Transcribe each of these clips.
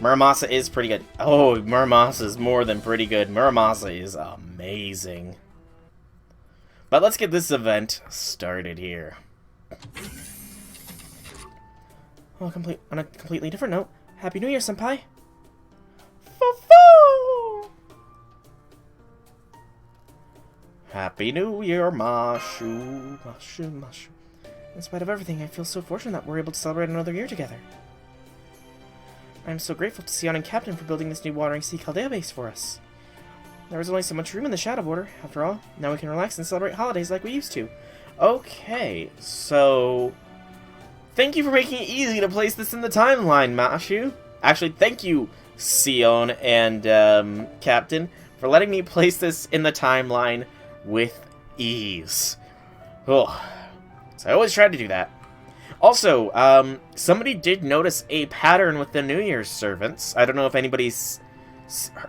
Muramasa is pretty good. Oh, Muramasa is more than pretty good. Muramasa is amazing. But let's get this event started here. On a completely different note, Happy New Year, Senpai! Foo-foo! Happy New Year, Mashu, Mashu, Mashu. In spite of everything, I feel so fortunate that we're able to celebrate another year together. I'm so grateful to Sion and Captain for building this new Watering Sea Caldea base for us. There was only so much room in the Shadow Border, after all. Now we can relax and celebrate holidays like we used to. Okay, so... Thank you for making it easy to place this in the timeline, Mashu. Actually, thank you, Sion and Captain, for letting me place this in the timeline with ease. Oh, so I always try to do that. Also, somebody did notice a pattern with the New Year's servants. I don't know if anybody's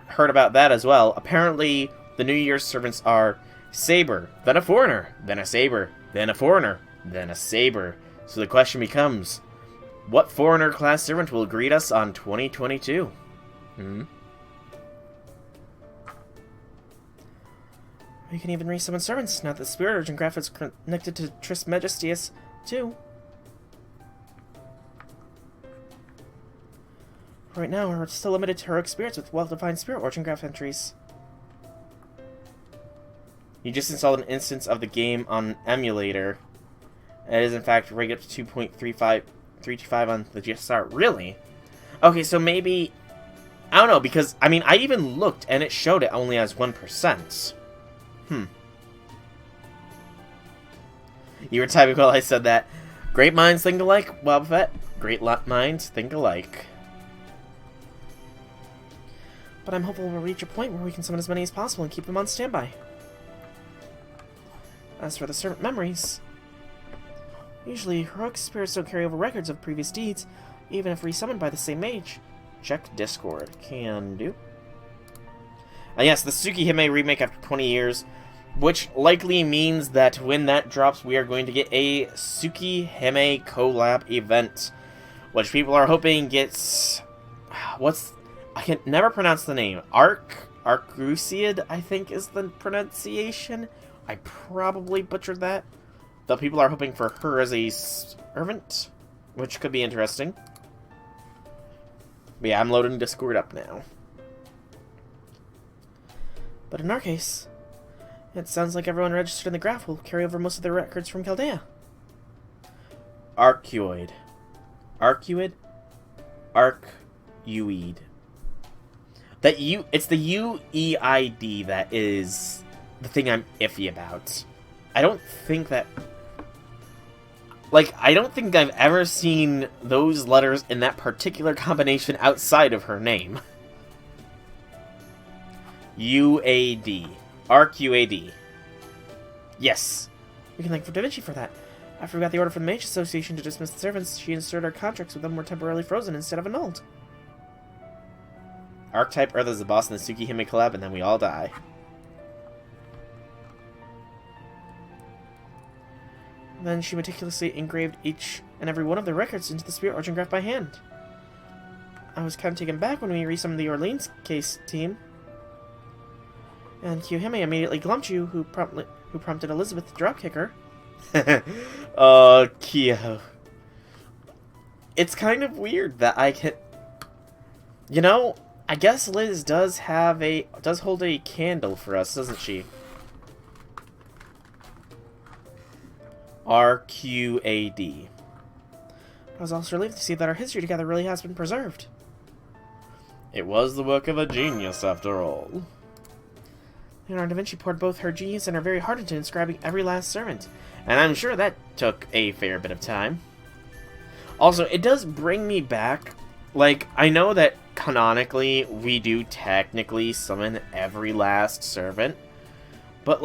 heard about that as well. Apparently, the New Year's servants are Saber, then a foreigner, then a Saber, then a foreigner, then a Saber. So the question becomes, what foreigner class servant will greet us on 2022? We can even resummon servants now that the Spirit Urgent Graph is connected to Trismegistius, too. Right now, we're still limited to heroic spirits with well-defined Spirit Origin Graph entries. You just installed an instance of the game on an emulator. It is, in fact, rigged up to 2.325 on the GSR. Really? Okay, so maybe... I don't know, because, I mean, I even looked, and it showed it only as 1%. You were typing while I said that. Great minds think alike, Boba Fett. Great minds think alike. But I'm hopeful we'll reach a point where we can summon as many as possible and keep them on standby. As for the servant memories... Usually, heroic spirits don't carry over records of previous deeds, even if resummoned by the same mage. Check Discord. Can do. And yes, the Tsukihime remake after 20 years, which likely means that when that drops, we are going to get a Tsukihime collab event, which people are hoping gets... I can never pronounce the name. Arcruciad, I think is the pronunciation. I probably butchered that. Though people are hoping for her as a servant, which could be interesting. But yeah, I'm loading Discord up now. But in our case, it sounds like everyone registered in the graph will carry over most of their records from Caldea. Arcuoid. Arcuid? Arcuid. It's the U-E-I-D that is the thing I'm iffy about. I don't think that... I don't think I've ever seen those letters in that particular combination outside of her name. U-A-D. Arcuad. Yes. We can thank Da Vinci for that. After we got the order from the Mage Association to dismiss the servants, she inserted our contracts with them were temporarily frozen instead of annulled. Archetype Earth is the boss in the Tsukihime collab, and then we all die. Then she meticulously engraved each and every one of the records into the Spirit Origin Graph by hand. I was kind of taken back when we resummoned the Orleans case team. And Kiyohime immediately glumped you, who prompted Elizabeth to dropkick her. Oh, Kiyo. It's kind of weird that I can... You know, I guess Liz does hold a candle for us, doesn't she? RQAD. I was also relieved to see that our history together really has been preserved. It was the work of a genius, after all. Leonardo da Vinci poured both her genius and her very heart into inscribing every last servant, and I'm sure that took a fair bit of time. Also, it does bring me back, I know that canonically we do technically summon every last servant, but,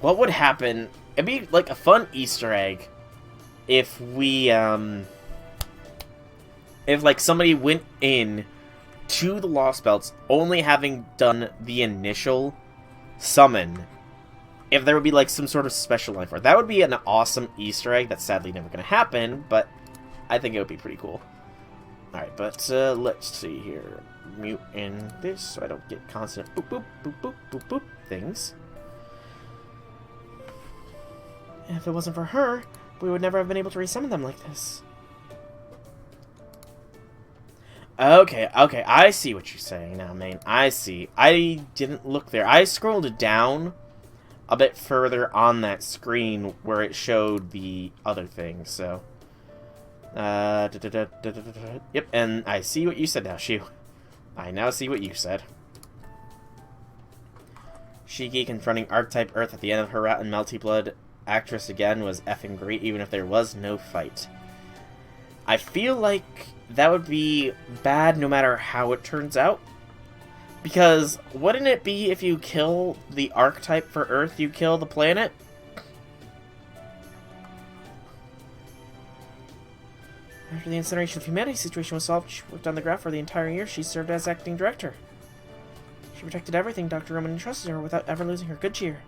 what would happen... It'd be, a fun Easter egg if we, if, somebody went in to the Lost Belts only having done the initial summon. If there would be, some sort of special line for it. That would be an awesome Easter egg that's sadly never going to happen, but I think it would be pretty cool. Alright, but let's see here. Mute in this so I don't get constant boop boop boop boop boop boop things. And if it wasn't for her, we would never have been able to resummon them like this. Okay, I see what you're saying now, man. I see. I didn't look there. I scrolled down a bit further on that screen where it showed the other thing, so... Yep, and I see what you said now, Shu. I now see what you said. Shiki confronting Archetype Earth at the end of her rotten Melty Blood actress again was effing great, even if there was no fight. I feel like that would be bad no matter how it turns out. Because wouldn't it be if you kill the archetype for Earth, you kill the planet? After the incineration of humanity situation was solved, she worked on the graph for the entire year she served as acting director. She protected everything Dr. Roman entrusted her without ever losing her good cheer.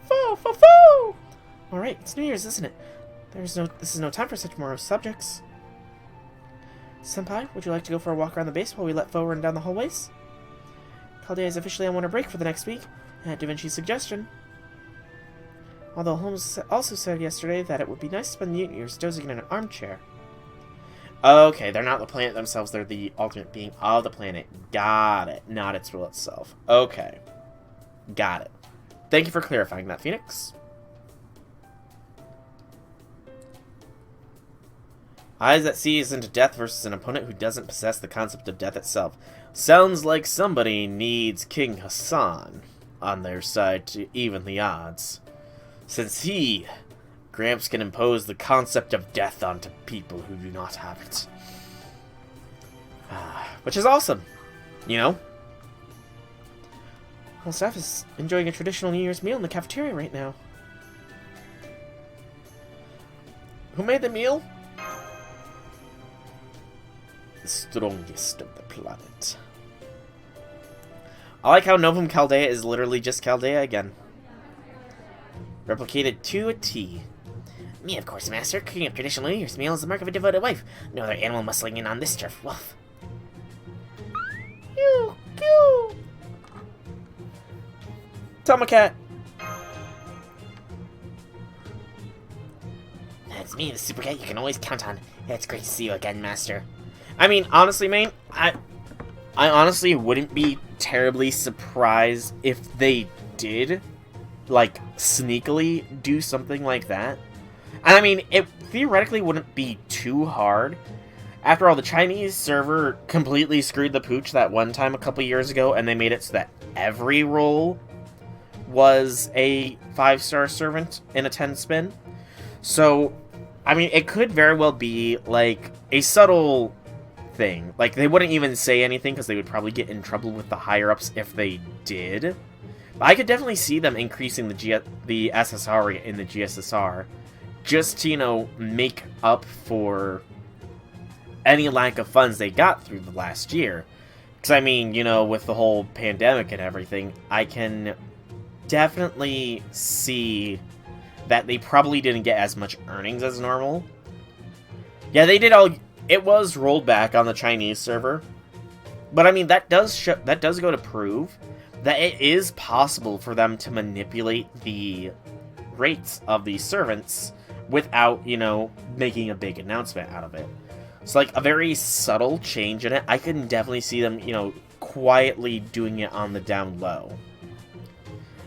Foo! Foo! Foo! Alright, it's New Year's, isn't it? This is no time for such morose subjects. Senpai, would you like to go for a walk around the base while we let Fo run down the hallways? Caldea is officially on winter break for the next week, at Da Vinci's suggestion. Although Holmes also said yesterday that it would be nice to spend the New Year's dozing in an armchair. Okay, they're not the planet themselves, they're the alternate being of the planet. Got it. Not its rule itself. Okay. Got it. Thank you for clarifying that, Phoenix. Eyes that sees into death versus an opponent who doesn't possess the concept of death itself. Sounds like somebody needs King Hassan on their side to even the odds. Since he, Gramps, can impose the concept of death onto people who do not have it. Which is awesome, you know? Well, staff is enjoying a traditional New Year's meal in the cafeteria right now. Who made the meal? The strongest of the planet. I like how Novum Chaldea is literally just Chaldea again. Replicated to a T. Me, of course, Master. Cooking up traditional New Year's meal is the mark of a devoted wife. No other animal muscling in on this turf. Woof. Pew, pew. Tomacat. That's me, the super cat you can always count on. It's great to see you again, Master. I mean, honestly, man, I honestly wouldn't be terribly surprised if they did, like, sneakily do something like that. And I mean, it theoretically wouldn't be too hard. After all, the Chinese server completely screwed the pooch that one time a couple years ago, and they made it so that every role was a 5-star servant in a 10-spin. So, I mean, it could very well be, like, a subtle thing. Like, they wouldn't even say anything because they would probably get in trouble with the higher-ups if they did. But I could definitely see them increasing the SSR in the GSSR just to, you know, make up for any lack of funds they got through the last year. Because, I mean, you know, with the whole pandemic and everything, I can definitely see that they probably didn't get as much earnings as normal. Yeah, they did all... It was rolled back on the Chinese server. But, I mean, that does go to prove that it is possible for them to manipulate the rates of these servants without, you know, making a big announcement out of it. So, like, a very subtle change in it, I can definitely see them, you know, quietly doing it on the down low.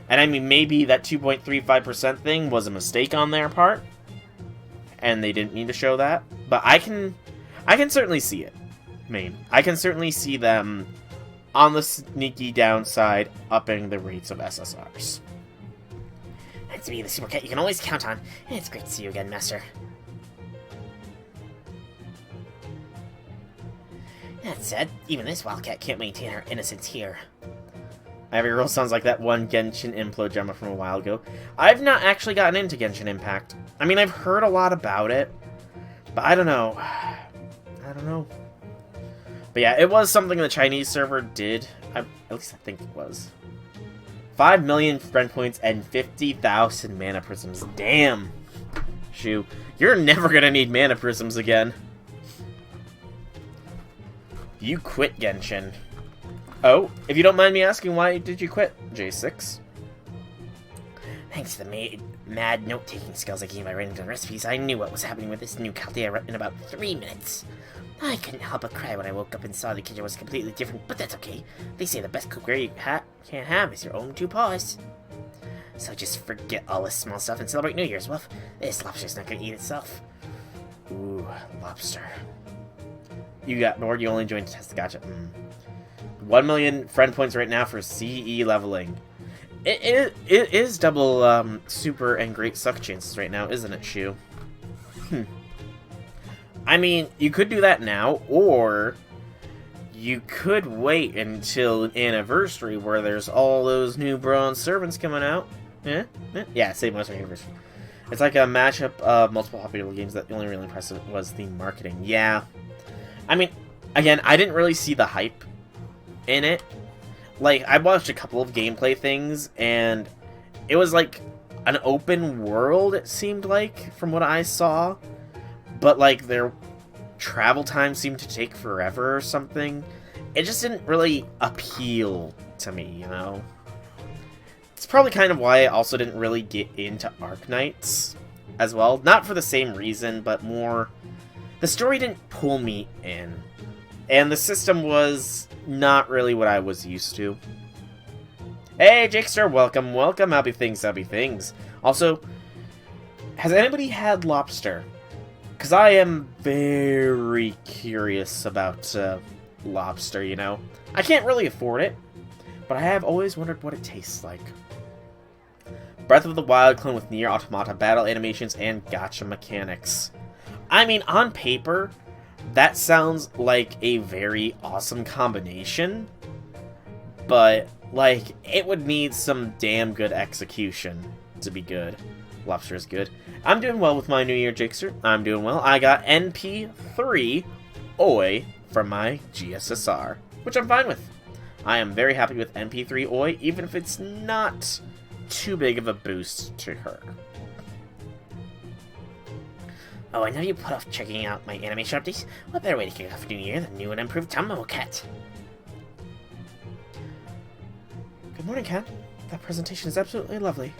And I mean, maybe that 2.35% thing was a mistake on their part, and they didn't need to show that. But I can certainly see it. I mean, I can certainly see them on the sneaky downside upping the rates of SSRs. That's me, the super cat you can always count on. It's great to see you again, Master. That said, even this wildcat can't maintain her innocence here. Every role sounds like that one Genshin Implo drama from a while ago. I've not actually gotten into Genshin Impact. I mean, I've heard a lot about it, but I don't know. I don't know. But yeah, it was something the Chinese server did. At least I think it was. 5 million friend points and 50,000 mana prisms. Damn. Shu, you're never gonna need mana prisms again. You quit Genshin. Oh, if you don't mind me asking, why did you quit, J6? Thanks to the mad note-taking skills I gained by writing down recipes, I knew what was happening with this new Chaldea in about 3 minutes. I couldn't help but cry when I woke up and saw the kitchen was completely different, but that's okay. They say the best cookware you can't have is your own 2 paws. So just forget all this small stuff and celebrate New Year's. Well, this lobster's not gonna eat itself. Ooh, lobster. You got bored, you only joined to test the gacha. 1 million friend points right now for CE leveling. It is double super and great suck chances right now, isn't it, Shu? I mean, you could do that now, or you could wait until an anniversary where there's all those new bronze servants coming out. Yeah, same as our anniversary. It's like a mashup of multiple popular games that the only really impressive was the marketing. Yeah. I mean, again, I didn't really see the hype in it. Like, I watched a couple of gameplay things, and it was like an open world, it seemed like, from what I saw. But, like, their travel time seemed to take forever or something. It just didn't really appeal to me, you know? It's probably kind of why I also didn't really get into Arknights as well. Not for the same reason, but more... The story didn't pull me in. And the system was not really what I was used to. Hey, Jakester, welcome, welcome. Happy things, happy things. Also, has anybody had lobster? Because I am very curious about lobster, you know? I can't really afford it, but I have always wondered what it tastes like. Breath of the Wild clone with Nier Automata battle animations and gacha mechanics. I mean, on paper, that sounds like a very awesome combination, but, like, it would need some damn good execution to be good. Lobster is good. I'm doing well with my New Year, Jakester. I'm doing well. I got NP3 OI from my GSSR, which I'm fine with. I am very happy with NP3 OI, even if it's not too big of a boost to her. Oh, I know you put off checking out my animation updates. What better way to kick off New Year than new and improved Tamamo Cat? Good morning, Cat. That presentation is absolutely lovely.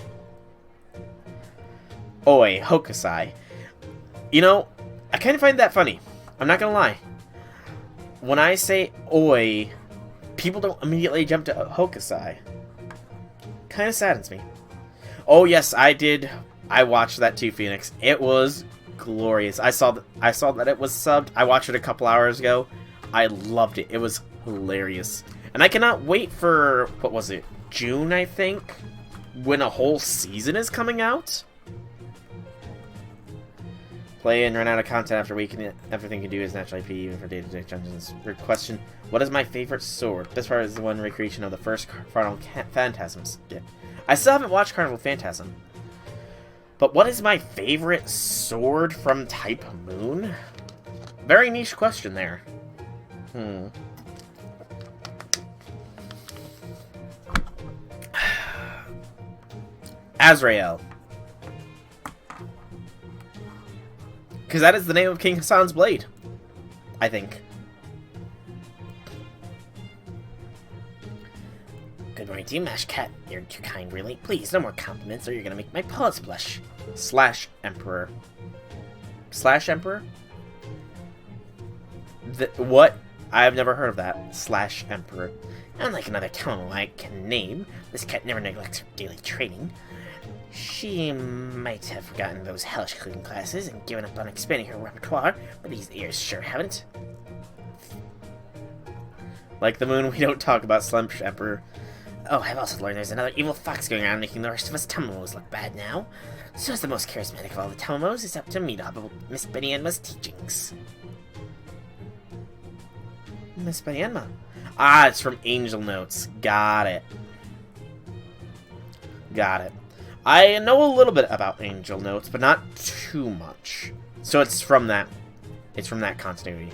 Oi, Hokusai. You know, I kind of find that funny. I'm not gonna lie. When I say oi, people don't immediately jump to Hokusai. Kind of saddens me. Oh yes, I did. I watched that too, Phoenix. It was glorious. I saw that it was subbed. I watched it a couple hours ago. I loved it. It was hilarious. And I cannot wait for, what was it, June, I think? When a whole season is coming out? Play and run out of content after a week, and everything you can do is naturally IP, even for day-to-day dungeons. Weird question. What is my favorite sword? This part is the one recreation of the first Carnival Phantasm skit. I still haven't watched Carnival Phantasm. But what is my favorite sword from Type Moon? Very niche question there. Azrael. Because that is the name of King Hassan's blade. I think. Good morning to you, Mash Cat. You're too kind, really. Please, no more compliments or you're gonna make my paws blush. Slash Emperor. Slash Emperor? What? I have never heard of that. Slash Emperor. Unlike another Tamamo I can name, this cat never neglects her daily training. She might have forgotten those hellish cooking classes and given up on expanding her repertoire, but these ears sure haven't. Like the moon, we don't talk about Slash Emperor. Oh, I've also learned there's another evil fox going around making the rest of us Tamamos look bad now. So as the most charismatic of all the Tamamos, it's up to me to hop about Miss Benny Enma's teachings. Miss Benny Enma? Ah, it's from Angel Notes. Got it. Got it. I know a little bit about Angel Notes, but not too much. So it's from that. It's from that continuity.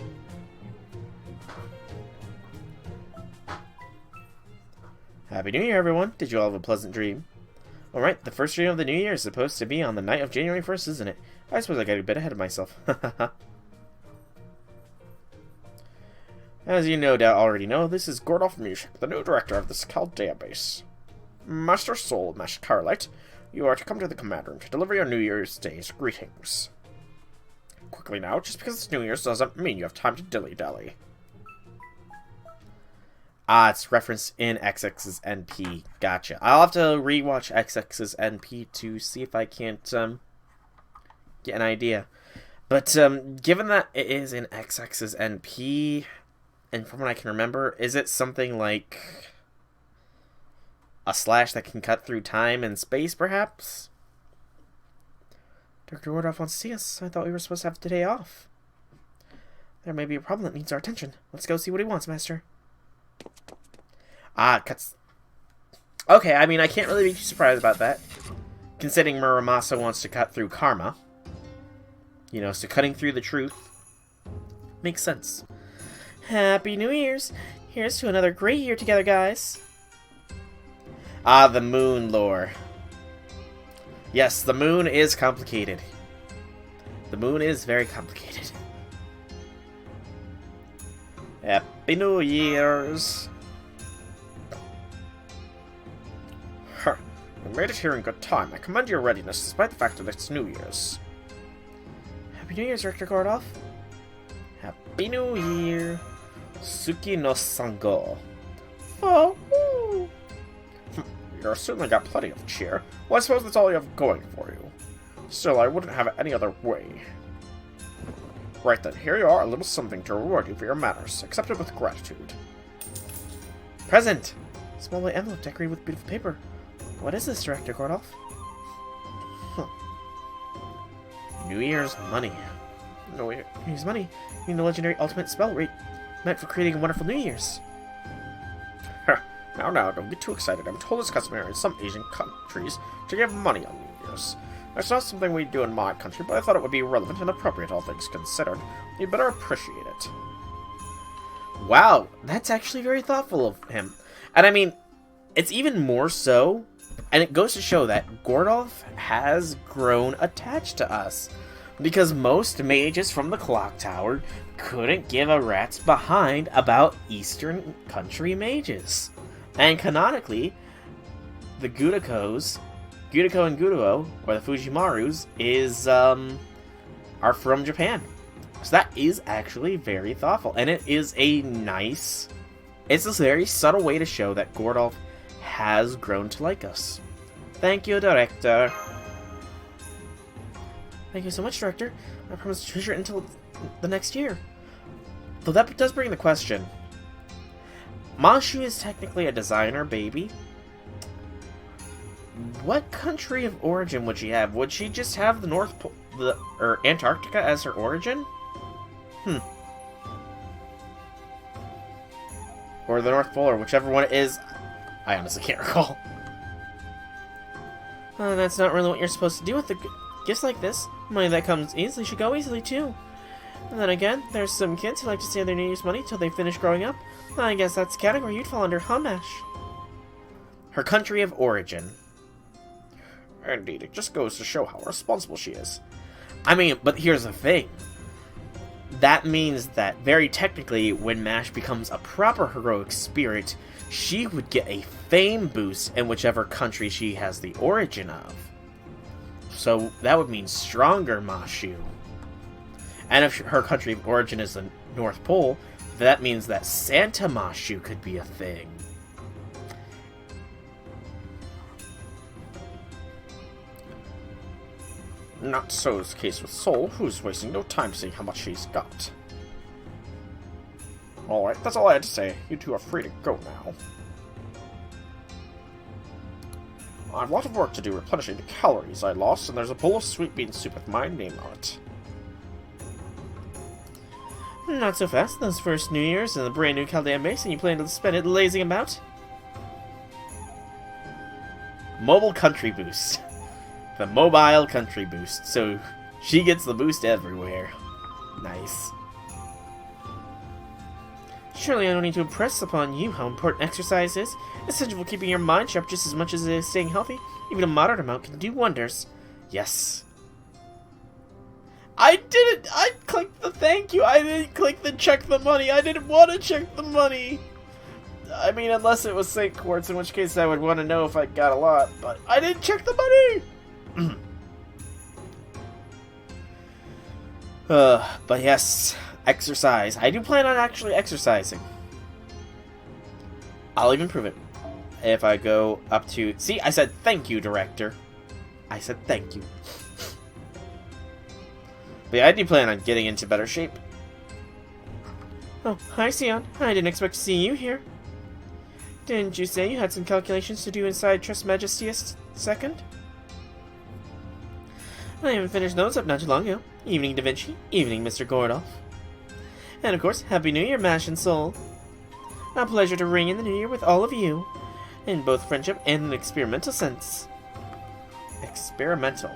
Happy New Year, everyone. Did you all have a pleasant dream? Alright, the first dream of the New Year is supposed to be on the night of January 1st, isn't it? I suppose I got a bit ahead of myself. As you no doubt already know, this is Gordolph Music, the new director of this Chaldea base. Master Soul, Master Carlight, you are to come to the command room to deliver your New Year's Day's greetings. Quickly now, just because it's New Year's doesn't mean you have time to dilly-dally. Ah, it's referenced in XX's NP. Gotcha. I'll have to rewatch XX's NP to see if I can't, get an idea. But, given that it is in XX's NP, and from what I can remember, is it something like a slash that can cut through time and space, perhaps? Dr. Wardolph wants to see us. I thought we were supposed to have today off. There may be a problem that needs our attention. Let's go see what he wants, Master. Ah, cuts. Okay, I mean, I can't really be too surprised about that. Considering Muramasa wants to cut through karma. You know, so cutting through the truth makes sense. Happy New Year's! Here's to another great year together, guys. Ah, the moon lore. Yes, the moon is complicated. The moon is very complicated. Happy New Year's! Huh. We made it here in good time. I commend your readiness, despite the fact that it's New Year's. Happy New Year's, Rector Gordolph. Happy New Year. Suki no Sango. Oh, woo. You've certainly got plenty of cheer. Well, I suppose that's all you have going for you. Still, I wouldn't have it any other way. Right then, here you are, a little something to reward you for your manners. Accept it with gratitude. Present! Small white envelope decorated with beautiful paper. What is this, Director Gordolph? Huh. New Year's money. New Year's money? You mean the legendary ultimate spell rate meant for creating a wonderful New Year's. Now, don't get too excited. I'm told it's customary in some Asian countries to give money on New Year's. It's not something we do in my country, but I thought it would be relevant and appropriate, all things considered. You'd better appreciate it. Wow, that's actually very thoughtful of him. And I mean, it's even more so, and it goes to show that Gordolph has grown attached to us. Because most mages from the Clock Tower couldn't give a rat's behind about Eastern country mages. And canonically, the Gudako and Gudo, or the Fujimarus, are from Japan. So that is actually very thoughtful. And it is it's a very subtle way to show that Gordolph has grown to like us. Thank you, Director. Thank you so much, Director. I promise to treasure it until the next year. Though that does bring the question. Mashu is technically a designer baby. What country of origin would she have? Would she just have the North Pole, or Antarctica as her origin? Or the North Pole, or whichever one it is. I honestly can't recall. That's not really what you're supposed to do with the gifts like this. Money that comes easily should go easily too. And then again, there's some kids who like to save their New Year's money till they finish growing up. I guess that's the category you'd fall under, huh, Mash? Her country of origin. Indeed, it just goes to show how responsible she is. I mean, but here's the thing. That means that, very technically, when Mash becomes a proper heroic spirit, she would get a fame boost in whichever country she has the origin of. So that would mean stronger Mashu. And if her country of origin is the North Pole, that means that Santa Mashu could be a thing. Not so is the case with Soul, who's wasting no time seeing how much she's got. Alright, that's all I had to say. You two are free to go now. I have a lot of work to do replenishing the calories I lost, and there's a bowl of sweet bean soup with my name on it. Not so fast. Those first New Year's in the brand new Chaldea base, and you plan to spend it lazing about? Mobile country boost. The mobile country boost. So she gets the boost everywhere. Nice. Surely I don't need to impress upon you how important exercise is. It's essential for keeping your mind sharp just as much as it is staying healthy. Even a moderate amount can do wonders. Yes. I didn't. I clicked the thank you. I didn't click the check the money. I didn't want to check the money. I mean, unless it was St. Quartz, in which case I would want to know if I got a lot. But I didn't check the money. But yes, exercise. I do plan on actually exercising. I'll even prove it. If I go up to... See, I said thank you, director. I said thank you. But yeah, I do plan on getting into better shape. Oh, hi, Sion. I didn't expect to see you here. Didn't you say you had some calculations to do inside Trust Majesty a second? I haven't finished those up not too long ago. Evening, Da Vinci. Evening, Mr. Gordolf. And of course, Happy New Year, Mash and Soul. A pleasure to ring in the new year with all of you. In both friendship and an experimental sense. Experimental.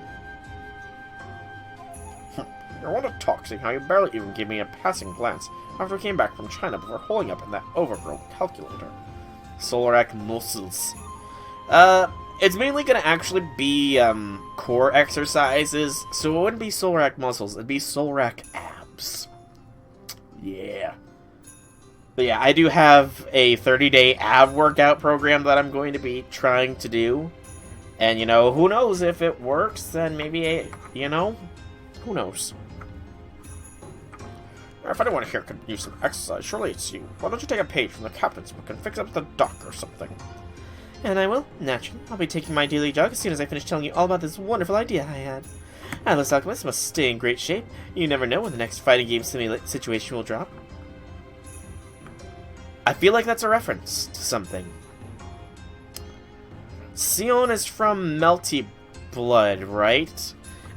You're one to talk, seeing how you barely even gave me a passing glance after I came back from China before holding up in that overgrown calculator. Solarak muscles. It's mainly gonna actually be, core exercises, so it wouldn't be Solarak muscles, it'd be Solarak abs. Yeah. But yeah, I do have a 30-day ab workout program that I'm going to be trying to do. And, you know, who knows if it works, then maybe, you know, who knows. If anyone here could use some exercise, surely it's you. Why don't you take a page from the captain's book and fix up the dock or something? And I will, naturally. I'll be taking my daily jog as soon as I finish telling you all about this wonderful idea I had. Atlas Alchemist must stay in great shape. You never know when the next fighting game situation will drop. I feel like that's a reference to something. Sion is from Melty Blood, right?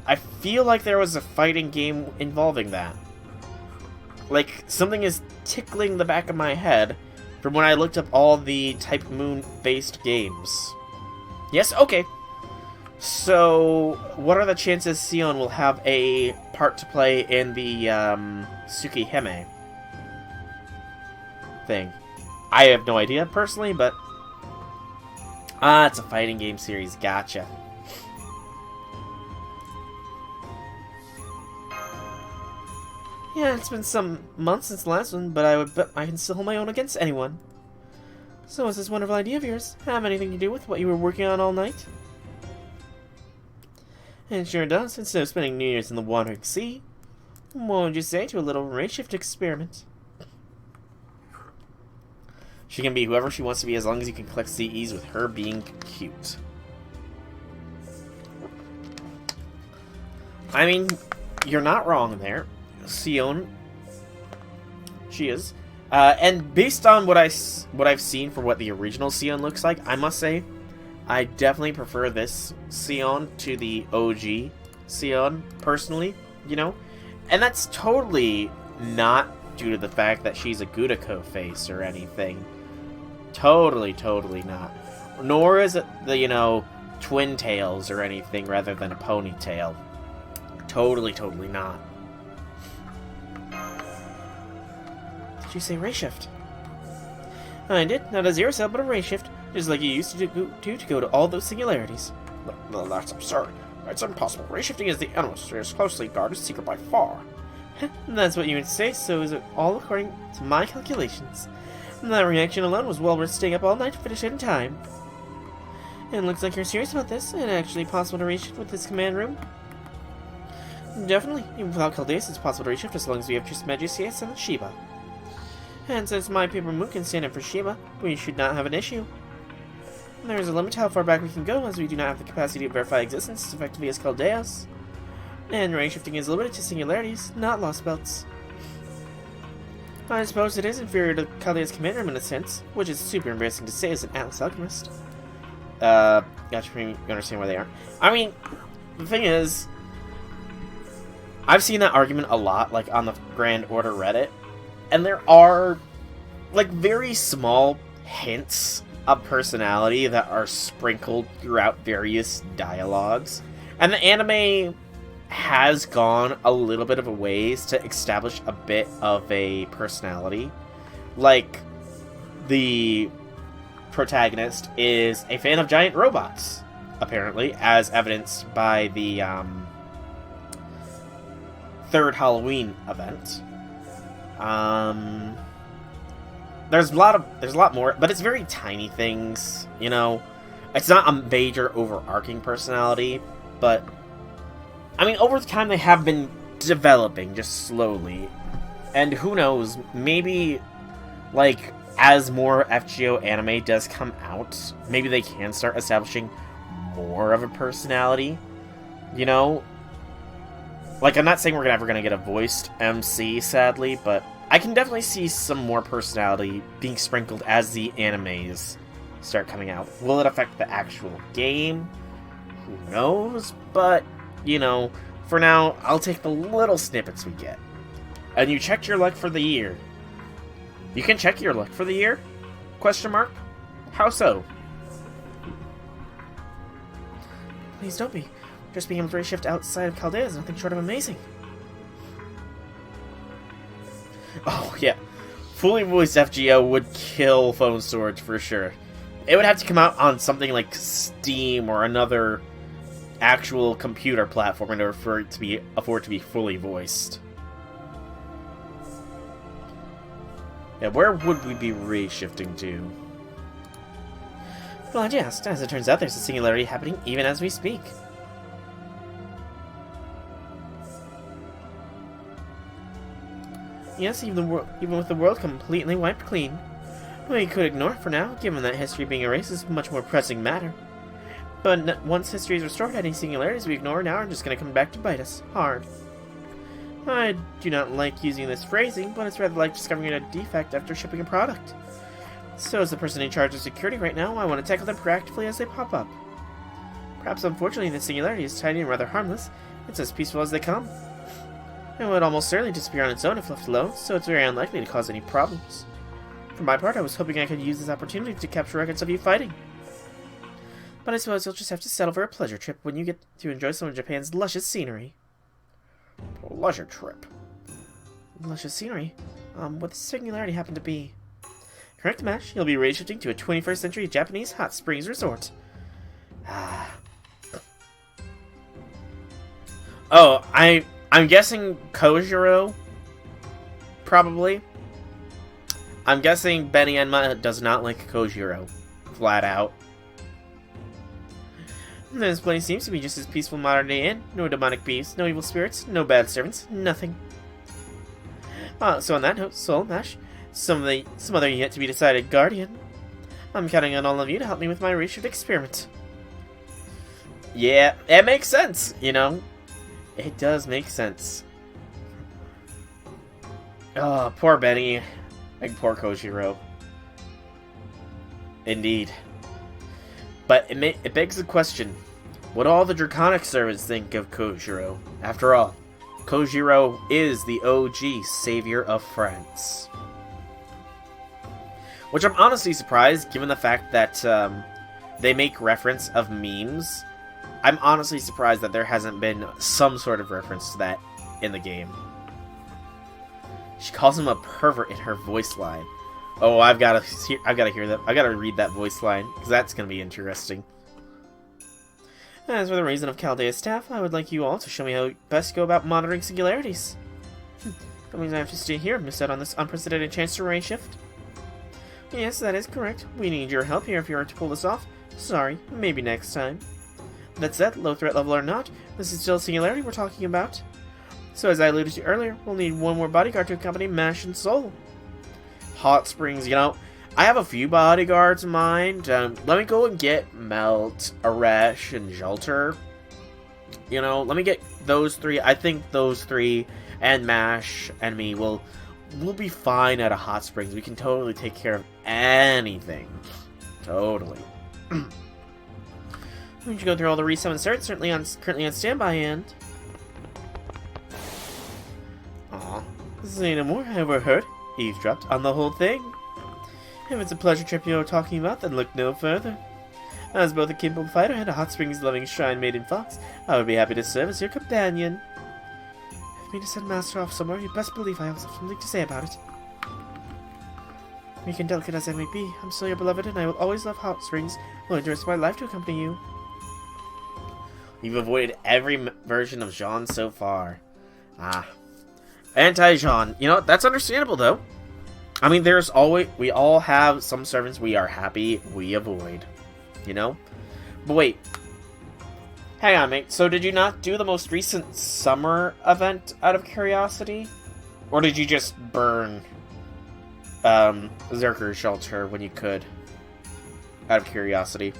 I feel like there was a fighting game involving that. Like, something is tickling the back of my head from when I looked up all the Type Moon-based games. Yes? Okay. So, what are the chances Sion will have a part to play in the, Tsukihime thing? I have no idea, personally, but... Ah, it's a fighting game series. Gotcha. Yeah, it's been some months since the last one, but I would bet I can still hold my own against anyone. So is this wonderful idea of yours have anything to do with what you were working on all night? It sure does. Instead of spending New Year's in the Wandering Sea, what would you say to a little ray shift experiment? She can be whoever she wants to be as long as you can collect CEs with her being cute. I mean, you're not wrong there. Sion, she is. And based on what I've seen for what the original Sion looks like, I must say, I definitely prefer this Sion to the OG Sion, personally, you know? And that's totally not due to the fact that she's a Gudako face or anything. Totally, totally not. Nor is it the, you know, twin tails or anything rather than a ponytail. Totally, totally not. Did you say ray shift? I did. Not a zero cell, but a ray shift. Just like you used to go to all those singularities. No, that's absurd. It's impossible. Ray shifting is the most closely guarded secret by far. That's what you would say, so is it all according to my calculations. That reaction alone was well worth staying up all night to finish it in time. It looks like you're serious about this, and actually possible to reshift with this command room. Definitely. Even without Caldeus, it's possible to reshift as long as we have Trust Majesty and Shiba. And since my paper moon can stand in for Shiba, we should not have an issue. There is a limit to how far back we can go, as we do not have the capacity to verify existence as effectively as Caldeus. And ray shifting is limited to singularities, not lost belts. I suppose it is inferior to Caldeus command room in a sense, which is super embarrassing to say as an Atlas Alchemist. Gotcha, you understand where they are. I mean, the thing is, I've seen that argument a lot, like, on the Grand Order Reddit, and there are, like, very small hints of personality that are sprinkled throughout various dialogues. And the anime has gone a little bit of a ways to establish a bit of a personality. Like, the protagonist is a fan of giant robots, apparently, as evidenced by the third Halloween event. There's a lot more, but it's very tiny things, you know. It's not a major overarching personality, but I mean, over time they have been developing just slowly. And who knows, maybe like as more FGO anime does come out, maybe they can start establishing more of a personality, you know? Like, I'm not saying we're ever gonna get a voiced MC, sadly, but I can definitely see some more personality being sprinkled as the animes start coming out. Will it affect the actual game? Who knows? But, you know, for now, I'll take the little snippets we get. And you checked your luck for the year. You can check your luck for the year? Question mark? How so? Please don't be. Just being able to reshift outside of Chaldea is nothing short of amazing. Oh, yeah. Fully voiced FGO would kill phone storage for sure. It would have to come out on something like Steam or another actual computer platform in order for it to be fully voiced. Yeah, where would we be reshifting to? Glad you asked. As it turns out, there's a singularity happening even as we speak. Yes, even with the world completely wiped clean. We could ignore it for now, given that history being erased is a much more pressing matter. But once history is restored, any singularities we ignore now are just going to come back to bite us hard. I do not like using this phrasing, but it's rather like discovering a defect after shipping a product. So as the person in charge of security right now, I want to tackle them proactively as they pop up. Perhaps unfortunately the singularity is tiny and rather harmless. It's as peaceful as they come. It would almost certainly disappear on its own if left alone, so it's very unlikely to cause any problems. For my part, I was hoping I could use this opportunity to capture records of you fighting. But I suppose you'll just have to settle for a pleasure trip when you get to enjoy some of Japan's luscious scenery. A leisure trip. Luscious scenery? What the singularity happen to be? Correct, Mash. You'll be reshifting to a 21st century Japanese hot springs resort. Oh, I'm guessing Kojiro? Probably. I'm guessing Benny Enma does not like Kojiro. Flat out. This place seems to be just as peaceful modern day inn. No demonic beasts, no evil spirits, no bad servants, nothing. So on that note, Soul, Mash, some other yet to be decided guardian. I'm counting on all of you to help me with my reshift experiment. Yeah, it makes sense, you know. It does make sense. Oh, poor Benny. And poor Kojiro. Indeed. But it begs the question, what all the Draconic servants think of Kojiro? After all, Kojiro is the OG savior of France. Which I'm honestly surprised, given the fact that they make reference of memes. I'm honestly surprised that there hasn't been some sort of reference to that in the game. She calls him a pervert in her voice line. Oh, I've got to hear that. I've got to read that voice line, because that's going to be interesting. As for the reason of Chaldea's staff, I would like you all to show me how best go about monitoring singularities. That means I have to stay here and miss out on this unprecedented chance to reshift. Yes, that is correct. We need your help here if you are to pull this off. Sorry, maybe next time. That said, low threat level or not, this is still a singularity we're talking about. So as I alluded to earlier, we'll need one more bodyguard to accompany Mash and Soul. Hot Springs, you know, I have a few bodyguards in mind. Let me go and get Melt, Aresh, and Jelter. You know, let me get those three. I think those three and Mash and me will be fine at a Hot Springs. We can totally take care of anything. Totally. We should go through all the resummon certs, currently on standby and... Aw, say no more, I overheard. Eavesdropped on the whole thing. If it's a pleasure trip you're talking about, then look no further. As both a capable fighter and a Hot Springs loving shrine maiden fox, I would be happy to serve as your companion. If me to send Master off somewhere, you best believe I also have something to say about it. Weak and delicate as I may be, I'm still your beloved and I will always love Hot Springs, willing to risk my life to accompany you. You've avoided every version of Jean so far. Ah, Anti-Jean. You know, that's understandable, though. I mean, there's always... We all have some servants we are happy we avoid. You know? But wait. Hang on, mate. So did you not do the most recent summer event out of curiosity? Or did you just burn Zerker's shelter when you could? Out of curiosity.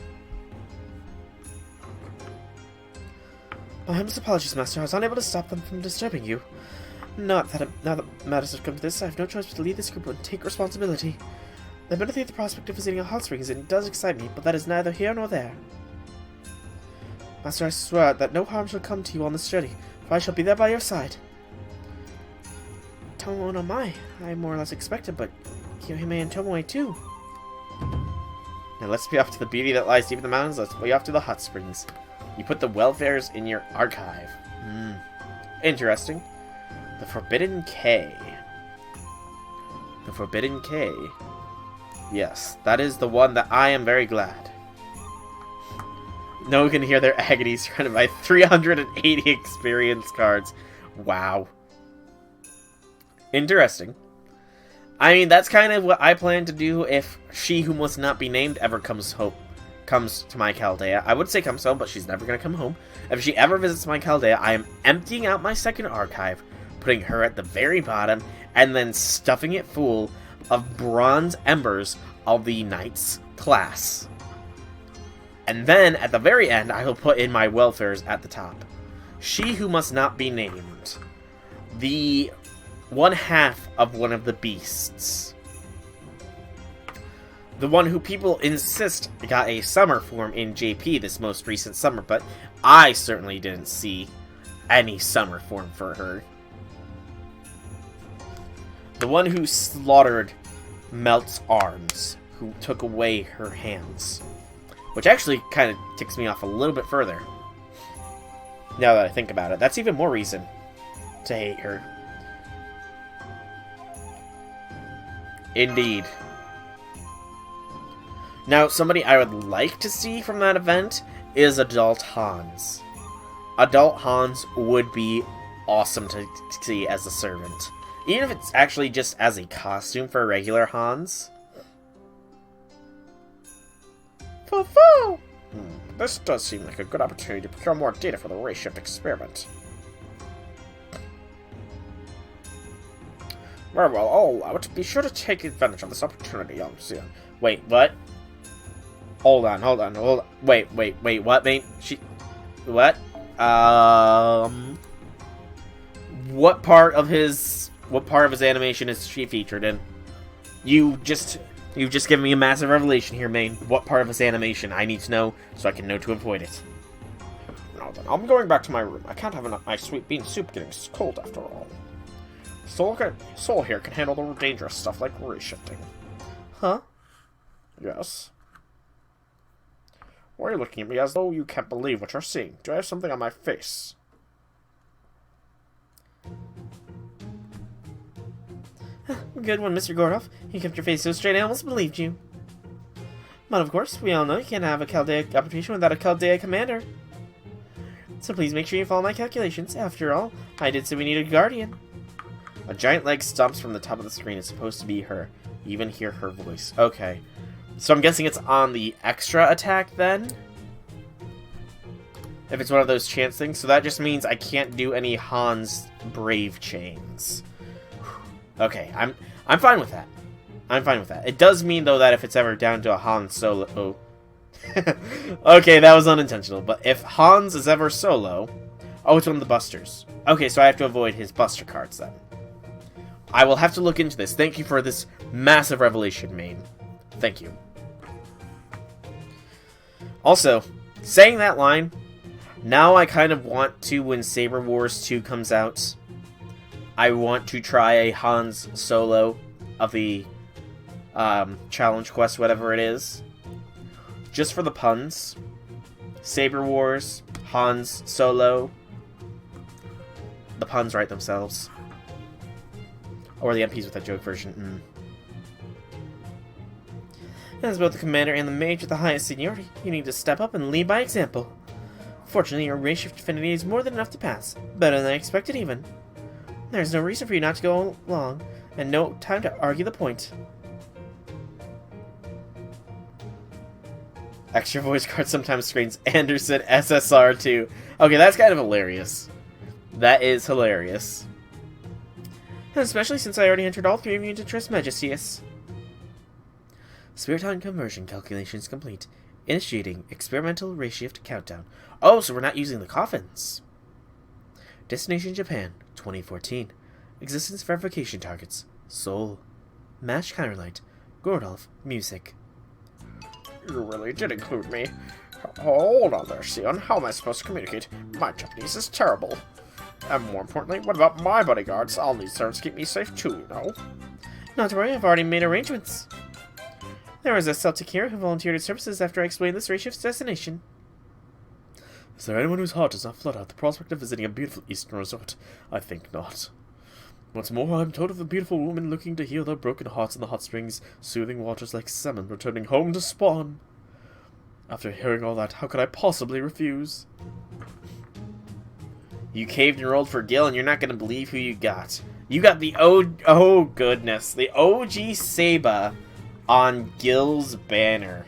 My humblest apologies, Master. I was unable to stop them from disturbing you. Now that matters have come to this, I have no choice but to lead this group and take responsibility. The ability of the prospect of visiting a hot springs and it does excite me, but that is neither here nor there. Master, I swear that no harm shall come to you on this journey, for I shall be there by your side. Tomo no Mai, I more or less expected, but Kiyohime and Tomoe too. Now let's be off to the beauty that lies deep in the mountains. Let's be off to the hot springs. You put the welfares in your archive. Interesting. The Forbidden K. The Forbidden K. Yes, that is the one that I am very glad. No one can hear their agony surrounded by 380 experience cards. Wow. Interesting. I mean, that's kind of what I plan to do if She Who Must Not Be Named ever comes to my Chaldea. I would say comes home, but she's never going to come home. If she ever visits my Chaldea, I am emptying out my second archive, putting her at the very bottom, and then stuffing it full of bronze embers of the Knight's class. And then, at the very end, I will put in my welfares at the top. She Who Must Not Be Named. The one half of one of the beasts. The one who people insist got a summer form in JP this most recent summer, but I certainly didn't see any summer form for her. The one who slaughtered Melt's arms, who took away her hands. Which actually kind of ticks me off a little bit further. Now that I think about it, that's even more reason to hate her. Indeed. Now, somebody I would like to see from that event is Adult Hans. Adult Hans would be awesome to see as a servant. Even if it's actually just as a costume for a regular Hans. Foo-foo! This does seem like a good opportunity to procure more data for the race shift experiment. Very well, I'll allow it. Be sure to take advantage of this opportunity, young Xian. Wait, what? Hold on. Wait, what, mate? What? What part of his animation is she featured in? You've just given me a massive revelation here, Maine. What part of his animation? I need to know so I can know to avoid it. Now then, I'm going back to my room. I can't have my sweet bean soup getting cold after all. Soul here can handle the dangerous stuff like reshifting. Huh? Yes. Why are you looking at me as though you can't believe what you're seeing? Do I have something on my face? Good one, Mr. Goroff. You kept your face so straight I almost believed you. But of course, we all know you can't have a Chaldea operation without a Chaldea commander. So please make sure you follow my calculations. After all, I did say we needed a guardian. A giant leg stomps from the top of the screen. It's supposed to be her. You even hear her voice. Okay. So I'm guessing it's on the extra attack then? If it's one of those chance things. So that just means I can't do any Hans Brave chains. Okay, I'm fine with that. I'm fine with that. It does mean, though, that if it's ever down to a Han solo... Oh. Okay, that was unintentional. But if Hans is ever solo... Oh, it's one of the busters. Okay, so I have to avoid his buster cards, then. I will have to look into this. Thank you for this massive revelation, Maine. Thank you. Also, saying that line, now I kind of want to, when Saber Wars 2 comes out, I want to try a Hans solo of the challenge quest, whatever it is. Just for the puns. Saber Wars, Hans solo. The puns write themselves. Or the MPs with a joke version. As both the commander and the mage with the highest seniority, you need to step up and lead by example. Fortunately, your race shift affinity is more than enough to pass. Better than I expected, even. There's no reason for you not to go along, and no time to argue the point. Extra voice card sometimes screams Anderson SSR2. Okay, that's kind of hilarious. That is hilarious. And especially since I already entered all three of you into Trismegistus. Spirit Time conversion calculations complete. Initiating experimental ray shift countdown. Oh, so we're not using the coffins. Destination Japan, 2014. Existence verification targets. Seoul. Mash Counterlight. Gordolf. Music. You really did include me. Hold on there, Sion. How am I supposed to communicate? My Japanese is terrible. And more importantly, what about my bodyguards? I'll need servants to keep me safe too, you know. Not to worry, I've already made arrangements. There was a Celtic hero who volunteered his services after I explained this ray shift's destination. Is there anyone whose heart does not flood out the prospect of visiting a beautiful eastern resort? I think not. What's more, I'm told of a beautiful woman looking to heal their broken hearts in the hot springs, soothing waters like salmon returning home to spawn. After hearing all that, how could I possibly refuse? You caved and rolled for Gil, and you're not going to believe who you got. You got the oh goodness, the OG Seba on Gil's banner.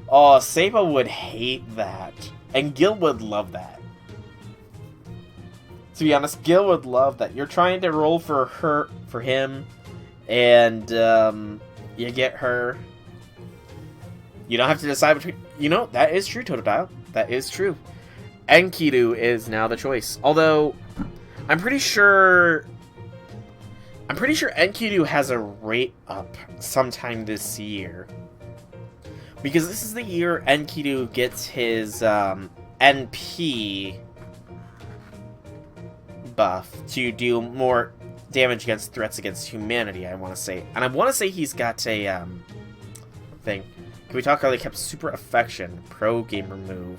Oh, Seba would hate that. And Gil would love that. To be honest, Gil would love that. You're trying to roll for him, and you get her. You don't have to decide between. You know, that is true, Totodile. That is true. Enkidu is now the choice. Although, I'm pretty sure Enkidu has a rate up sometime this year. Because this is the year Enkidu gets his NP buff to do more damage against threats against humanity, I want to say. And I want to say he's got a thing. Can we talk how they kept Super Affection, pro gamer move?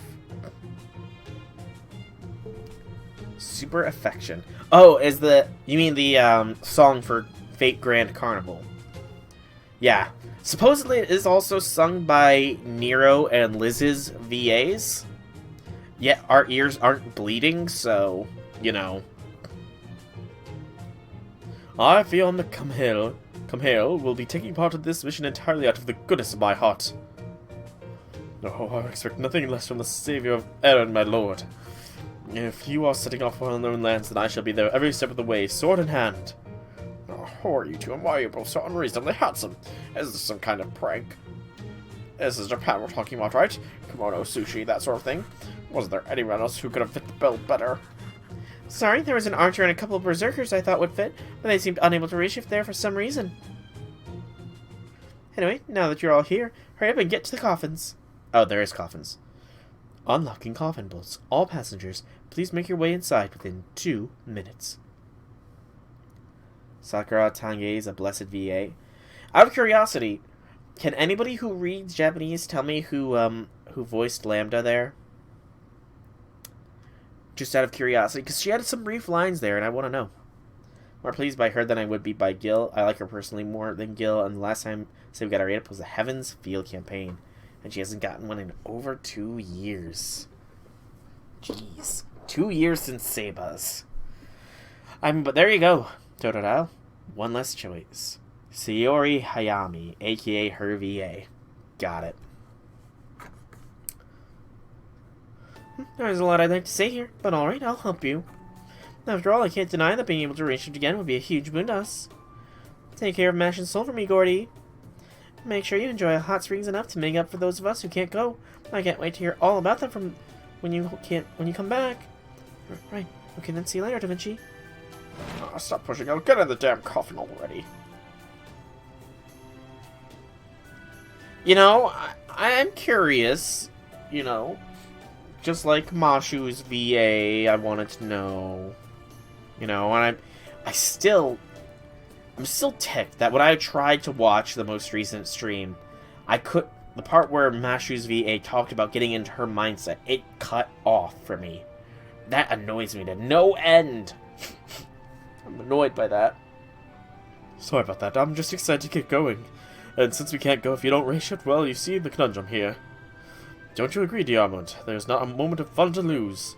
Super Affection. Oh, you mean the song for Fate Grand Carnival? Yeah. Supposedly it is also sung by Nero and Liz's VAs. Yet our ears aren't bleeding, so, you know. I, Fiona Camhale, will be taking part in this mission entirely out of the goodness of my heart. No, I expect nothing less from the savior of Eren, my lord. If you are setting off for unknown lands, then I shall be there every step of the way, sword in hand. Oh, who are you two, and why are you both so unreasonably handsome? Is this some kind of prank? This is Japan we're talking about, right? Kimono, sushi, that sort of thing. Wasn't there anyone else who could have fit the bill better? Sorry, there was an archer and a couple of berserkers I thought would fit, but they seemed unable to reshift there for some reason. Anyway, now that you're all here, hurry up and get to the coffins. Oh, there is coffins. Unlocking coffin bolts. All passengers, please make your way inside within 2 minutes. Sakura Tange is a blessed VA. Out of curiosity, can anybody who reads Japanese tell me who voiced Lambda there? Just out of curiosity, because she had some brief lines there, and I want to know. More pleased by her than I would be by Gil. I like her personally more than Gil, and the last time we got her rate up was the Heavens Field campaign. And she hasn't gotten one in over 2 years. Jeez. 2 years since Seba's. But there you go, Totodile. One less choice. Sayori Hayami, aka her VA. Got it. There's a lot I'd like to say here, but alright, I'll help you. After all, I can't deny that being able to reach it again would be a huge boon to us. Take care of Mash and Soul for me, Gordy. Make sure you enjoy hot springs enough to make up for those of us who can't go. I can't wait to hear all about them from when you come back. Right. Okay, then see you later, Da Vinci. Oh, stop pushing. I'll get in the damn coffin already. You know, I'm curious, you know, just like Mashu's VA, I wanted to know, you know, and I'm still ticked that when I tried to watch the most recent stream, the part where Mashu's VA talked about getting into her mindset, it cut off for me. That annoys me to no end. I'm annoyed by that. Sorry about that, I'm just excited to get going. And since we can't go if you don't race it, well, you see the conundrum here. Don't you agree, Diamond? There's not a moment of fun to lose.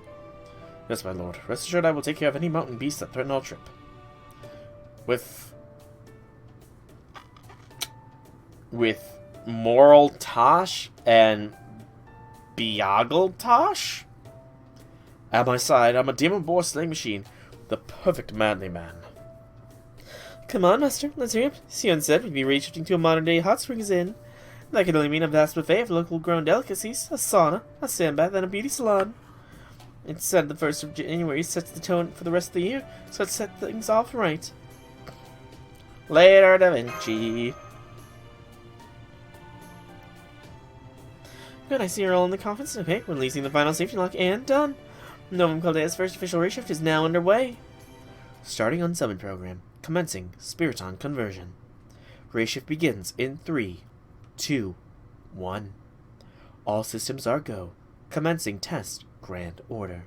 Yes, my lord. Rest assured I will take care of any mountain beasts that threaten our trip. With Moral Tosh and Beagle Tosh? At my side, I'm a demon boar slaying machine, the perfect manly man. Come on, master, let's hear it. Sion said we'd be reshifting to a modern-day hot springs inn. That could only mean a vast buffet of local-grown delicacies, a sauna, a sandbath, and a beauty salon. It said the 1st of January sets the tone for the rest of the year, so let's set things off right. Later, Da Vinci. Good, I see you're all in the conference. Okay, we're releasing the final safety lock, and done. Novum Caldea's first official reshift is now underway. Starting on summon program. Commencing Spiriton conversion. Reshift begins in 3, 2, 1. All systems are go. Commencing test grand order.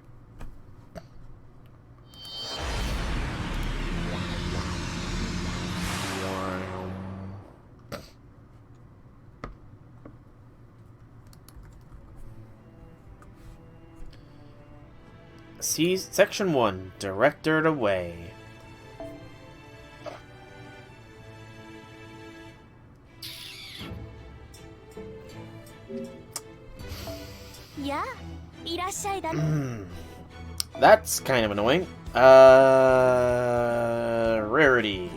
See Section 1, Directed Away. Yeah, That's kind of annoying. Rarity.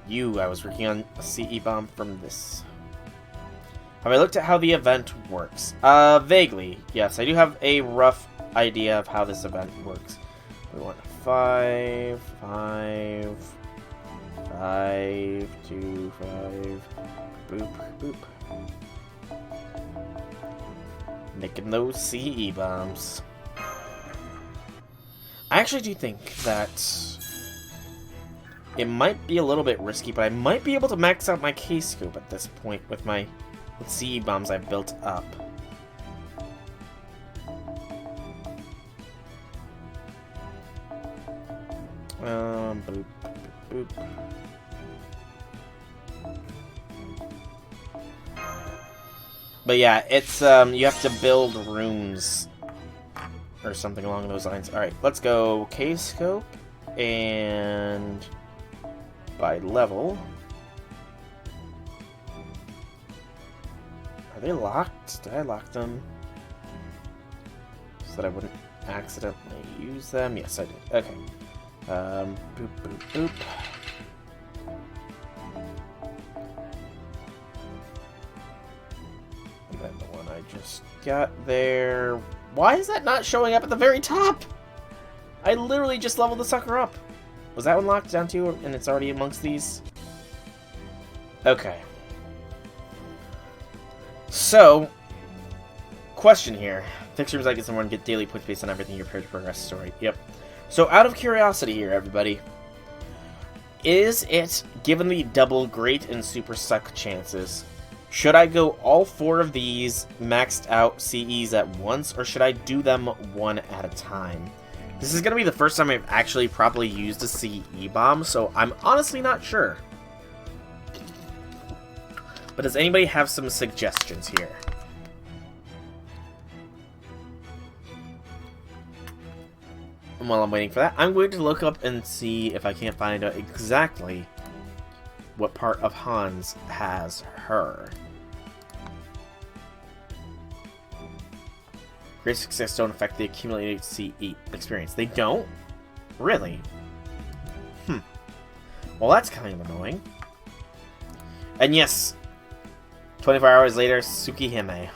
I was working on a CE bomb from this. Have I looked at how the event works? Vaguely. Yes, I do have a rough idea of how this event works. We want 5, 5, 5, 2, 5. Boop, boop. Making those CE bombs. I actually do think that it might be a little bit risky, but I might be able to max out my K-scope at this point with CE bombs I've built up. Boop, boop, boop. But yeah, it's, you have to build rooms or something along those lines. Alright, let's go K-scope and by level. Are they locked? Did I lock them? So that I wouldn't accidentally use them? Yes, I did. Okay. Boop, boop, boop. And then the one I just got there. Why is that not showing up at the very top? I literally just leveled the sucker up. Was that one locked down too, and it's already amongst these? Okay. So, question here. Fixtures like it's someone get daily points based on everything you're prepared to progress the story. Yep. So, out of curiosity here, everybody. Is it, given the double great and super suck chances, should I go all 4 of these maxed out CEs at once, or should I do them one at a time? This is going to be the first time I've actually properly used a CE bomb, so I'm honestly not sure. But does anybody have some suggestions here? And while I'm waiting for that, I'm going to look up and see if I can't find out exactly what part of Hans has her. Great success don't affect the accumulated CE experience. They don't? Really? Well, that's kind of annoying. And yes, 24 hours later, Tsukihime.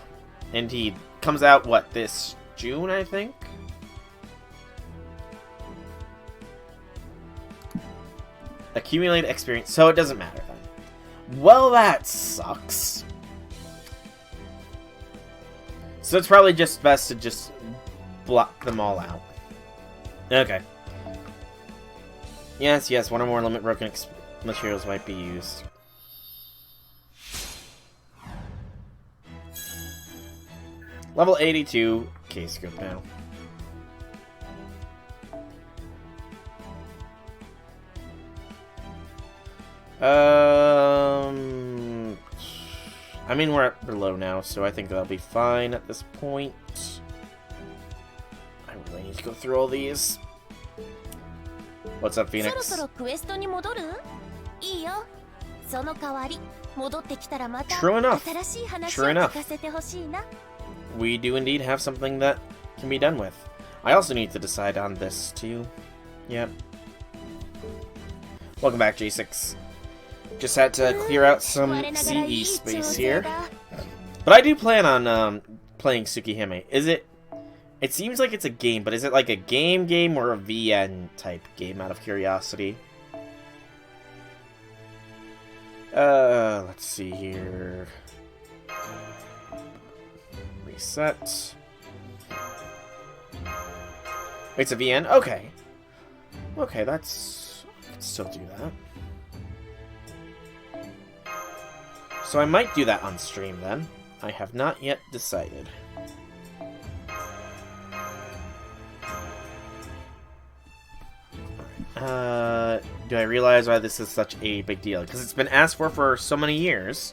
Indeed. Comes out, what, this June, I think? Accumulated experience, so it doesn't matter then. Well, that sucks. So it's probably just best to just block them all out. Okay. Yes, yes, one or more limit broken materials might be used. Level 82, K-scope now. I mean, we're below now, so I think that'll be fine at this point. to go through all these. What's up, そろ Phoenix? そろクエストに戻る？いいよ。その代わり戻ってきたらまた True enough. 新しい話を True 聞 enough. かせてほしいな。 We do indeed have something that can be done with. I also need to decide on this too. Yep. Welcome back, J6. Just had to clear out some 我ながらいい CE 調 space 整 here. だ。 But I do plan on playing Tsukihime. Is it? It seems like it's a game, but is it like a game or a VN type game? Out of curiosity. Let's see here. Reset. It's a VN? Okay. Okay, that's... I can still do that. So I might do that on stream then. I have not yet decided. Do I realize why this is such a big deal? Because it's been asked for so many years.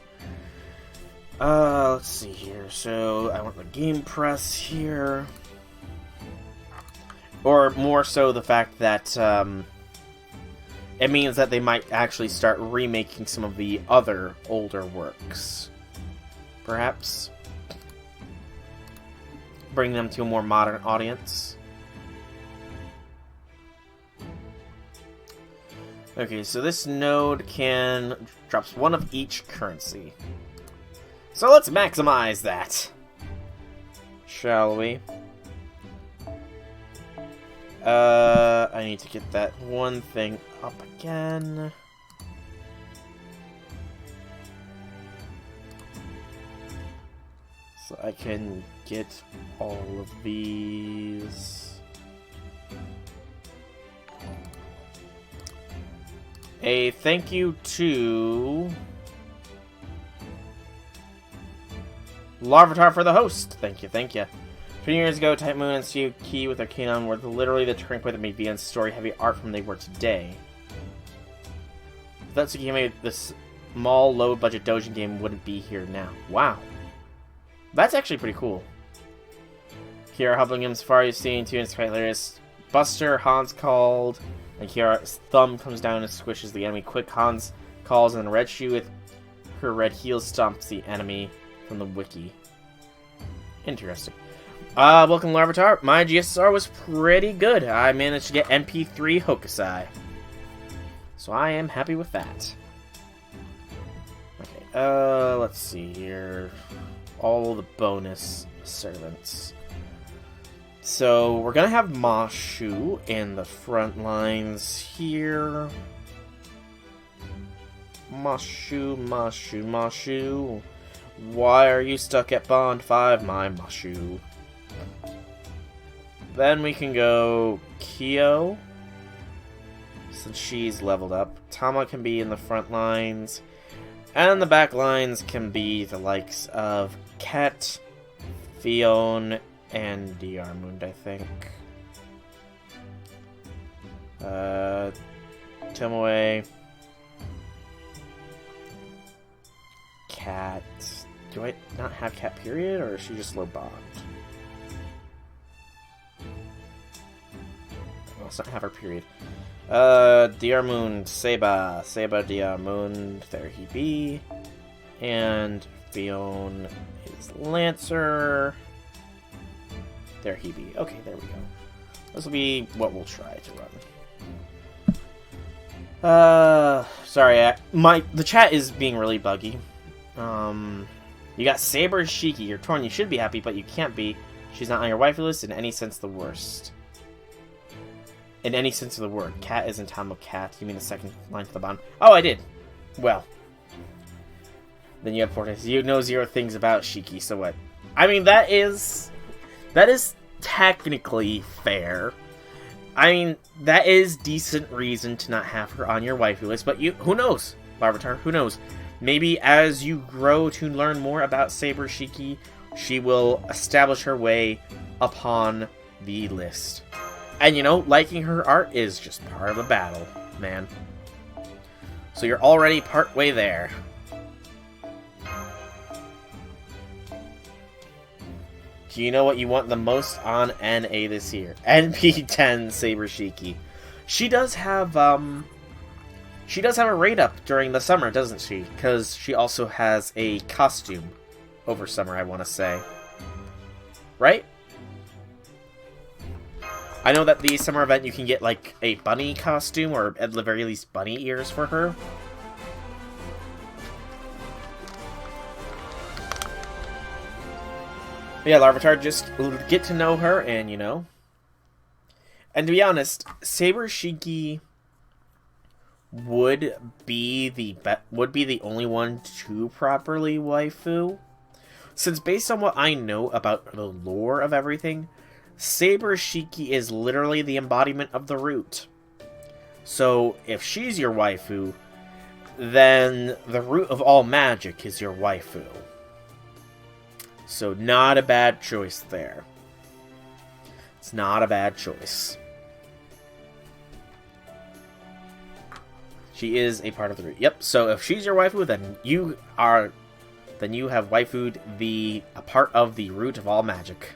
Let's see here. So, I want the game press here. Or more so the fact that, it means that they might actually start remaking some of the other older works. Perhaps. Bring them to a more modern audience. Okay, so this node drops one of each currency. So let's maximize that. Shall we? I need to get that one thing up again. So I can get all of these. A thank you to Larvitar for the host. Thank you, thank you. 20 years ago, Type Moon and Tsuki with their Kanon were literally the turning point that made VN's story-heavy art from they were today. Without Tsukihime, this small, low-budget doujin game wouldn't be here now. Wow. That's actually pretty cool. Here, helping him Safari is seeing too, and it's quite hilarious. Buster, Hans called, and Kiara's thumb comes down and squishes the enemy. Quick, Hans calls, and Red Shoe with her red heels stomps the enemy from the wiki. Interesting. Welcome, Larvitar. My GSR was pretty good. I managed to get MP3 Hokusai. So I am happy with that. Okay, let's see here. All the bonus servants. So, we're gonna have Mashu in the front lines here. Mashu, Mashu, Mashu. Why are you stuck at Bond 5, my Mashu? Then we can go Kyo, since she's leveled up. Tama can be in the front lines. And the back lines can be the likes of Ket, Fion, and Diarmund, I think. Tomoe. Cat. Do I not have Cat period, or is she just low bond? I must not have her period. Diarmund, Seba, Diarmund, there he be. And Fion is Lancer. There he be. Okay, there we go. This will be what we'll try to run. Sorry, the chat is being really buggy. You got Saber Shiki. You're torn. You should be happy, but you can't be. She's not on your waifu list in any sense the worst. In any sense of the word. Cat is in time of cat. You mean the second line to the bottom? Oh, I did. Well. Then you have Portes. You know zero things about Shiki, so what? I mean, that is technically fair. I mean, that is decent reason to not have her on your waifu list, but who knows, Larvitar, who knows? Maybe as you grow to learn more about Saber Shiki, she will establish her way upon the list. And you know, liking her art is just part of the battle, man. So you're already part way there. Do you know what you want the most on NA this year? NP10 Saber Shiki. She does have a rate up during the summer, doesn't she? Because she also has a costume over summer, I want to say. Right? I know that the summer event you can get like a bunny costume, or at the very least bunny ears for her. But yeah, Larvitar, just get to know her and, you know. And to be honest, Saber Shiki would be the only one to properly waifu. Since based on what I know about the lore of everything, Saber Shiki is literally the embodiment of the root. So if she's your waifu, then the root of all magic is your waifu. So not a bad choice there. It's not a bad choice. She is a part of the root. Yep, so if she's your waifu, then you have waifued a part of the root of all magic.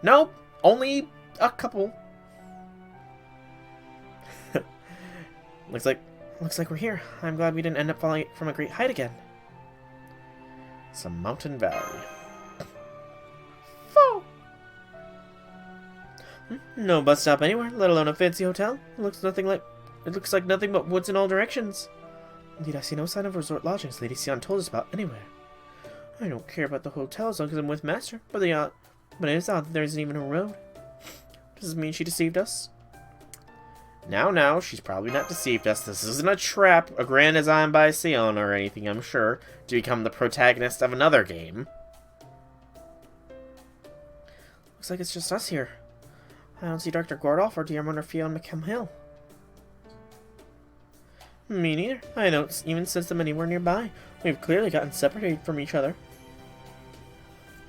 No, only a couple. Looks like we're here. I'm glad we didn't end up falling from a great height again. It's a mountain valley. Foe! No bus stop anywhere, let alone a fancy hotel. It looks like nothing but woods in all directions. Indeed, I see no sign of resort lodgings Lady Sion told us about anywhere. I don't care about the hotel as long as I'm with Master, but it is odd that there isn't even a road. Does this mean she deceived us? Now, she's probably not deceived us. This isn't a trap, a grand design by Sion or anything, I'm sure, to become the protagonist of another game. Looks like it's just us here. I don't see Dr. Gordolf or Diarmond or Fionn McCam-Hill. Me neither. I don't even sense them anywhere nearby. We've clearly gotten separated from each other.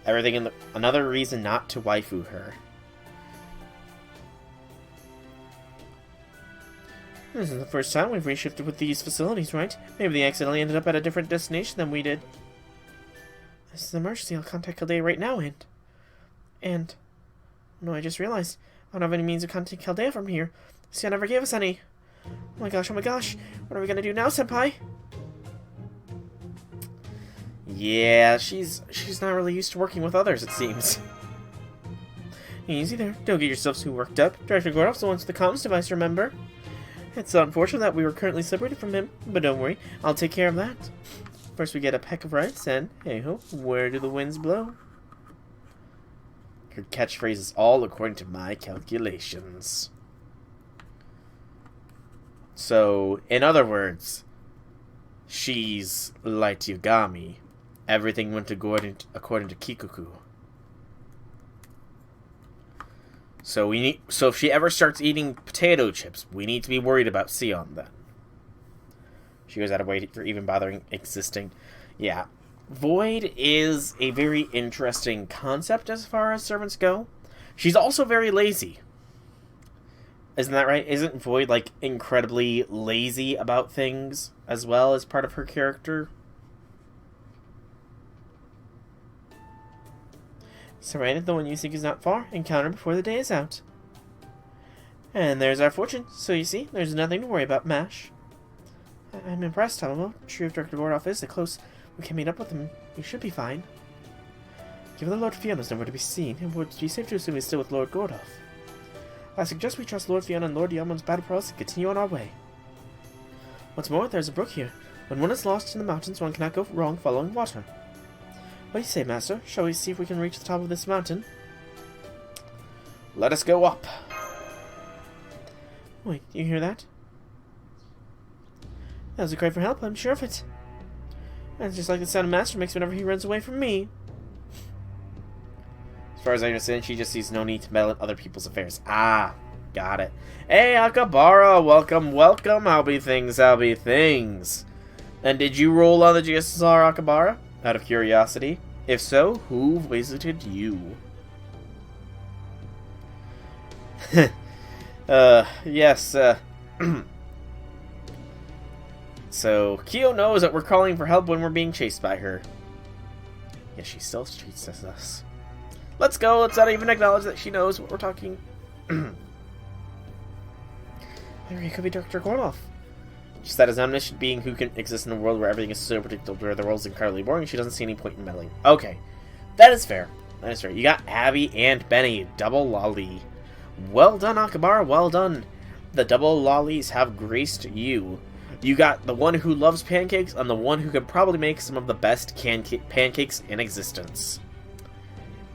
Another reason not to waifu her. This isn't the first time we've reshifted with these facilities, right? Maybe they accidentally ended up at a different destination than we did. This is an emergency. I'll contact Chaldea right now, no, I just realized. I don't have any means of contacting Chaldea from here. Sion never gave us any. Oh my gosh, what are we gonna do now, Senpai? Yeah, she's not really used to working with others, it seems. Easy there. Don't get yourself too worked up. Director Gordolf's the one with the comms device, remember? It's unfortunate that we were currently separated from him, but don't worry, I'll take care of that. First we get a peck of rice, and hey-ho, where do the winds blow? Her catchphrase is all according to my calculations. So, in other words, she's Light Yagami. Everything went according to Kikuku. So if she ever starts eating potato chips, we need to be worried about Sion then. She goes out of way for even bothering existing. Yeah. Void is a very interesting concept as far as servants go. She's also very lazy. Isn't that right? Isn't Void, like, incredibly lazy about things as well as part of her character? Surrounded, the one you seek is not far. Encounter before the day is out. And there's our fortune. So you see, there's nothing to worry about, MASH. I'm impressed, Alamo. True, if Dr. Gordolf is the close we can meet up with him, we should be fine. Given the Lord Fiona's nowhere to be seen, it would be safe to assume he's still with Lord Gordolf. I suggest we trust Lord Fiona and Lord Diarmond's battle prowess and continue on our way. What's more, there's a brook here. When one is lost in the mountains, one cannot go wrong following water. What do you say, Master? Shall we see if we can reach the top of this mountain? Let us go up. Wait, do you hear that? That was a cry for help, I'm sure of it. That's just like the sound Master makes whenever he runs away from me. As far as I understand, she just sees no need to meddle in other people's affairs. Ah, got it. Hey, Akabara, welcome. How be things? And did you roll on the GSSR, Akabara? Out of curiosity? If so, who visited you? Yes, So, Kyo knows that we're calling for help when we're being chased by her. Yeah, she still treats us. Let's go. Let's not even acknowledge that she knows what we're talking. Maybe it could be Dr. Gornoff. Just that as an omniscient being who can exist in a world where everything is so predictable, where the world's incredibly boring, she doesn't see any point in meddling. Okay. That is fair. That is fair. You got Abby and Benny. Double lolly. Well done, Akabara. Well done. The double lollies have graced you. You got the one who loves pancakes and the one who can probably make some of the best pancakes in existence.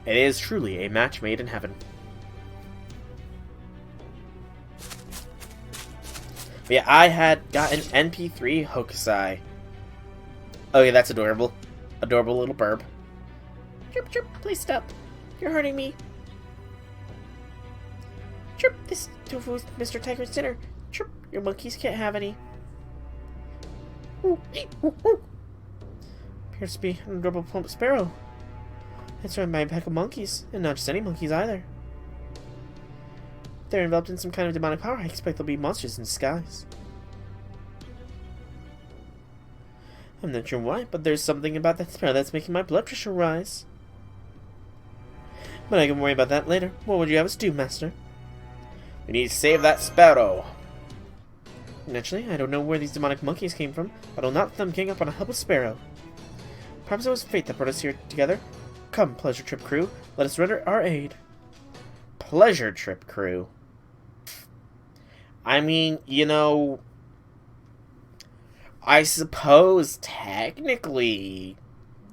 It is truly a match made in heaven. But yeah, I had got an NP3 Hokusai. Okay, that's adorable. Adorable little burb. Chirp, chirp, please stop. You're hurting me. Chirp, this tofu is Mr. Tiger's dinner. Chirp, your monkeys can't have any. Ooh, ooh, ooh. Appears to be an adorable plump sparrow. It's run by a pack of monkeys, and not just any monkeys either. If they're enveloped in some kind of demonic power, I expect they'll be monsters in disguise. I'm not sure why, but there's something about that sparrow that's making my blood pressure rise. But I can worry about that later. What would you have us do, Master? We need to save that sparrow. Naturally, I don't know where these demonic monkeys came from, but I'll not let them gang up on a helpless sparrow. Perhaps it was fate that brought us here together. Come, Pleasure Trip crew, let us render our aid. Pleasure Trip crew. I mean, you know, I suppose technically,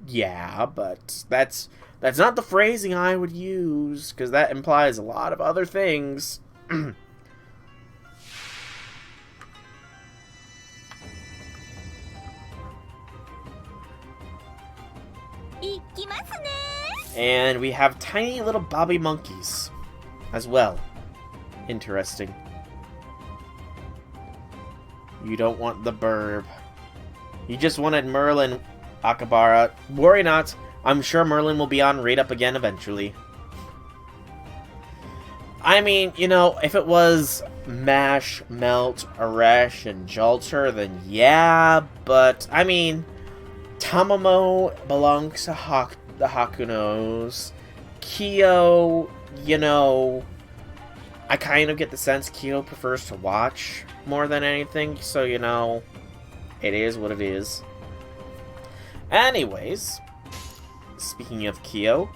yeah, but that's not the phrasing I would use, because that implies a lot of other things. And we have tiny little Bobby monkeys as well. Interesting. You don't want the burb. You just wanted Merlin, Akabara. Worry not. I'm sure Merlin will be on Raid Up again eventually. I mean, you know, if it was Mash, Melt, Arash, and Jalter, then yeah, but, I mean, Tamamo belongs to the Hakunos. Kyo, you know, I kind of get the sense Kyo prefers to watch more than anything, so, you know, it is what it is. Anyways, speaking of Kyo,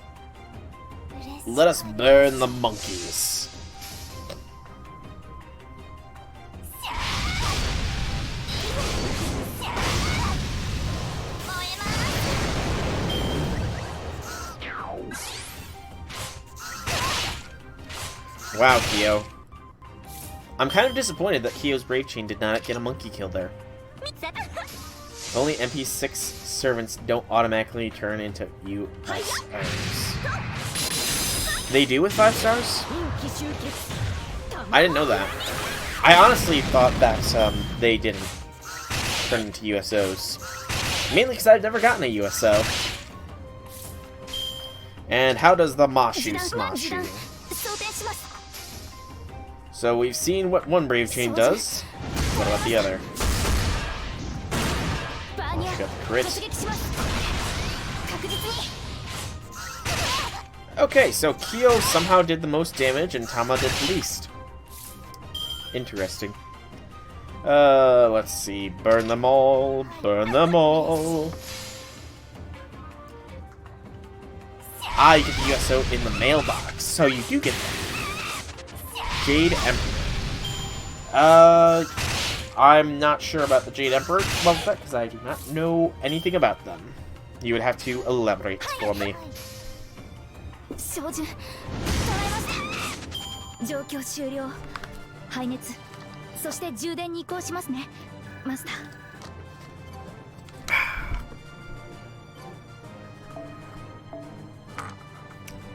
let us burn the monkeys. Wow, Kyo. I'm kind of disappointed that Kyo's Brave Chain did not get a monkey kill there. Only MP6 servants don't automatically turn into USOs. They do with 5 stars? I didn't know that. I honestly thought that they didn't turn into USOs. Mainly because I've never gotten a USO. And how does the Mashu smash you? So we've seen what one Brave Chain does. What about the other? Oh, she got the crit. Okay, so Kyo somehow did the most damage and Tama did the least. Interesting. Let's see. Burn them all. Burn them all. Ah, you get the USO in the mailbox. So you do get that. Jade Emperor. I'm not sure about the Jade Emperor level set because I do not know anything about them. You would have to elaborate for me.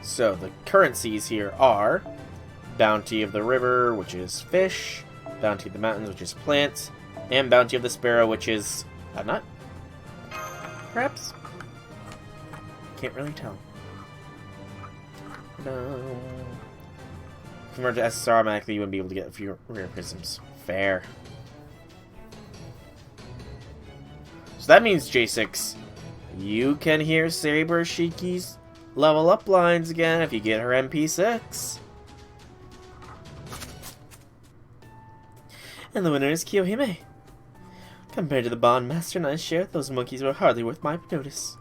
So the currencies here are Bounty of the River, which is fish, Bounty of the Mountains, which is plants, and Bounty of the Sparrow, which is a nut? Perhaps? Can't really tell. No. Convert to SSR, automatically you wouldn't be able to get a few rare prisms. Fair. So that means, J6, you can hear Saber Shiki's level up lines again if you get her MP6. And the winner is Kiyohime. Compared to the Bond Master and I shared, those monkeys were hardly worth my notice.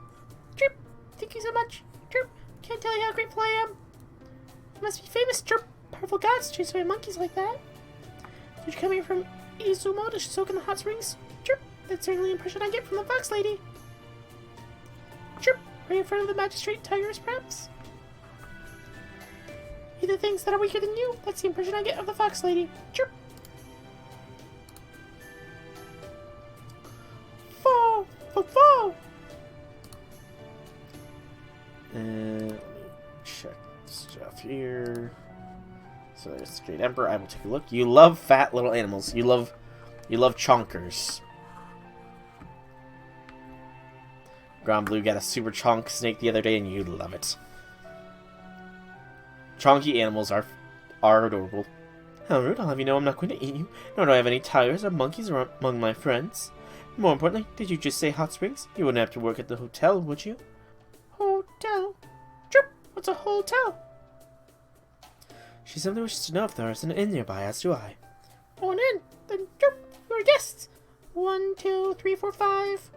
Chirp! Thank you so much. Chirp! Can't tell you how grateful I am. You must be famous, Chirp. Powerful gods chase away monkeys like that. Did you come here from Izumo to soak in the hot springs? Chirp! That's certainly the impression I get from the Fox Lady. Chirp! Are you in front of the magistrate tigers, perhaps? Either things that are weaker than you. That's the impression I get of the Fox Lady. Chirp! Fall! Fall! Fall! Let me check stuff here. So there's the Great Emperor. I will take a look. You love fat little animals. You love chonkers. Grand Blue got a super chonk snake the other day, and you love it. Chonky animals are adorable. How rude! I'll have you know I'm not going to eat you. Nor do I have any tigers or monkeys among my friends. More importantly, did you just say hot springs? You wouldn't have to work at the hotel, would you? Hotel? Chirp! What's a hotel? She simply wishes to know if there is an inn nearby, as do I. Oh, an inn? Then chirp! You're guests! 1, 2, 3, 4, 5.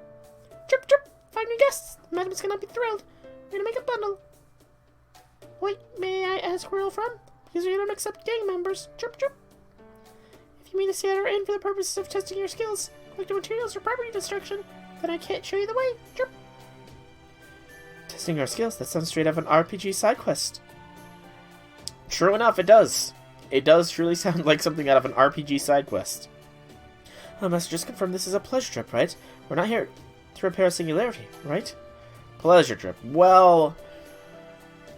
Chirp, chirp! 5 new guests! Madam is gonna be thrilled. We're gonna make a bundle. Wait, may I ask where you're from? Because we don't accept gang members. Chirp, chirp! If you mean to stay at our inn for the purposes of testing your skills, collecting materials, or property destruction, then I can't show you the way. Chirp! Testing our skills? That sounds straight out of an RPG side quest. True enough, it does. It does truly sound like something out of an RPG side quest. I must just confirm this is a pleasure trip, right? We're not here to repair a singularity, right? Pleasure trip. Well,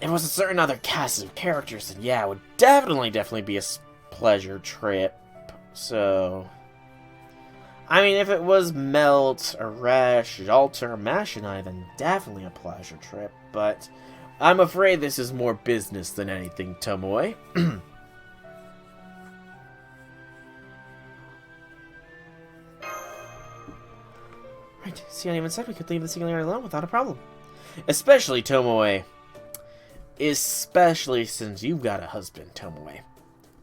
if it was a certain other cast of characters, then yeah, it would definitely be a pleasure trip. So, I mean, if it was Melt, or Resh, Alter, or Machinai, then definitely a pleasure trip, but I'm afraid this is more business than anything, Tomoe. Right, see, I even said we could leave the singularity alone without a problem. Especially, Tomoe. Especially since you've got a husband, Tomoe.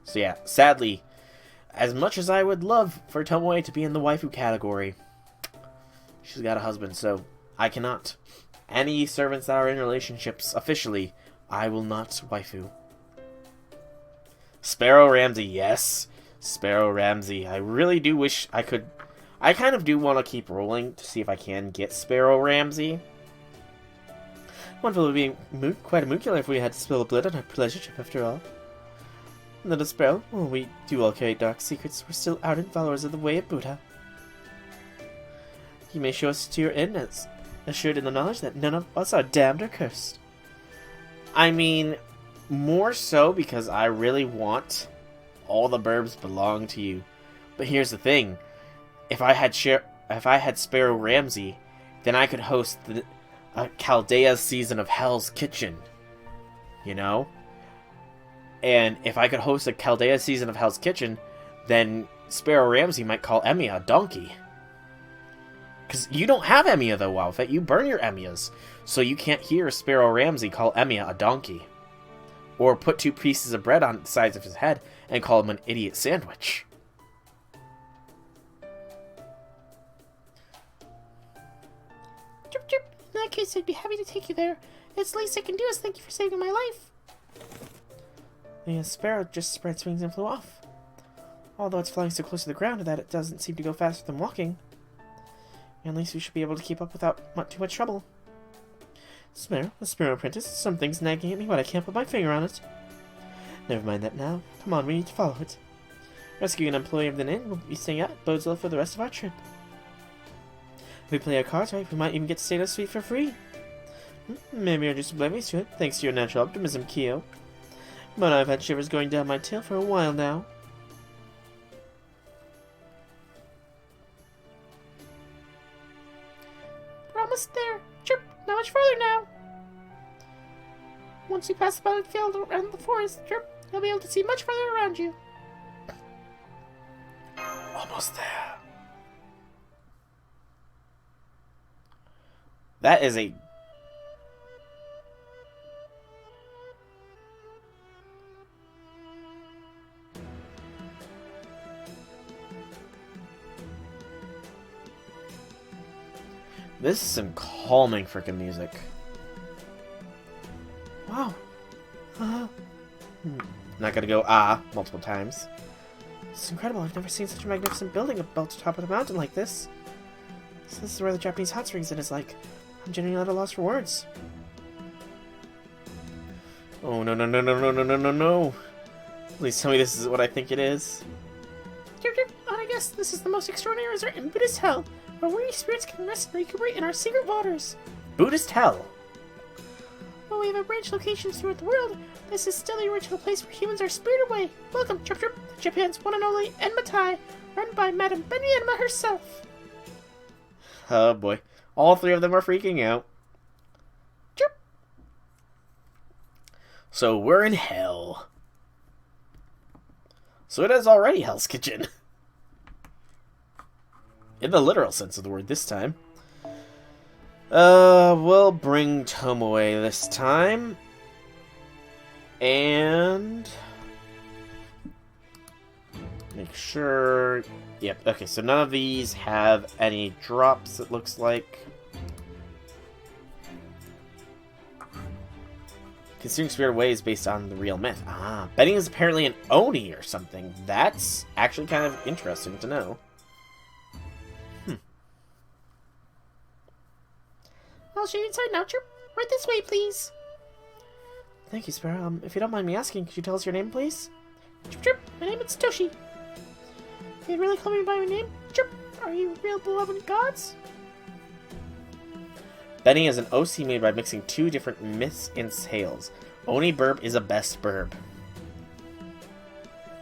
So yeah, sadly, as much as I would love for Tomoe to be in the waifu category, she's got a husband, so I cannot. Any servants that are in relationships, officially, I will not waifu. Sparrow Ramsey, yes. Sparrow Ramsey. I really do wish I could. I kind of do want to keep rolling to see if I can get Sparrow Ramsey. One would be quite amucular if we had to spill blood on our pleasure trip after all. Little Sparrow, while we do all carry dark secrets, we're still ardent followers of the way of Buddha. You may show us to your inn as assured in the knowledge that none of us are damned or cursed. I mean, more so because I really want all the burbs belong to you. But here's the thing. If I had Sparrow Ramsey, then I could host the Chaldea's season of Hell's Kitchen. You know? And if I could host a Chaldea season of Hell's Kitchen, then Sparrow Ramsey might call Emiya a donkey. Because you don't have Emiya though, Wowfet. You burn your Emiyas. So you can't hear Sparrow Ramsey call Emiya a donkey. Or put 2 pieces of bread on the sides of his head and call him an idiot sandwich. Chirp, chirp. In that case, I'd be happy to take you there. It's the least I can do is thank you for saving my life. The sparrow just spread its wings and flew off. Although it's flying so close to the ground that it doesn't seem to go faster than walking. At least we should be able to keep up without too much trouble. Sparrow, the Sparrow Apprentice, something's nagging at me, but I can't put my finger on it. Never mind that now. Come on, we need to follow it. Rescuing an employee of the inn we'll be staying at bodes well for the rest of our trip. If we play our cards right, we might even get to stay in a suite for free. Maybe you're just oblivious to it, thanks to your natural optimism, Kyo. But I've had shivers going down my tail for a while now. We're almost there. Chirp, not much further now. Once you pass the battlefield around the forest, Chirp, you'll be able to see much further around you. Almost there. That is a This is some calming freaking music. Wow. Not gonna go multiple times. It's incredible. I've never seen such a magnificent building built atop of the mountain like this. So this is where the Japanese hot springs is like. I'm genuinely at a loss for words. Oh, no, no, no, no, no, no, no, no, no. Please tell me this is what I think it is. I guess this is the most extraordinary resort in Buddhist hell, where weary spirits can rest and recuperate in our secret waters. Buddhist hell. While we have arranged locations throughout the world, this is still the original place where humans are spirited away. Welcome, Trip, Japan's one and only Enma-Tei, run by Madame Benny Enma herself. Oh boy. All three of them are freaking out. Chirp. So we're in hell. So it is already Hell's Kitchen. In the literal sense of the word this time. We'll bring Tomoe this time. And make sure... Yep, okay, so none of these have any drops, it looks like. Considering Spirit Away is based on the real myth. Benny is apparently an Oni or something. That's actually kind of interesting to know. I'll show you inside now, Chirp. Right this way, please. Thank you, Sparrow. If you don't mind me asking, could you tell us your name, please? Chirp, my name is Toshi. You really call me by my name? Chirp, are you real beloved gods? Benny is an OC made by mixing two different myths and tales. Oni Burb is a best burb.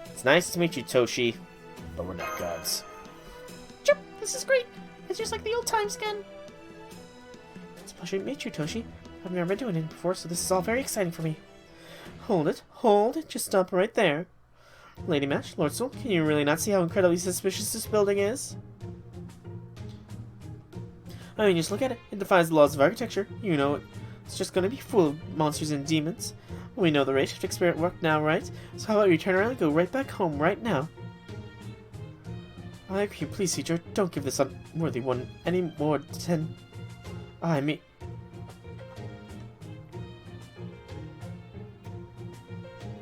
It's nice to meet you, Toshi, but we're not gods. Chirp, this is great. It's just like the old times again. It's a pleasure to meet you, Toshi. I've never been to an inn before, so this is all very exciting for me. Hold it, just stop right there. Lady Match, Lord Soul, can you really not see how incredibly suspicious this building is? I mean, just look at it. It defies the laws of architecture. You know it. It's just gonna be full of monsters and demons. We know the rate shift experiment worked now, right? So how about you turn around and go right back home right now? I agree. Please, teacher, don't give this unworthy one any more attention. I mean...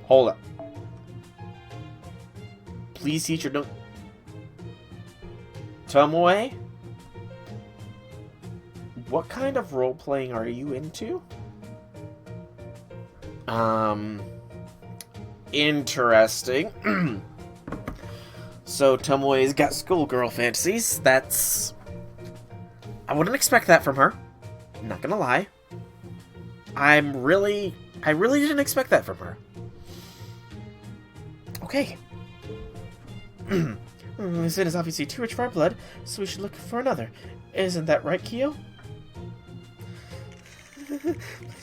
Hold up. Please, teacher, don't... Tomoe? What kind of role-playing are you into? Interesting. So, Tomoe's got schoolgirl fantasies. That's... I wouldn't expect that from her. Not gonna lie. I really didn't expect that from her. Okay. This inn is obviously too rich for our blood, so we should look for another. Isn't that right, Kyo? Please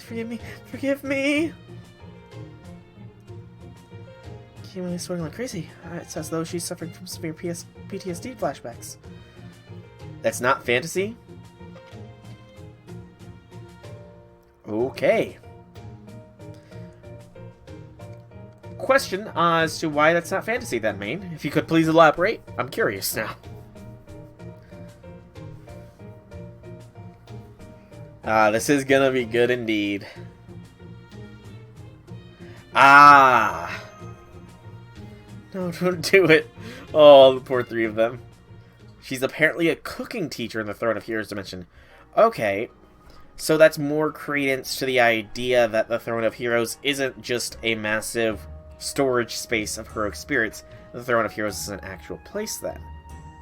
forgive me! Kyo is swearing like crazy. It's as though she's suffering from severe PTSD flashbacks. That's not fantasy? Okay. Question as to why that's not fantasy then, Maine. If you could please elaborate. I'm curious now. This is gonna be good indeed. No, don't do it. Oh, the poor three of them. She's apparently a cooking teacher in the Throne of Heroes dimension. Okay, so that's more credence to the idea that the Throne of Heroes isn't just a massive storage space of heroic spirits. The Throne of Heroes is an actual place then.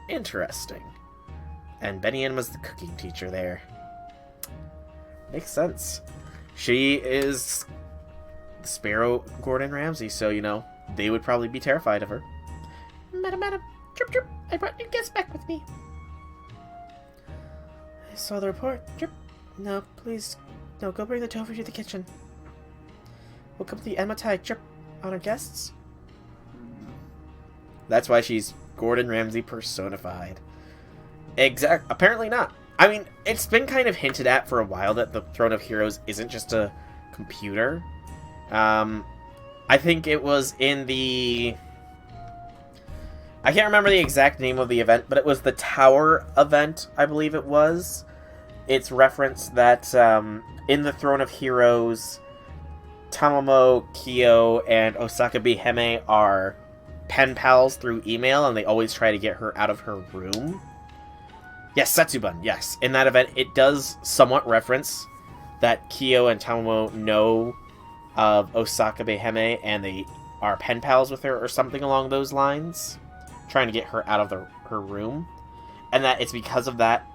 Interesting. And Benny Enma's the cooking teacher there. Makes sense. She is Sparrow Gordon Ramsay, so, you know, they would probably be terrified of her. Madam, Chirp, I brought new guests back with me. I saw the report. Chirp. No, please. No, go bring the tofu to the kitchen. Welcome to the Enma-Tei, Chirp. On our guests? That's why she's Gordon Ramsay personified. Apparently not. I mean, it's been kind of hinted at for a while that the Throne of Heroes isn't just a computer. I think it was in the... I can't remember the exact name of the event, but it was the Tower event, I believe it was. it's referenced that in the Throne of Heroes, Tamamo, Kyo, and Osaka Biheme are pen pals through email, and they always try to get her out of her room. Yes, Setsuban, yes. In that event, it does somewhat reference that Kyo and Tamamo know of Osaka Biheme, and they are pen pals with her, or something along those lines, trying to get her out of her room. And that it's because of that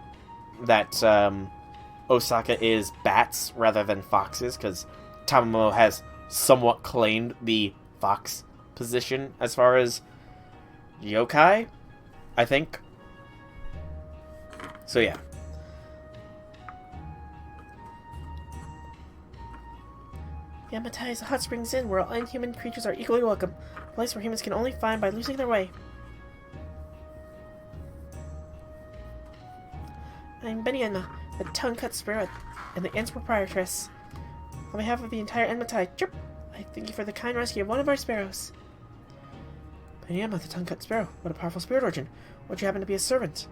Osaka is bats rather than foxes, because Tamamo has somewhat claimed the fox position as far as yokai, I think. So yeah. Enma-Tei is a hot springs inn where all inhuman creatures are equally welcome. A place where humans can only find by losing their way. I'm Benny Enma, the tongue-cut spirit and the inn's proprietress. On behalf of the entire Enma-Tei, chirp, I thank you for the kind rescue of one of our sparrows. Benny Enma, the tongue-cut sparrow. What a powerful spirit origin. Would you happen to be a servant?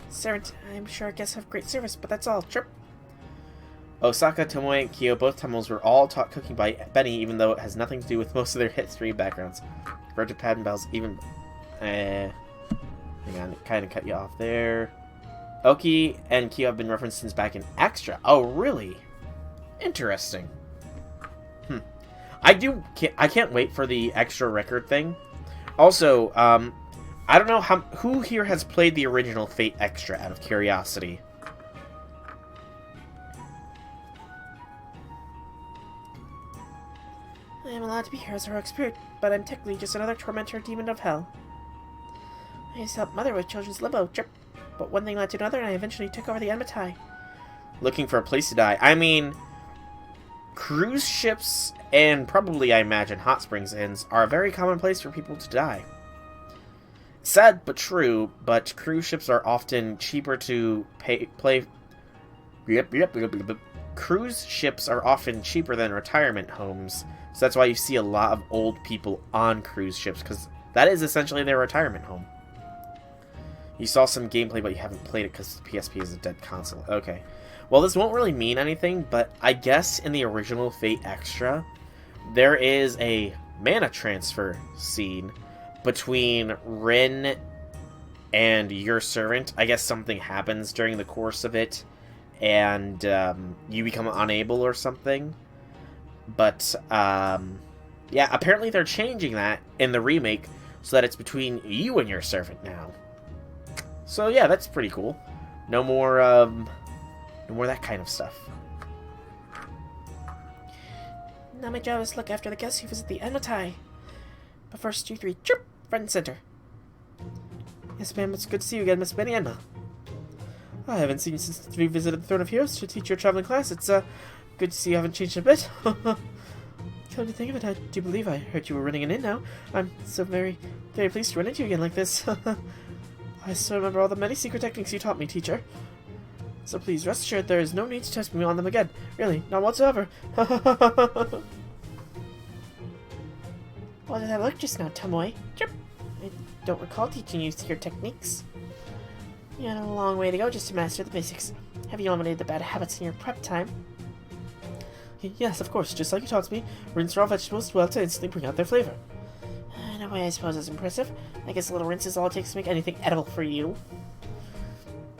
Servant, I'm sure guests have great service, but that's all. Chirp. Osaka, Tomoe, and Kyo, both Tamils, were all taught cooking by Benny, even though it has nothing to do with most of their history backgrounds. Virgin Patent Bells even... hang on, it kind of cut you off there. Oki and Kyo have been referenced since back in Extra. Oh, really? Interesting. I can't wait for the Extra record thing. Also, I don't know who here has played the original Fate Extra out of curiosity. I am allowed to be here as a heroic spirit, but I'm technically just another tormentor demon of hell. I used to help Mother with children's limbo, chirp, but one thing led to another and I eventually took over the Enma-Tei. Looking for a place to die. I mean, cruise ships and probably, I imagine, hot springs inns are a very common place for people to die. Sad but true, but cruise ships are often cheaper to Cruise ships are often cheaper than retirement homes, so that's why you see a lot of old people on cruise ships, because that is essentially their retirement home. You saw some gameplay, but you haven't played it because the PSP is a dead console. Okay. Well, this won't really mean anything, but I guess in the original Fate Extra, there is a mana transfer scene between Rin and your servant. I guess something happens during the course of it, and you become unable or something. But, yeah, apparently they're changing that in the remake so that it's between you and your servant now. So, yeah, that's pretty cool. No more that kind of stuff. Now my job is to look after the guests who visit the Enma-Tei. But first, you three, chirp, front and center. Yes, ma'am, it's good to see you again, Miss Benny Enma. I haven't seen you since we visited the Throne of Heroes to teach your traveling class. It's, good to see you haven't changed a bit. Come to think of it, I do believe I heard you were running an inn now. I'm so very, very pleased to run into you again like this. I still remember all the many secret techniques you taught me, teacher. So please, rest assured there is no need to test me on them again. Really, not whatsoever. What did that look just now, Tomoe? Chirp. I don't recall teaching you secret techniques. You had a long way to go just to master the basics. Have you eliminated the bad habits in your prep time? Yes, of course, just like you taught me. Rinse raw vegetables well to instantly bring out their flavor. In a way, I suppose it's impressive. I guess a little rinse is all it takes to make anything edible for you.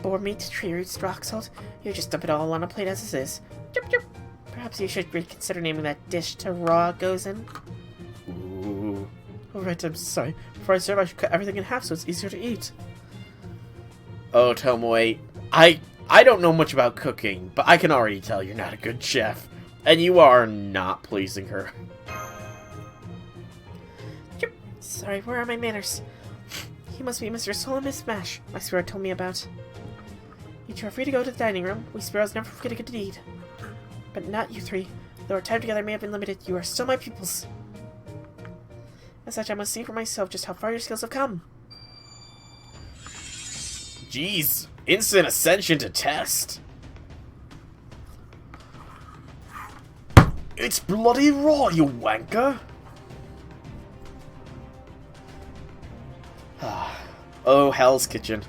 Boar meat, tree roots, rock salt. You just dump it all on a plate as it is. Chirp, chirp. Perhaps you should reconsider naming that dish to raw goes in. Ooh. Alright, I'm sorry. Before I serve, I should cut everything in half so it's easier to eat. Oh, Tomoe, I don't know much about cooking, but I can already tell you're not a good chef. And you are not pleasing her. Chirp. Sorry, where are my manners? He must be Mr. Solomon Smash, my spirit told me about. You two are free to go to the dining room. We sparrows never forget a good deed. But not you three. Though our time together may have been limited, you are still my pupils. As such, I must see for myself just how far your skills have come. Jeez, instant ascension to test. It's bloody raw, you wanker! Oh, Hell's Kitchen.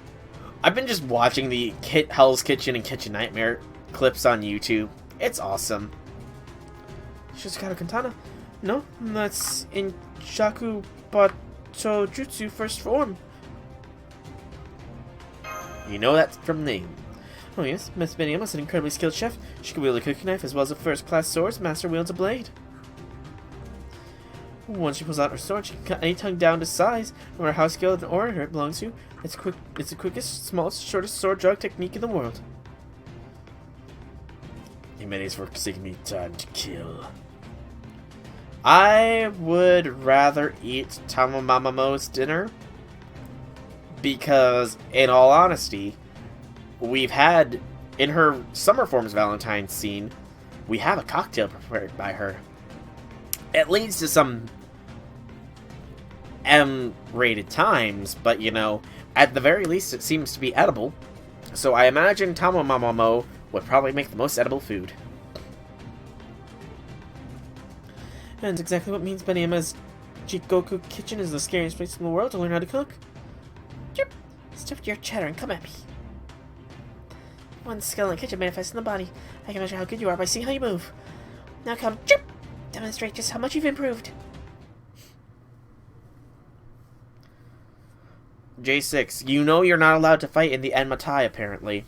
I've been just watching the Hell's Kitchen and Kitchen Nightmare clips on YouTube. It's awesome. Shizukata Katana? No, that's in Shaku Batojutsu first form. You know that from name. Oh yes, Miss Beniyama is an incredibly skilled chef. She can wield a cooking knife as well as a first-class sword. Master wields a blade. Once she pulls out her sword, she can cut any tongue down to size, no matter how skilled an orator it belongs to. It's the quickest, smallest, shortest sword drug technique in the world. Himene's work is taking me time to kill. I would rather eat Tamamamamo's dinner because, in all honesty, we've had, in her Summer Forms Valentine's scene, we have a cocktail prepared by her. It leads to some M-rated times, but, you know, at the very least it seems to be edible. So I imagine Tamamamamo would probably make the most edible food. And that's exactly what means Beniyama's Jikoku kitchen is the scariest place in the world to learn how to cook. Yep. Stop your chatter and come at me. One skill in the kitchen manifests in the body. I can measure how good you are by seeing how you move. Now come, chirp! Demonstrate just how much you've improved. J6, you know you're not allowed to fight in the Enma-Tei, apparently.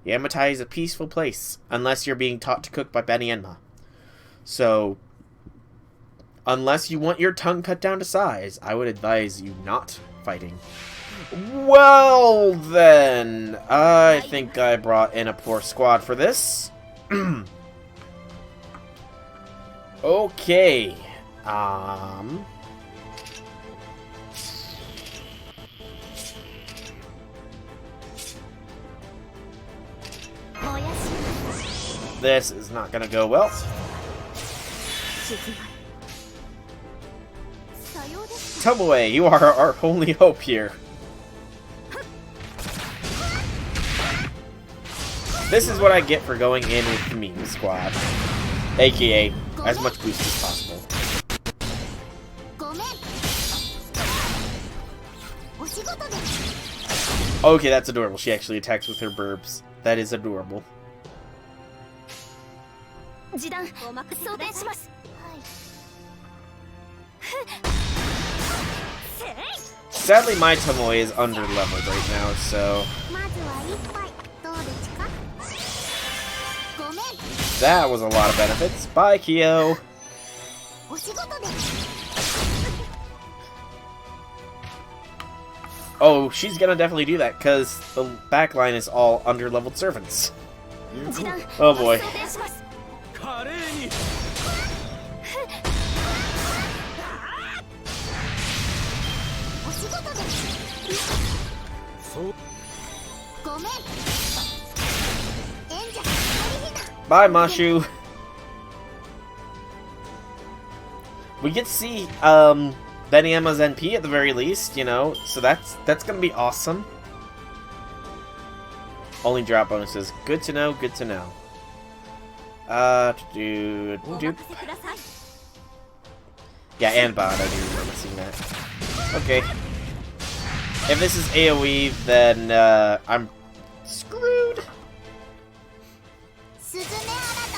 The Enma-Tei is a peaceful place, unless you're being taught to cook by Benny-Enma. So, unless you want your tongue cut down to size, I would advise you not fighting. Well, then, I think I brought in a poor squad for this. Okay. This is not gonna go well. Tomoe, you are our only hope here. This is what I get for going in with the meme squad. AKA, as much boost as possible. Okay, that's adorable. She actually attacks with her burbs. That is adorable. Sadly, my Tomoe is under-leveled right now, so... That was a lot of benefits. Bye, Kyo! Oh, she's gonna definitely do that, because the backline is all under-leveled servants. Oh boy. Bye, Mashu. We get to see Beniyama's NP at the very least, you know, so that's gonna be awesome. Only drop bonuses. Good to know, good to know. Doop. Yeah, and bot, I do remember seeing that. Okay. If this is AoE, then I'm screwed.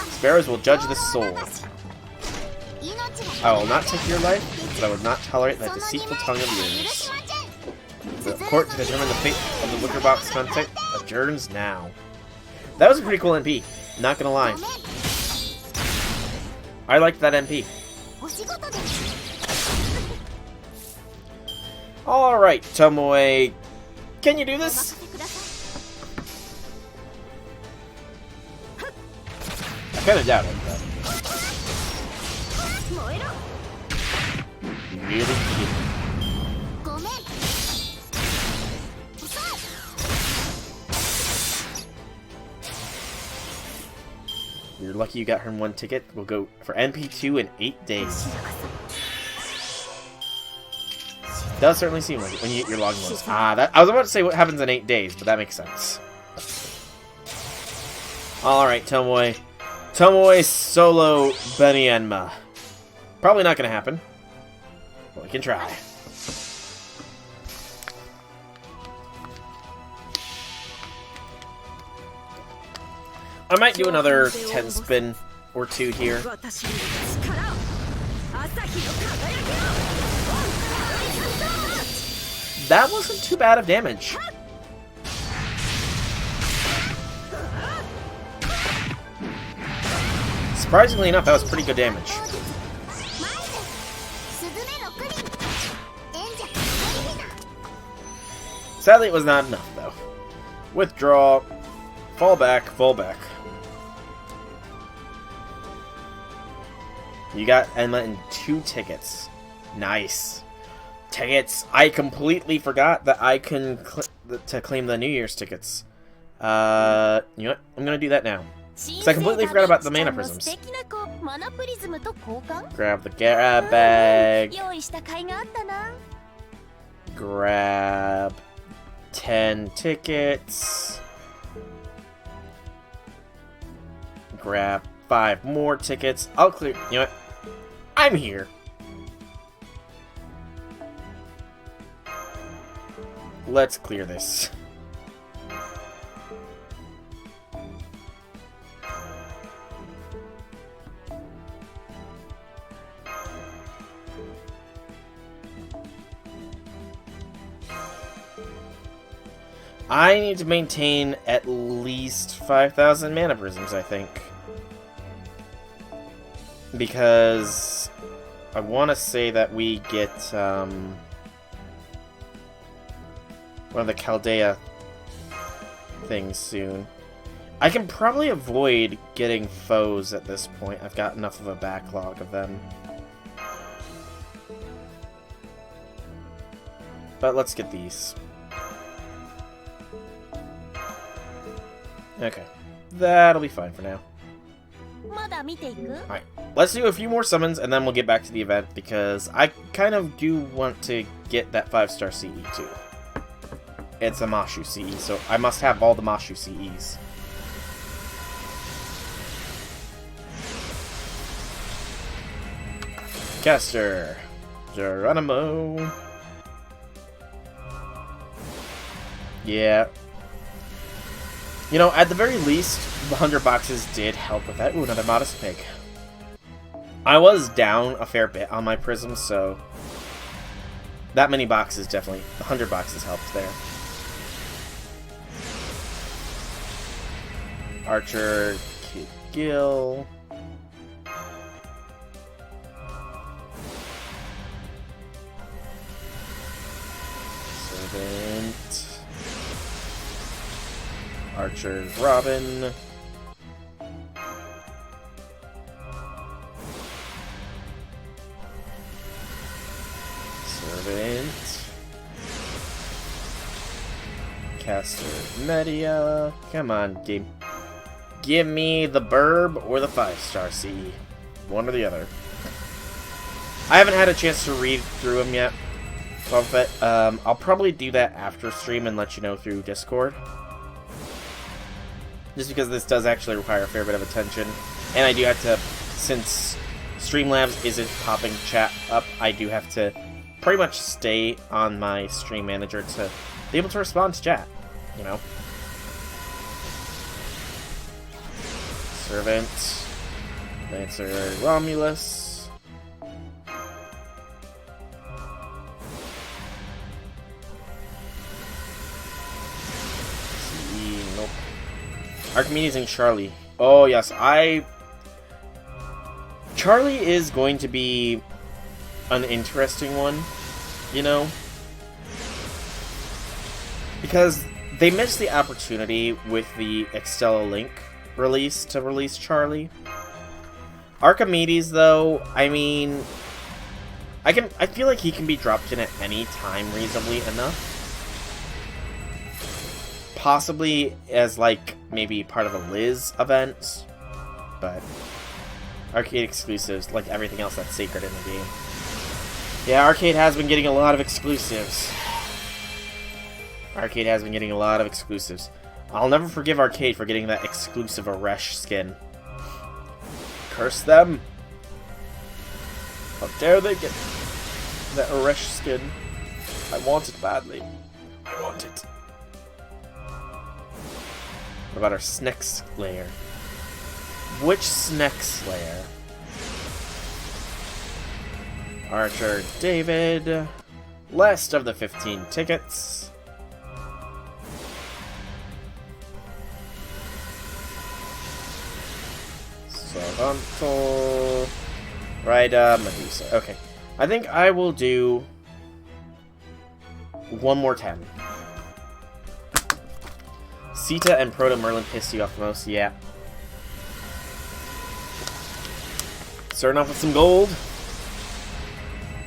Sparrows will judge the soul. I will not take your life, but I would not tolerate that deceitful tongue of yours. The court to determine the fate of the liquor box content adjourns now. That was a pretty cool NP, not gonna lie. I liked that NP. Alright, Tomoe. Can you do this? I kinda doubt it, but... Really kidding. You're lucky you got her in one ticket. We'll go for NP2 in 8 days. Does certainly seem like it when you get your login bonus. I was about to say what happens in 8 days, but that makes sense. Alright, Tomoe. Tomoe solo Benny-Enma. Probably not gonna happen. But we can try. I might do another 10 spin or 2 here. That wasn't too bad of damage. Surprisingly enough, that was pretty good damage. Sadly, it was not enough, though. Withdraw. Fall back, fall back. You got Enma in 2 tickets. Nice. Tickets. I completely forgot that I can to claim the New Year's tickets. You know what? I'm gonna do that now. Because I completely forgot about the mana prisms. Grab the grab bag. Grab 10 tickets. Grab 5 more tickets. I'll clear. You know what? I'm here. Let's clear this. I need to maintain at least 5,000 mana prisms, I think. Because I want to say that we get one of the Chaldea things soon. I can probably avoid getting foes at this point. I've got enough of a backlog of them. But let's get these. Okay. That'll be fine for now. Alright, let's do a few more summons and then we'll get back to the event because I kind of do want to get that 5-star CE too. It's a Mashu CE, so I must have all the Mashu CEs. Caster. Geronimo. Yeah. You know, at the very least, the 100 boxes did help with that. Ooh, another Modest Pig. I was down a fair bit on my prisms, so that many boxes definitely, 100 boxes helped there. Archer, Kid Gil. Servant. Archer, Robin. Servant. Caster, Media. Come on, game. Give me the Burb or the 5-star CE. One or the other. I haven't had a chance to read through them yet. I'll probably do that after stream and let you know through Discord. Just because this does actually require a fair bit of attention. And I do have to, since Streamlabs isn't popping chat up, I do have to pretty much stay on my stream manager to be able to respond to chat, you know? Servant. Lancer Romulus. Nope. Archimedes and Charlie. Oh, yes. Charlie is going to be an interesting one, you know? Because they missed the opportunity with the Extella Link release to release Charlie. Archimedes, though, I mean, I feel like he can be dropped in at any time reasonably enough. Possibly as, like, maybe part of a Liz event, but arcade exclusives, like everything else that's sacred in the game. Yeah, Arcade has been getting a lot of exclusives. Arcade has been getting a lot of exclusives. I'll never forgive Arcade for getting that exclusive Aresh skin. Curse them! How dare they get that Aresh skin? I want it badly. I want it. What about our Snex layer? Which Snack Slayer? Archer David. Last of the 15 tickets. Savanto. Rida, Medusa. Okay. I think I will do one more 10. Sita and Proto Merlin pissed you off the most? Yeah. Starting off with some gold.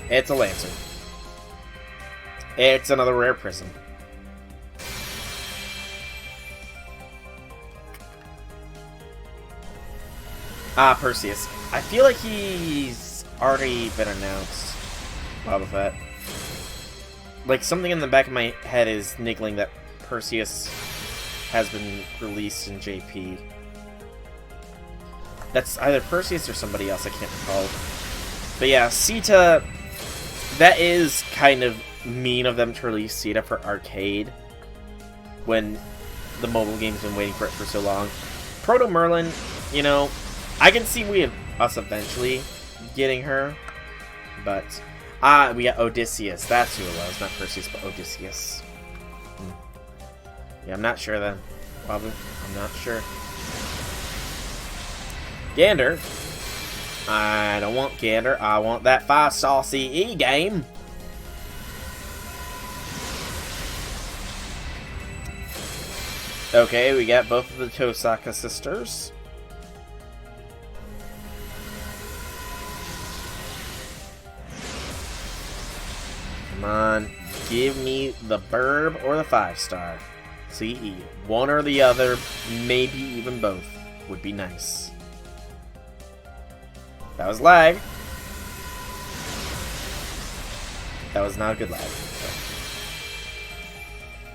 It's a Lancer. It's another rare prism. Ah, Perseus. I feel like he's already been announced. Boba Fett. Like, something in the back of my head is niggling that Perseus has been released in JP. That's either Perseus or somebody else, I can't recall. But yeah, Sita, that is kind of mean of them to release Sita for arcade when the mobile game's been waiting for it for so long. Proto Merlin, you know, I can see us eventually getting her, but we got Odysseus. That's who it was, not Perseus, but Odysseus. Yeah, I'm not sure then. Probably, I'm not sure. Gander. I don't want Gander. I want that 5-star CE game. Okay, we got both of the Tosaka sisters. Come on, give me the Burb or the 5-star CE. One or the other, maybe even both, would be nice. That was lag. That was not a good lag.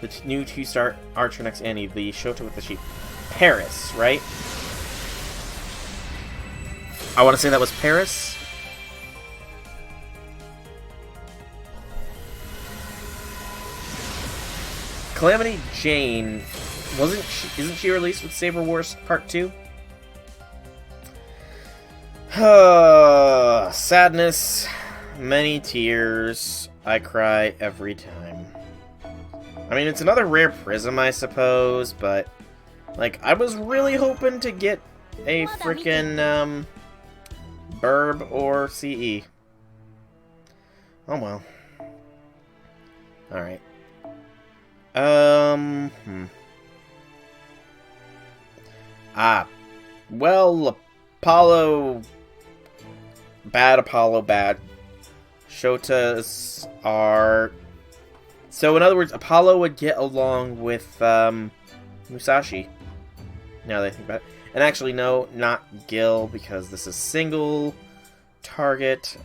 The new 2-star Archer next Annie, the Shota with the sheep. Paris, right? I want to say that was Paris. Calamity Jane, isn't she released with Saber Wars Part 2? Sadness, many tears, I cry every time. I mean, it's another rare prism, I suppose, but, like, I was really hoping to get a frickin', Burb or CE. Oh well. Alright. Well, Apollo... Bad Apollo, bad. Shotas are... So, in other words, Apollo would get along with, Musashi. Now that I think about it. And actually, no, not Gil, because this is single target.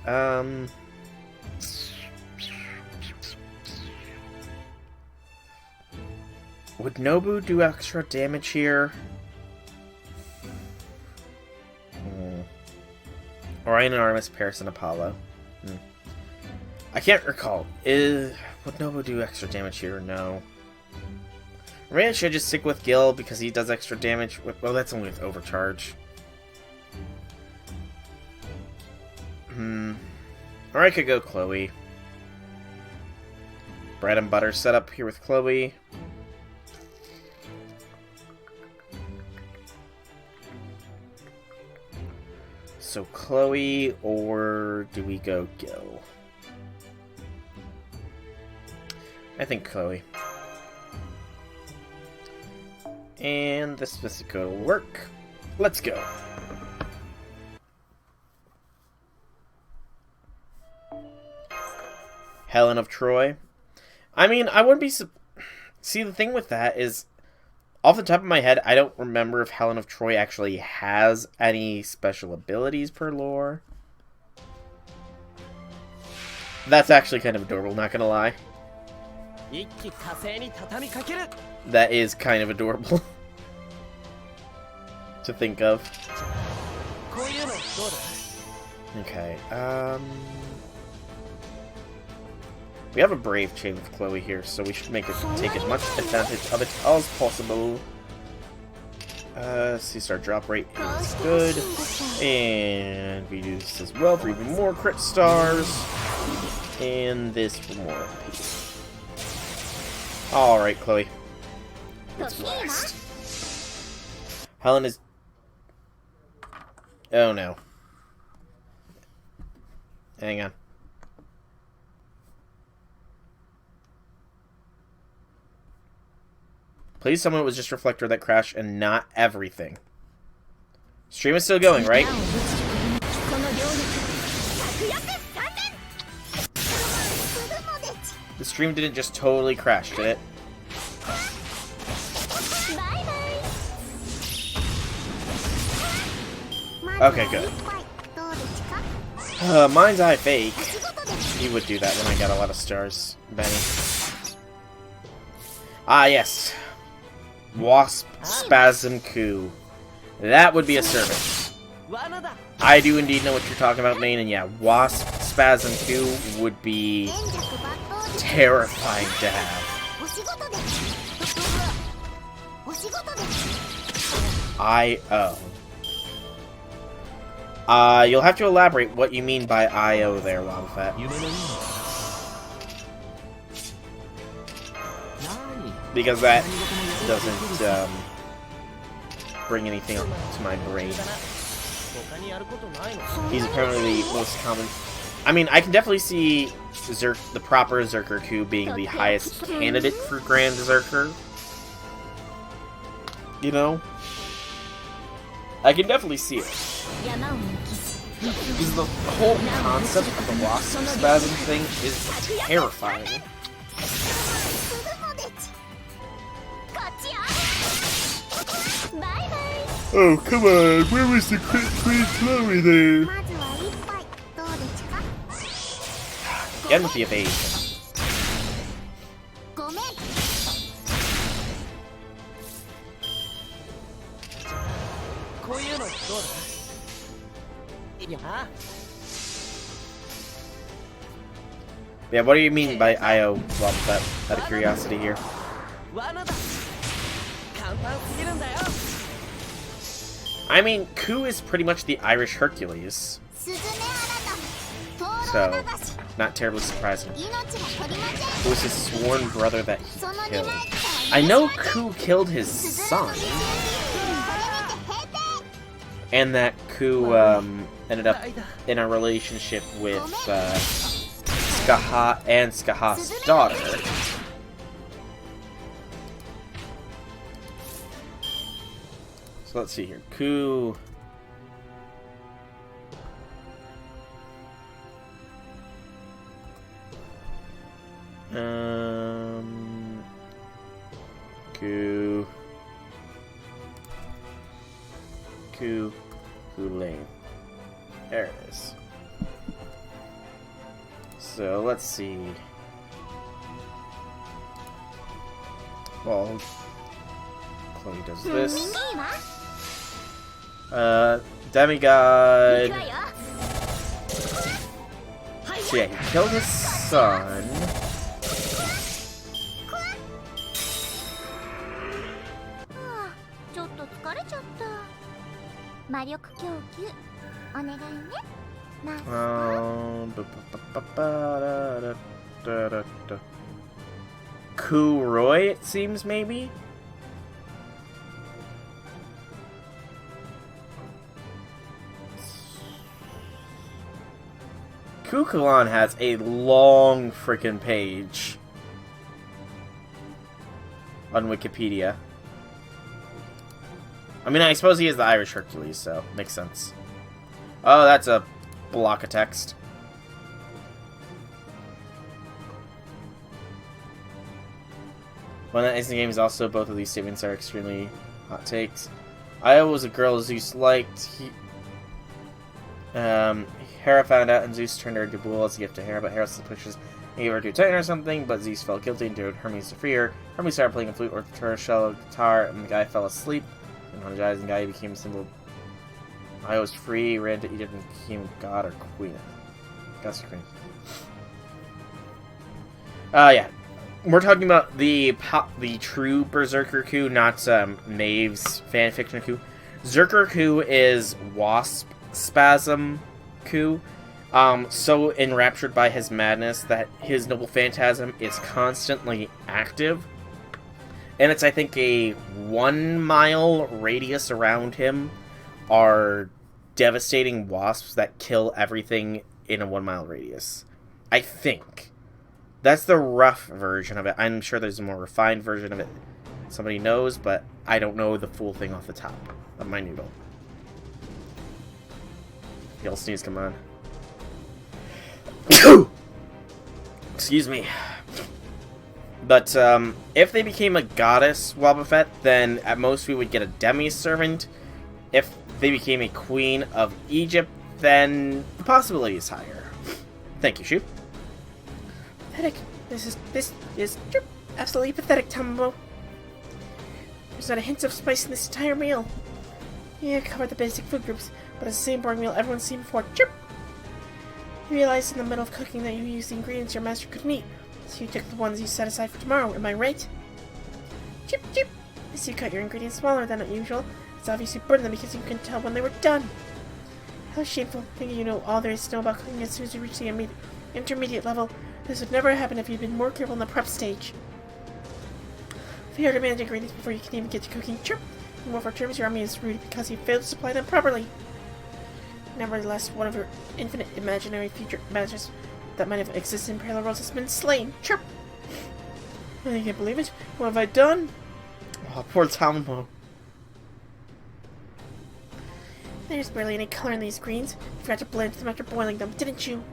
Would Nobu do extra damage here? Orion and Artemis, Paris and Apollo. I can't recall. Would Nobu do extra damage here? No. Maybe I should just stick with Gil because he does extra damage. Well, that's only with overcharge. Or I could go Chloe. Bread and butter setup here with Chloe. So Chloe, or do we go Gil? I think Chloe. And this mystic code will work. Let's go. Helen of Troy. I mean, I wouldn't be... See, the thing with that is, off the top of my head, I don't remember if Helen of Troy actually has any special abilities per lore. That's actually kind of adorable, not gonna lie. That is kind of adorable to think of. Okay, we have a Brave chain with Chloe here, so we should take as much advantage of it as possible. See, our drop rate is good. And we do this as well for even more crit stars. And this for more MP. Alright, Chloe. What's next? Helen is... Oh no. Hang on. Please tell me it was just Reflector that crashed and not everything. Stream is still going, right? The stream didn't just totally crash, did it? Okay, good. Mind's Eye Fake. You would do that when I got a lot of stars, Benny. Ah, yes. Wasp Spasm Coup. That would be a service. I do indeed know what you're talking about, Main, and yeah, Wasp Spasm Coup would be terrifying to have. I-O. You'll have to elaborate what you mean by I-O there, Wobbuffet. Because that doesn't, bring anything to my brain. He's apparently the most common... I mean, I can definitely see the proper Zerker Coup being the highest candidate for Grand Zerker. You know? I can definitely see it. Because the whole concept of the Wasp Spasm thing is terrifying. Oh, come on. Where was the Queen Chloe there? Again with the evasion. Yeah, what do you mean by I-O, Wobbuffet, out of curiosity here? I mean, Coup is pretty much the Irish Hercules. So, not terribly surprising. Who was his sworn brother that he killed? I know Coup killed his son. And that Coup ended up in a relationship with Skaha and Skaha's daughter. So let's see here. Coup. Coup Lane. There it is. So let's see. Well, Chloe does this. Demigod. So yeah, he killed his son. Coup Roy, it seems, maybe? Kukulon has a long frickin' page on Wikipedia. I mean, I suppose he is the Irish Hercules, so makes sense. Oh, that's a block of text. One of the Instant games also, both of these statements are extremely hot takes. Io was a girl Zeus liked. Hera found out and Zeus turned her into Bull as a gift to Hera, but Hera suspicious and gave her to Titan or something, but Zeus felt guilty and dared Hermes to free her. Hermes started playing a flute or tortoiseshell guitar, and the guy fell asleep. And on his eyes, and guy became a symbol. Io was free, ran to Egypt, and became god or queen. Goddess or queen. Yeah. We're talking about the true Berserker coup, not Maeve's fanfiction coup. Zerker coup is Wasp Spasm coup. So enraptured by his madness that his noble phantasm is constantly active. And it's, I think, a 1 mile radius around him are devastating wasps that kill everything in a 1 mile radius. I think. That's the rough version of it. I'm sure there's a more refined version of it somebody knows, but I don't know the full thing off the top of my noodle. You'll sneeze, come on. Excuse me. But, if they became a goddess, Wobbuffet, then at most we would get a demi-servant. If they became a queen of Egypt, then the possibility is higher. Thank you, Shu. Pathetic. This is absolutely pathetic, Tamamo. There's not a hint of spice in this entire meal. Yeah, covered the basic food groups, but it's the same boring meal everyone's seen before. Chirp! You realized in the middle of cooking that you used the ingredients your master couldn't eat, so you took the ones you set aside for tomorrow, am I right? Chip, chip! I see you cut your ingredients smaller than usual. It's obvious you burned them because you couldn't tell when they were done. How shameful, thinking you know all there is to know about cooking as soon as you reach the intermediate level. This would never happen if you'd been more careful in the prep stage. Failure to manage ingredients before you can even get to cooking. Chirp! In more terms, your army is rude because you failed to supply them properly. Nevertheless, one of your infinite imaginary future masters that might have existed in parallel worlds has been slain. Chirp! I can't believe it. What have I done? Oh, poor Tamamo. There's barely any color in these greens. You forgot to blend them after boiling them, didn't you?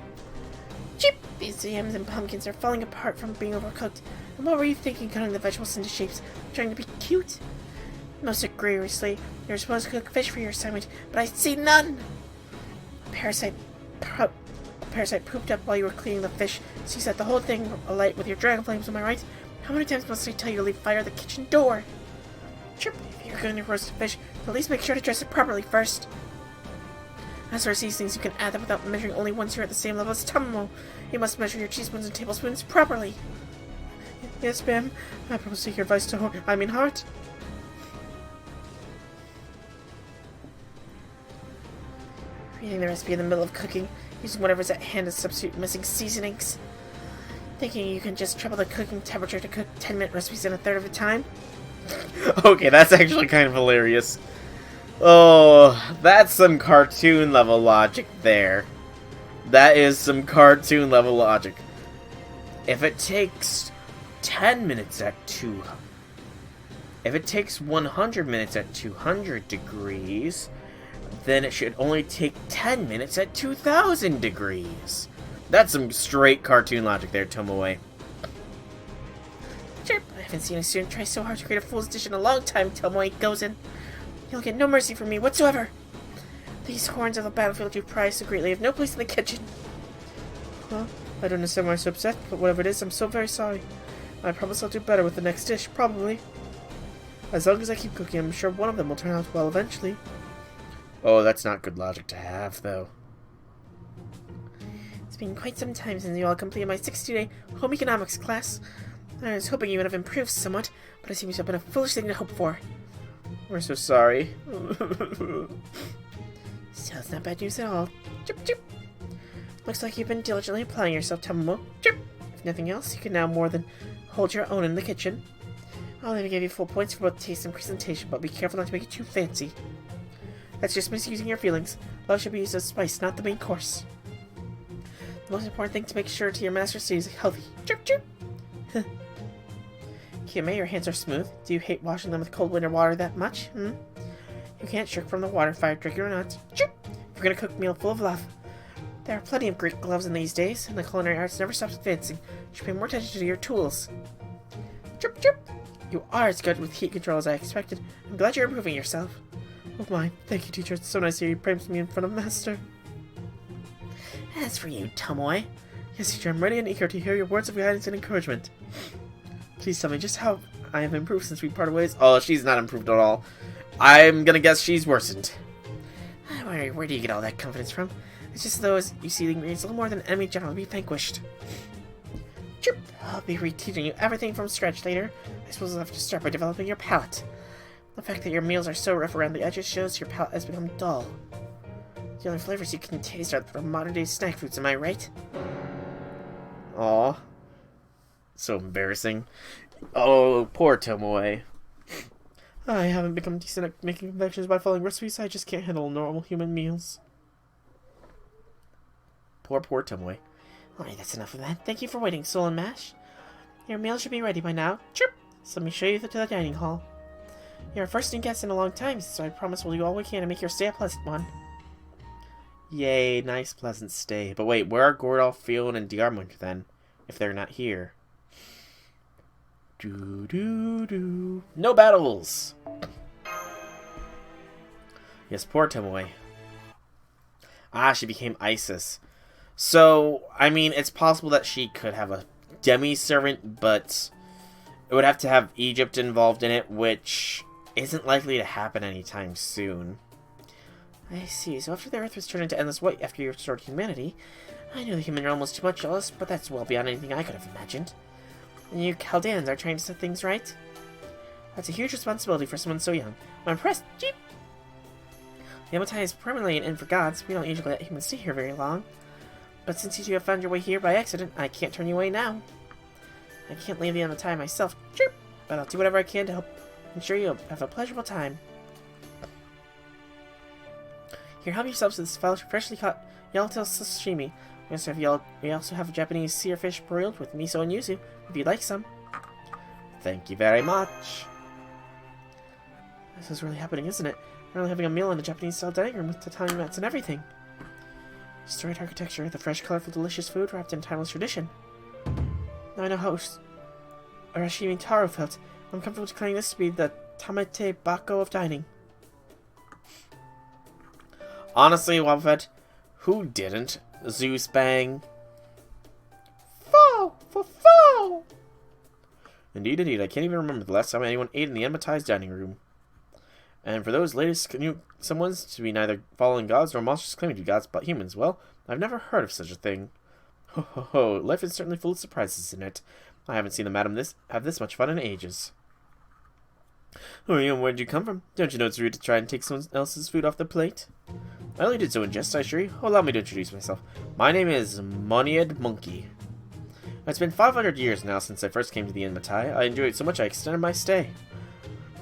Chip! These yams and pumpkins are falling apart from being overcooked. And what were you thinking cutting the vegetables into shapes? Trying to be cute? Most egregiously, you're supposed to cook fish for your assignment, but I see none! A parasite pooped up while you were cleaning the fish, so you set the whole thing alight with your dragon flames, am I right? How many times must I tell you to leave fire at the kitchen door? Chirp! If you're going to roast a fish, at least make sure to dress it properly first. As for seasonings, you can add them without measuring only once you're at the same level as Tamamo. You must measure your teaspoons and tablespoons properly. Yes, ma'am. I promise to take your advice to heart. Reading the recipe in the middle of cooking, using whatever's at hand as substitute missing seasonings. Thinking you can just treble the cooking temperature to cook 10-minute recipes in a third of the time? Okay, that's actually kind of hilarious. Oh, that's some cartoon level logic there. That is some cartoon level logic. If it takes 10 minutes at 200... If it takes 100 minutes at 200 degrees, then it should only take 10 minutes at 2000 degrees. That's some straight cartoon logic there, Tomoe. Chirp! I haven't seen a student try so hard to create a fool's dish in a long time, Tomoe Gozen. You'll get no mercy from me whatsoever. These horns of the battlefield you prize so greatly have no place in the kitchen. Well, I don't understand why I'm so upset, but whatever it is, I'm so very sorry. I promise I'll do better with the next dish, probably. As long as I keep cooking, I'm sure one of them will turn out well eventually. Oh, that's not good logic to have, though. It's been quite some time since you all completed my 60-day home economics class. I was hoping you would have improved somewhat, but it seems to have been a foolish thing to hope for. We're so sorry. Still, it's not bad news at all. Chip, chip. Looks like you've been diligently applying yourself, Tamamo. Chip. If nothing else, you can now more than hold your own in the kitchen. I'll even give you full points for both taste and presentation, but be careful not to make it too fancy. That's just misusing your feelings. Love should be used as spice, not the main course. The most important thing to make sure to your master is healthy. Chirp, chirp. Kiyome, your hands are smooth. Do you hate washing them with cold winter water that much? You can't shirk from the water, fire drinker or not. Chirp. If you're gonna cook a meal full of love. There are plenty of great gloves in these days, and the culinary arts never stops advancing. You should pay more attention to your tools. Chirp, chirp. You are as good with heat control as I expected. I'm glad you're improving yourself. Oh my, thank you, teacher. It's so nice to hear you praise me in front of Master. As for you, Tomoe. Yes, teacher, I'm ready and eager to hear your words of guidance and encouragement. Please tell me just how I have improved since we parted ways. Oh, she's not improved at all. I'm gonna guess she's worsened. Where do you get all that confidence from? It's just those you see the ingredients a little more than an enemy generally be vanquished. Chirp! I'll be reteaching you everything from scratch later. I suppose I'll have to start by developing your palate. The fact that your meals are so rough around the edges shows your palate has become dull. The only flavors you can taste are from modern-day snack foods, am I right? Aw. So embarrassing. Oh, poor Tomoe. I haven't become decent at making confections by following recipes. I just can't handle normal human meals. Poor Tomoe. Alright, that's enough of that. Thank you for waiting, Soul and Mash. Your meal should be ready by now. Chirp! So let me show you to the dining hall. You're our first new guest in a long time, so I promise we'll do all we can to make your stay a pleasant one. Yay, nice pleasant stay. But wait, where are Gordolf, Fion, and Diarmund then? If they're not here. No battles! Yes, poor Tomoe. Ah, she became Isis. So, I mean, it's possible that she could have a demi-servant, but it would have to have Egypt involved in it, which isn't likely to happen anytime soon. I see. So after the Earth was turned into endless white after you restored humanity, I knew the human realm was too much jealous, but that's well beyond anything I could have imagined. And you Chaldeans are trying to set things right? That's a huge responsibility for someone so young. I'm impressed. Jeep! The Enma-Tei is permanently an inn for gods. We don't usually let humans stay here very long. But since you two have found your way here by accident, I can't turn you away now. I can't leave the Enma-Tei myself, chirp, but I'll do whatever I can to help ensure you'll have a pleasurable time. Here, help yourselves to this freshly caught yellowtail sashimi. We also have Japanese sear fish broiled with miso and yuzu, if you'd like some. Thank you very much. This is really happening, isn't it? We're really having a meal in a Japanese-style dining room with tatami mats and everything. Storied architecture, the fresh, colorful, delicious food wrapped in timeless tradition. Now I know how Arashimi Taro felt. I'm comfortable declaring this to be the Tamete Bako of dining. Honestly, Wobbuffet, who didn't? Zeus Bang? Foe! Indeed, I can't even remember the last time anyone ate in the Enma-Tei's dining room. And for those latest someone's to be neither fallen gods nor monsters claiming to be gods but humans, well, I've never heard of such a thing. Ho ho ho, life is certainly full of surprises, isn't it? I haven't seen the madam have this much fun in ages. Oh, and where'd you come from? Don't you know it's rude to try and take someone else's food off the plate? I only did so in jest, I assure you. Oh, allow me to introduce myself. My name is Monied Monkey. It's been 500 years now since I first came to the Enma-Tei. I enjoyed it so much I extended my stay.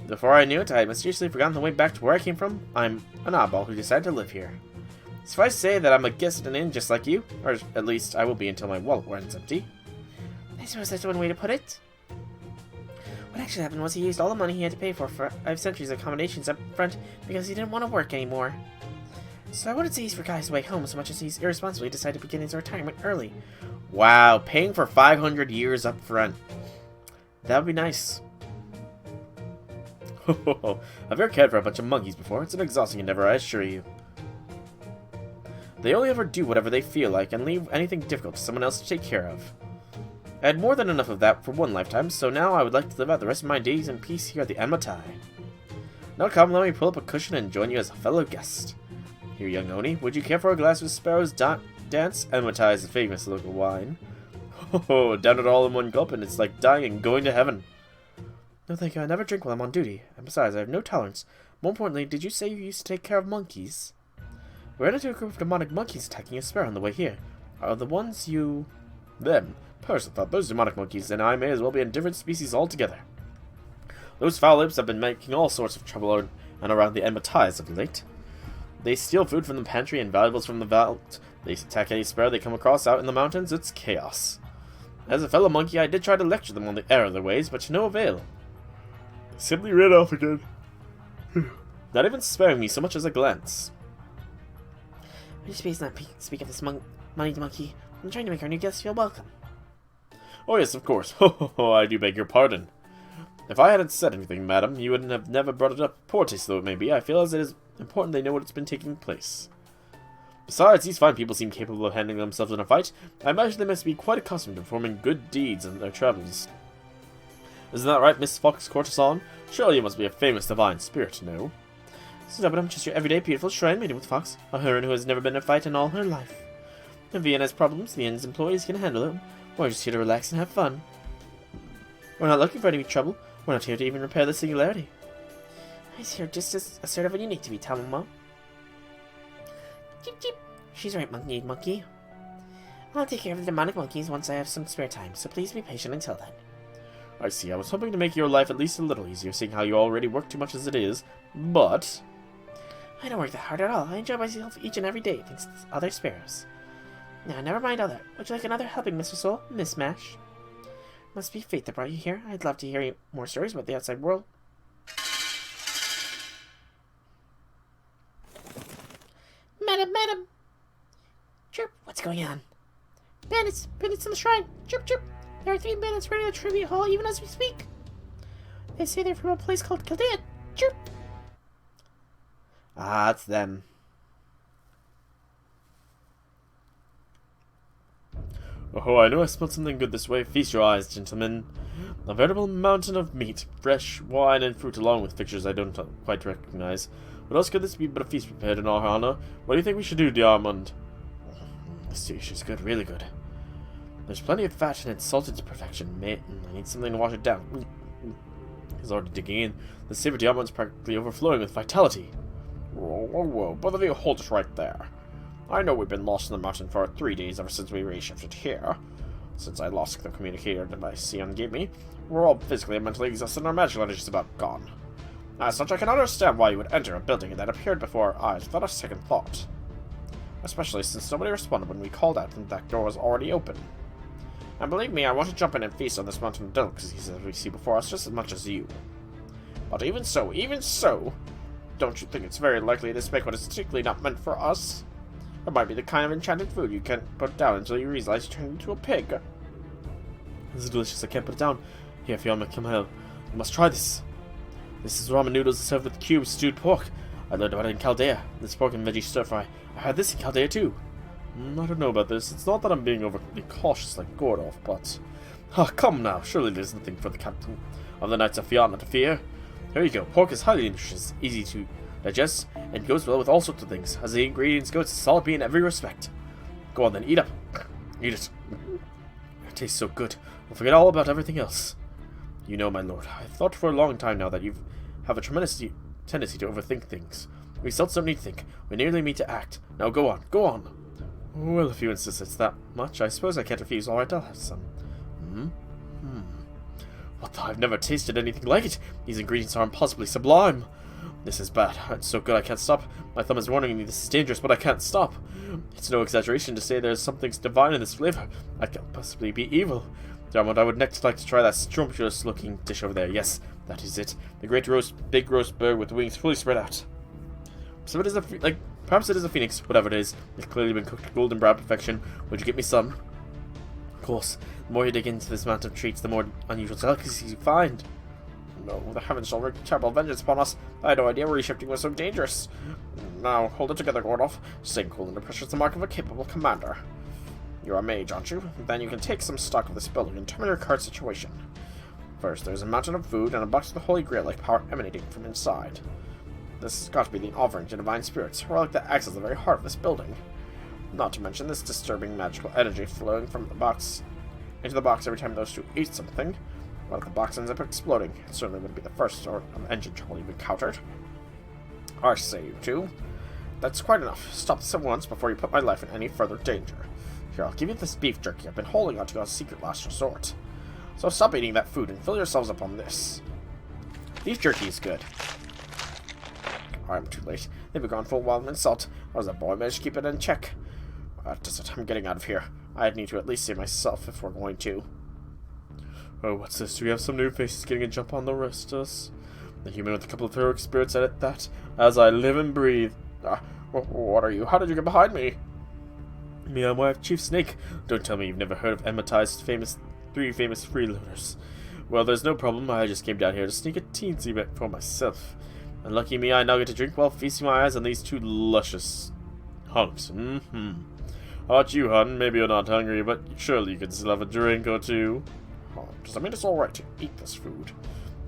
Before I knew it, I had mysteriously forgotten the way back to where I came from. I'm an oddball who decided to live here. Suffice to say that I'm a guest at an inn just like you, or at least I will be until my wallet runs empty. I suppose that's one way to put it. What actually happened was he used all the money he had to pay for 5 centuries of accommodations up front because he didn't want to work anymore. So I wouldn't say he's forgot his way home so much as he's irresponsibly decided to begin his retirement early. Wow, paying for 500 years up front. That would be nice. I've never cared for a bunch of monkeys before. It's an exhausting endeavor, I assure you. They only ever do whatever they feel like and leave anything difficult to someone else to take care of. I had more than enough of that for one lifetime, so now I would like to live out the rest of my days in peace here at the Enma-Tei. Now come, let me pull up a cushion and join you as a fellow guest. Here, young Oni, would you care for a glass of Sparrow's Dance? Enma-Tei is a famous local wine. Oh, down it all in one gulp, and it's like dying and going to heaven. No thank you, I never drink while I'm on duty, and besides, I have no tolerance. More importantly, did you say you used to take care of monkeys? We ran into a group of demonic monkeys attacking a sparrow on the way here. Are the ones you... Them? Person thought those demonic monkeys and I may as well be in different species altogether. Those foul imps have been making all sorts of trouble and around the Enma-Tei as of late. They steal food from the pantry and valuables from the vault. They attack any sparrow they come across out in the mountains. It's chaos. As a fellow monkey, I did try to lecture them on the error of their ways, but to no avail. They simply ran off again. Not even sparing me so much as a glance. Would you please not speak of this moneyed monkey? I'm trying to make our new guests feel welcome. Oh yes, of course. Ho, I do beg your pardon. If I hadn't said anything, madam, you wouldn't have never brought it up. Poor taste though it may be, I feel as it is important they know what's been taking place. Besides, these fine people seem capable of handling themselves in a fight. I imagine they must be quite accustomed to performing good deeds in their travels. Isn't that right, Miss Fox Courtesan? Surely you must be a famous divine spirit, no? No, but I'm just your everyday beautiful shrine maiden with Fox, a heron who has never been in a fight in all her life. If Vienna has problems, the inn's employees can handle them. We're just here to relax and have fun. We're not looking for any trouble. We're not here to even repair the singularity. He's here just as assertive when you need to be, Tamamo. Jeep, jeep. She's right, monkey. I'll take care of the demonic monkeys once I have some spare time, so please be patient until then. I see. I was hoping to make your life at least a little easier, seeing how you already work too much as it is, but... I don't work that hard at all. I enjoy myself each and every day, thanks to other sparrows. Now, never mind all that. Would you like another helping, Mr. Soul? Miss Mash? Must be fate that brought you here. I'd love to hear more stories about the outside world. Madam! Chirp, what's going on? Bandits in the shrine! Chirp! There are 3 bandits running the tribute hall even as we speak. They say they're from a place called Chaldea. Chirp! Ah, it's them. Oh, I know I smelled something good this way. Feast your eyes, gentlemen. A veritable mountain of meat, fresh wine and fruit, along with fixtures I don't quite recognize. What else could this be but a feast prepared in our honor? What do you think we should do, Diamond? This dish is good, really good. There's plenty of fat and it's salted to perfection, mate. I need something to wash it down. He's already digging in. The savor Diamond's practically overflowing with vitality. Whoa, both of you hold it right there. I know we've been lost in the mountain for 3 days ever since we reshifted here. Since I lost the communicator device Sion gave me, we're all physically and mentally exhausted and our magical energy is about gone. As such, I can understand why you would enter a building that appeared before our eyes without a second thought. Especially since nobody responded when we called out and that door was already open. And believe me, I want to jump in and feast on this mountain of delicacies that we see before us just as much as you. But even so, don't you think it's very likely this banquet is particularly not meant for us? It might be the kind of enchanted food you can't put down until you realize you turned into a pig. This is delicious. I can't put it down. Here, Fiona, come help. You must try this. This is ramen noodles served with cubed stewed pork. I learned about it in Chaldea. This pork and veggie stir fry. I had this in Chaldea too. I don't know about this. It's not that I'm being overly cautious like Gordolf, but... come now. Surely there's nothing for the captain of the Knights of Fiona to fear. Here you go. Pork is highly nutritious, easy to digest, and goes well with all sorts of things. As the ingredients go, it's a solid B in every respect. Go on then, eat up. Eat it. It tastes so good. I'll forget all about everything else. You know, my lord, I've thought for a long time now that you have a tremendous tendency to overthink things. We celts don't need to think. We merely need to act. Now go on, go on. Well, if you insist it's that much, I suppose I can't refuse. Alright, I'll have some. What the? I've never tasted anything like it. These ingredients are impossibly sublime. This is bad. It's so good I can't stop. My thumb is warning me this is dangerous, but I can't stop. It's no exaggeration to say there's something divine in this flavor. I can't possibly be evil. Diamond, I would next like to try that scrumptious-looking dish over there. Yes, that is it. The big roast bird with wings fully spread out. So it is perhaps it is a phoenix. Whatever it is, it's clearly been cooked to golden brown perfection. Would you get me some? Of course. The more you dig into this mountain of treats, the more unusual delicacies you find. No, the heavens shall wreak terrible vengeance upon us. I had no idea reshifting was so dangerous. Now, hold it together, Gordolf. Staying cool under pressure is the mark of a capable commander. You're a mage, aren't you? Then you can take some stock of this building and determine your current situation. First, there's a mountain of food and a box of the Holy Grail-like power emanating from inside. This has got to be the offering to divine spirits, or like that acts as the very heart of this building. Not to mention this disturbing magical energy flowing from the box into the box every time those two eat something. Well, if the box ends up exploding, it certainly wouldn't be the first sort of engine trouble you've encountered. I say, you two. That's quite enough. Stop this at once before you put my life in any further danger. Here, I'll give you this beef jerky I've been holding onto as a secret last resort. So stop eating that food and fill yourselves up on this. Beef jerky is good. I'm too late. They've gone full wild and salt. I was a boy, managed to keep it in check. That does it. I'm getting out of here. I need to at least save myself if we're going to. Oh, what's this? Do we have some new faces getting a jump on the rest of us? The human with a couple of heroic spirits at it, that, as I live and breathe. What are you? How did you get behind me? Me, I'm wife Chief Snake. Don't tell me you've never heard of Enma-Tei's three famous freeloaders. Well, there's no problem. I just came down here to sneak a teensy bit for myself. And lucky me, I now get to drink while feasting my eyes on these two luscious hunks. How about you, hun? Maybe you're not hungry, but surely you can still have a drink or two. Does that mean it's alright to eat this food?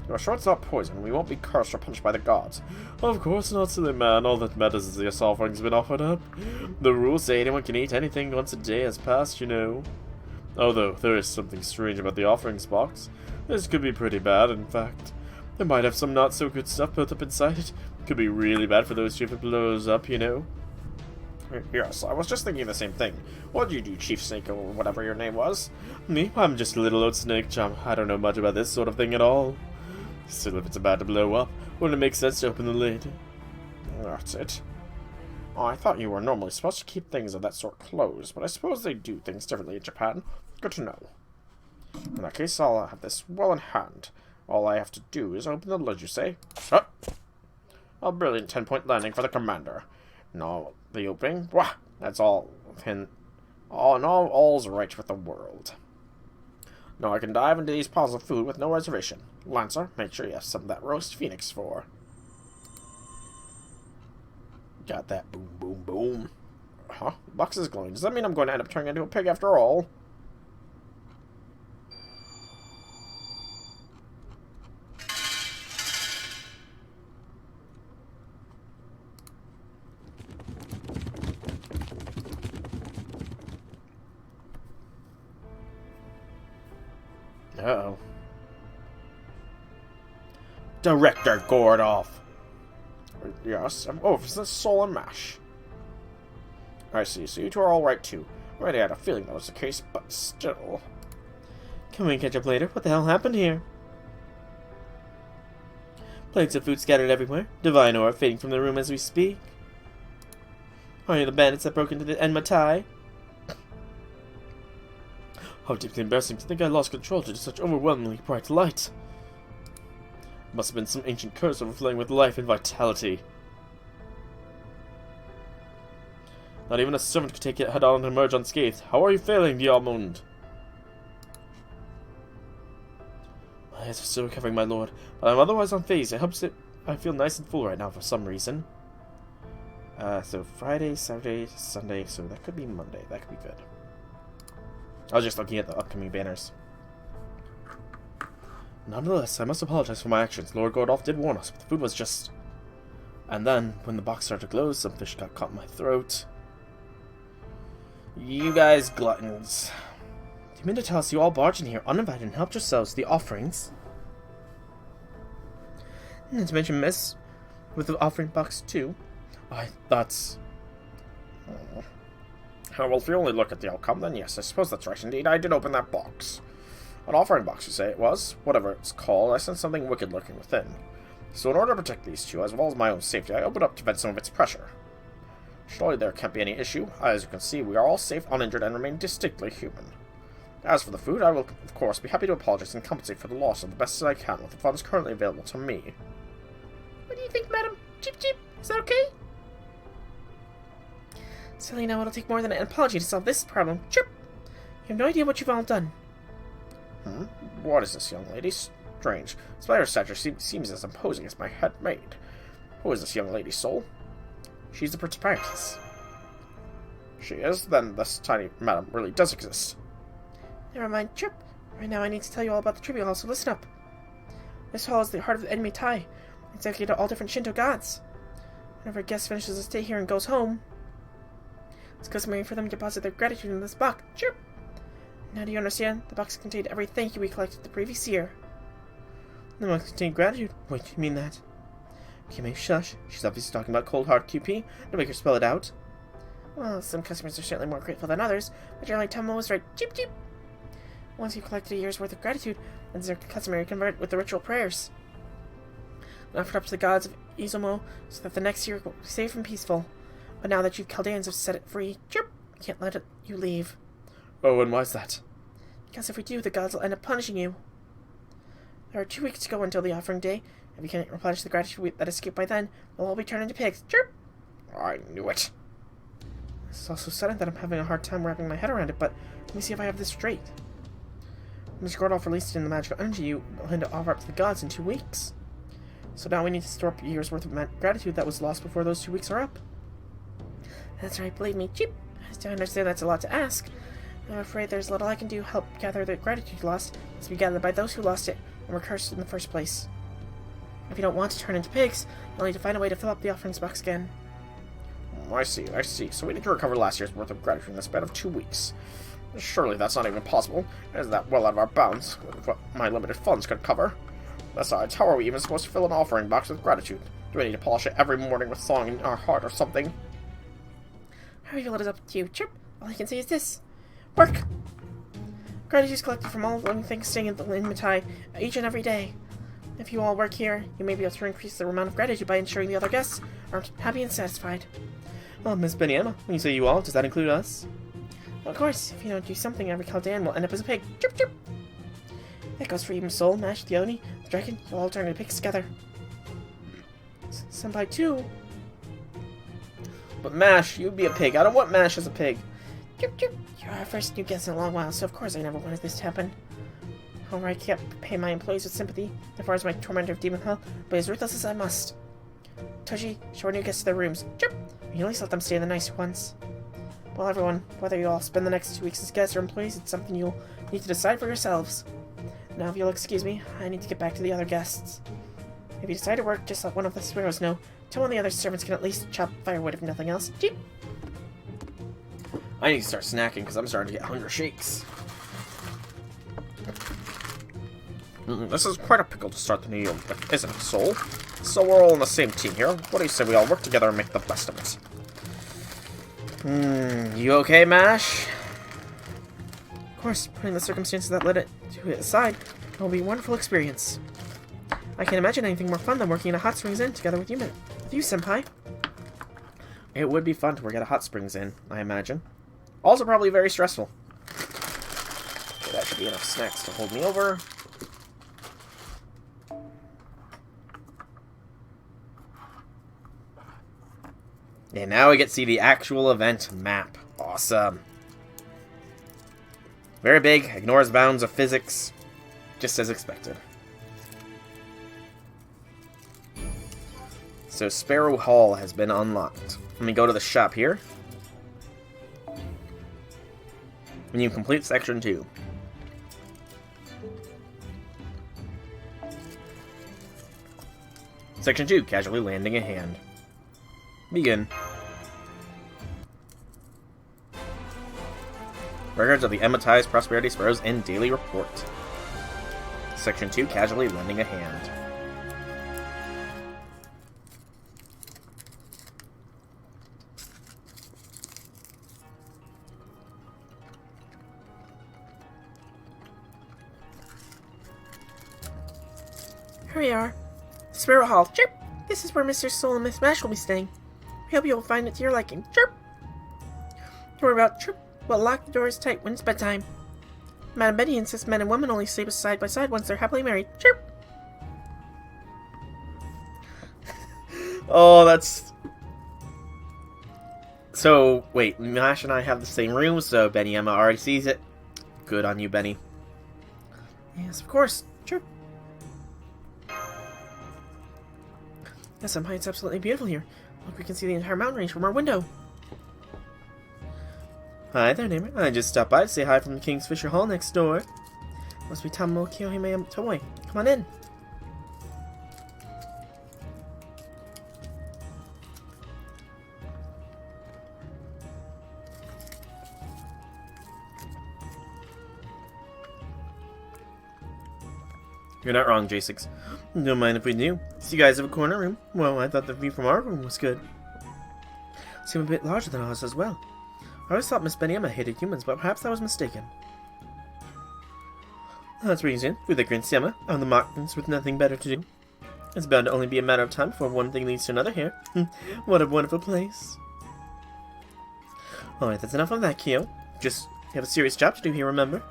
You're sure it's not poison, and we won't be cursed or punished by the gods? Of course not, silly man. All that matters is this offering's been offered up. The rules say anyone can eat anything once a day has passed, you know. Although, there is something strange about the offerings box. This could be pretty bad, in fact. They might have some not-so-good stuff built up inside it. Could be really bad for those two if it blows up, you know? Yes, I was just thinking the same thing. What did you do, Chief Snake, or whatever your name was? Me? I'm just a little old snake chum. I don't know much about this sort of thing at all. Still, if it's about to blow up, wouldn't it make sense to open the lid? That's it. Oh, I thought you were normally supposed to keep things of that sort closed, but I suppose they do things differently in Japan. Good to know. In that case, I'll have this well in hand. All I have to do is open the lid, you say? Oh! A brilliant 10-point landing for the commander. No, the opening? Wah! That's all. All's right with the world. Now I can dive into these piles of food with no reservation. Lancer, make sure you have some of that roast phoenix for. Got that boom, boom, boom. Huh? The box is glowing. Does that mean I'm going to end up turning into a pig after all? Uh-oh. Director Gordoff. Yes. Oh, it's the soul and mash. I see. So you two are all right too. I already had a feeling that was the case, but still. Can we catch up later? What the hell happened here? Plates of food scattered everywhere. Divine aura fading from the room as we speak. Are you the bandits that broke into the Enma-Tei? How deeply embarrassing to think I lost control due to such overwhelmingly bright light. Must have been some ancient curse overflowing with life and vitality. Not even a servant could take it head on and emerge unscathed. How are you failing, the Almond? My eyes are still recovering, my lord, but I'm otherwise unfazed. I feel nice and full right now for some reason. So Friday, Saturday, Sunday, so that could be Monday. That could be good. I was just looking at the upcoming banners. Nonetheless, I must apologize for my actions. Lord Gordoff did warn us, but the food was just... And then, when the box started to glow, some fish got caught in my throat. You guys gluttons. Do you mean to tell us you all barged in here uninvited and helped yourselves to the offerings? Not to mention mess with the offering box, too. That's... Well, if you only look at the outcome, then yes, I suppose that's right indeed. I did open that box. An offering box, you say it was? Whatever it's called, I sensed something wicked lurking within. So in order to protect these two, as well as my own safety, I opened up to vent some of its pressure. Surely there can't be any issue. As you can see, we are all safe, uninjured, and remain distinctly human. As for the food, I will, of course, be happy to apologize and compensate for the loss of the best that I can with the funds currently available to me. What do you think, madam? Chip chip, is that okay? Silly, now it'll take more than an apology to solve this problem. Chirp! You have no idea what you've all done. What is this, young lady? Strange. Despite her stature, seems as imposing as my head maid. Who is this young lady, Soul? She's the proprietress. She is? Then this tiny madam really does exist. Never mind, Chirp. Right now I need to tell you all about the tribute hall, so listen up. This hall is the heart of the Enma-Tei. It's dedicated to all different Shinto gods. Whenever a guest finishes a stay here and goes home, it's customary for them to deposit their gratitude in this box. Chirp! Now do you understand? The box contained every thank you we collected the previous year. The box contained gratitude? Wait, you mean that? Kimei, shush. She's obviously talking about cold hard QP. Don't make her spell it out. Well, some customers are certainly more grateful than others, but generally Tomo was right. Cheep cheep! Once you've collected a year's worth of gratitude, then it's customary to convert it with the ritual prayers. And offered up to the gods of Izumo so that the next year will be safe and peaceful. But now that you Chaldeans have set it free, chirp, can't let you leave. Oh, and why's that? Because if we do, the gods will end up punishing you. There are 2 weeks to go until the offering day. If you can't replenish the gratitude that escaped by then, we'll all be turned into pigs. Chirp! I knew it. This is all so sudden that I'm having a hard time wrapping my head around it, but let me see if I have this straight. When Mr. Gordoff released it in the magical energy, you will hand it offer up to the gods in 2 weeks. So now we need to store up a year's worth of gratitude that was lost before those 2 weeks are up. That's right, believe me, Chip. I understand that's a lot to ask. I'm afraid there's little I can do to help gather the gratitude lost. It must be gathered by those who lost it and were cursed in the first place. If you don't want to turn into pigs, you'll need to find a way to fill up the offerings box again. I see. So we need to recover last year's worth of gratitude in the span of 2 weeks. Surely that's not even possible. Is that well out of our bounds with what my limited funds could cover? Besides, how are we even supposed to fill an offering box with gratitude? Do we need to polish it every morning with song in our heart or something? How you feel it is up to you, Chirp. All I can say is this. Work! Gratitude is collected from all living things staying in the Enma-Tei each and every day. If you all work here, you may be able to increase the amount of gratitude by ensuring the other guests are happy and satisfied. Oh, Miss Benny Emma, when you say you all, does that include us? Of course, if you don't do something, every Chaldean will end up as a pig. Chirp, chirp! That goes for even Soul, Mash, the Oni, the Dragon. You'll all turn into pigs together. Senpai too. But Mash, you'd be a pig. I don't want Mash as a pig. Chirp, chirp! You're our first new guest in a long while, so of course I never wanted this to happen. However, I can't pay my employees with sympathy, as far as my tormentor of Demon Hell, but as ruthless as I must. Toshi, show our new guests to their rooms. Chirp! You can at least let them stay in the nice ones. Well, everyone, whether you all spend the next 2 weeks as guests or employees, it's something you'll need to decide for yourselves. Now, if you'll excuse me, I need to get back to the other guests. If you decide to work, just let one of the sparrows know. Tell one of the other servants can at least chop firewood if nothing else. Jeep! I need to start snacking because I'm starting to get hunger shakes. This is quite a pickle to start the new year with, isn't it, Soul? So we're all on the same team here. What do you say we all work together and make the best of it? You okay, Mash? Of course, putting the circumstances that led it to it aside, it will be a wonderful experience. I can't imagine anything more fun than working in a Hot Springs Inn together with you, Senpai. It would be fun to work at a Hot Springs Inn, I imagine. Also probably very stressful. Okay, that should be enough snacks to hold me over. And now we get to see the actual event map. Awesome. Very big, ignores bounds of physics, just as expected. So Sparrow Hall has been unlocked. Let me go to the shop here. And you complete section 2. Section 2, casually landing a hand. Begin. Records of the Enma-Tei's Prosperity Sparrows and Daily Report. Section 2, casually lending a hand. Here we are. Sparrow Hall. Chirp! This is where Mr. Soul and Miss Mash will be staying. We hope you will find it to your liking. Chirp! Don't worry about chirp. We'll lock the doors tight when it's bedtime. Madam Betty insists men and women only sleep side by side once they're happily married. Chirp! Oh, that's... So, wait, Mash and I have the same room, so Benny Emma already sees it. Good on you, Benny. Yes, of course. Chirp! Yes, somehow it's absolutely beautiful here. Look, we can see the entire mountain range from our window. Hi there, neighbor. I just stopped by to say hi from the King's Fisher Hall next door. Must be Tammo Kiyohime Tomoe. Come on in. You're not wrong, J6. Don't mind if we do. So you guys have a corner room? Well, I thought the view from our room was good. Seem a bit larger than ours as well. I always thought Miss Benny Emma hated humans, but perhaps I was mistaken. That's reason. With the Grand Emma on the mountains with nothing better to do. It's bound to only be a matter of time before one thing leads to another here. What a wonderful place. Alright, that's enough of that, Kyo. Just have a serious job to do here, remember?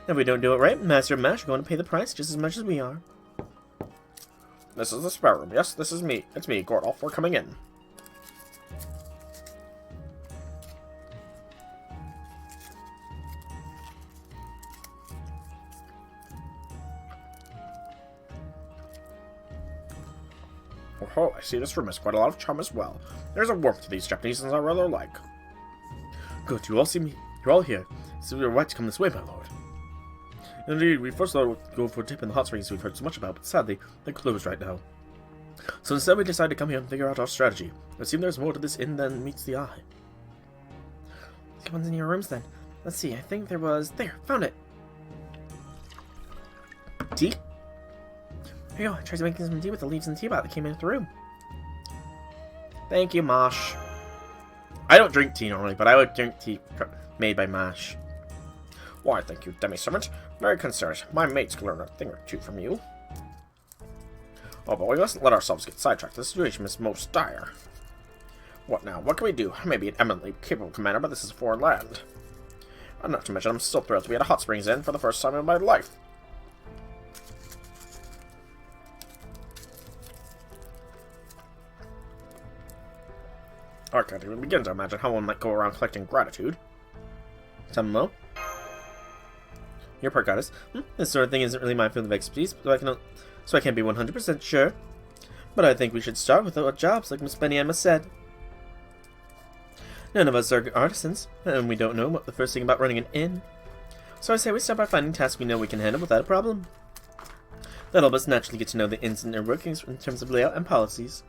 If we don't do it right, Master and Mash are going to pay the price just as much as we are. This is the spare room. Yes, this is me. It's me, Gordolf. We're coming in. Oh, I see this room has quite a lot of charm as well. There's a warmth to these Japanesans I rather like. Good, you all see me. You're all here. So we were right to come this way, my lord. Indeed, we first thought we'd go for a dip in the hot springs we've heard so much about, but sadly, they're closed right now. So instead we decided to come here and figure out our strategy. It seems there's more to this inn than meets the eye. Come on in your rooms then. Let's see, I think there was... There, found it! Tea? Here you go, I tried making some tea with the leaves and tea bag that came into the room. Thank you, Mosh. I don't drink tea normally, but I would drink tea made by Mosh. Why, thank you, demi-servant. Very considerate. My mates can learn a thing or two from you. Oh, but we mustn't let ourselves get sidetracked. The situation is most dire. What now? What can we do? I may be an eminently capable commander, but this is a foreign land. And not to mention, I'm still thrilled to be at a hot springs inn for the first time in my life. I can't even begin to imagine how one might go around collecting gratitude. Tamamo? Your part, goddess. This sort of thing isn't really my field of expertise, so I can't be 100% sure. But I think we should start with our jobs, like Miss Benny Emma said. None of us are artisans, and we don't know what the first thing about running an inn. So I say we start by finding tasks we know we can handle without a problem. That'll help us naturally get to know the inns and their workings in terms of layout and policies.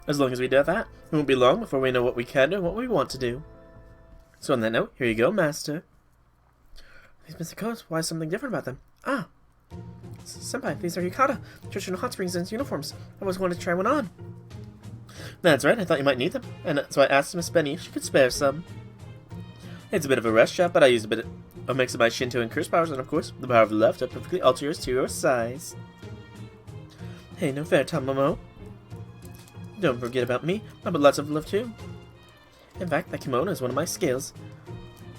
As long as we do that, it won't be long before we know what we can do and what we want to do. So on that note, here you go, Master. These mystic coats, why is something different about them? Ah! Senpai, these are Yukata, traditional hot springs and uniforms. I always wanted to try one on. That's right, I thought you might need them, and so I asked Miss Benny if she could spare some. It's a bit of a rest shop, but I use a mix of my Shinto and curse powers, and of course, the power of love to perfectly alter yours to your size. Hey, no fair, Tamamo. Don't forget about me. I put lots of love too. In fact, that kimono is one of my skills.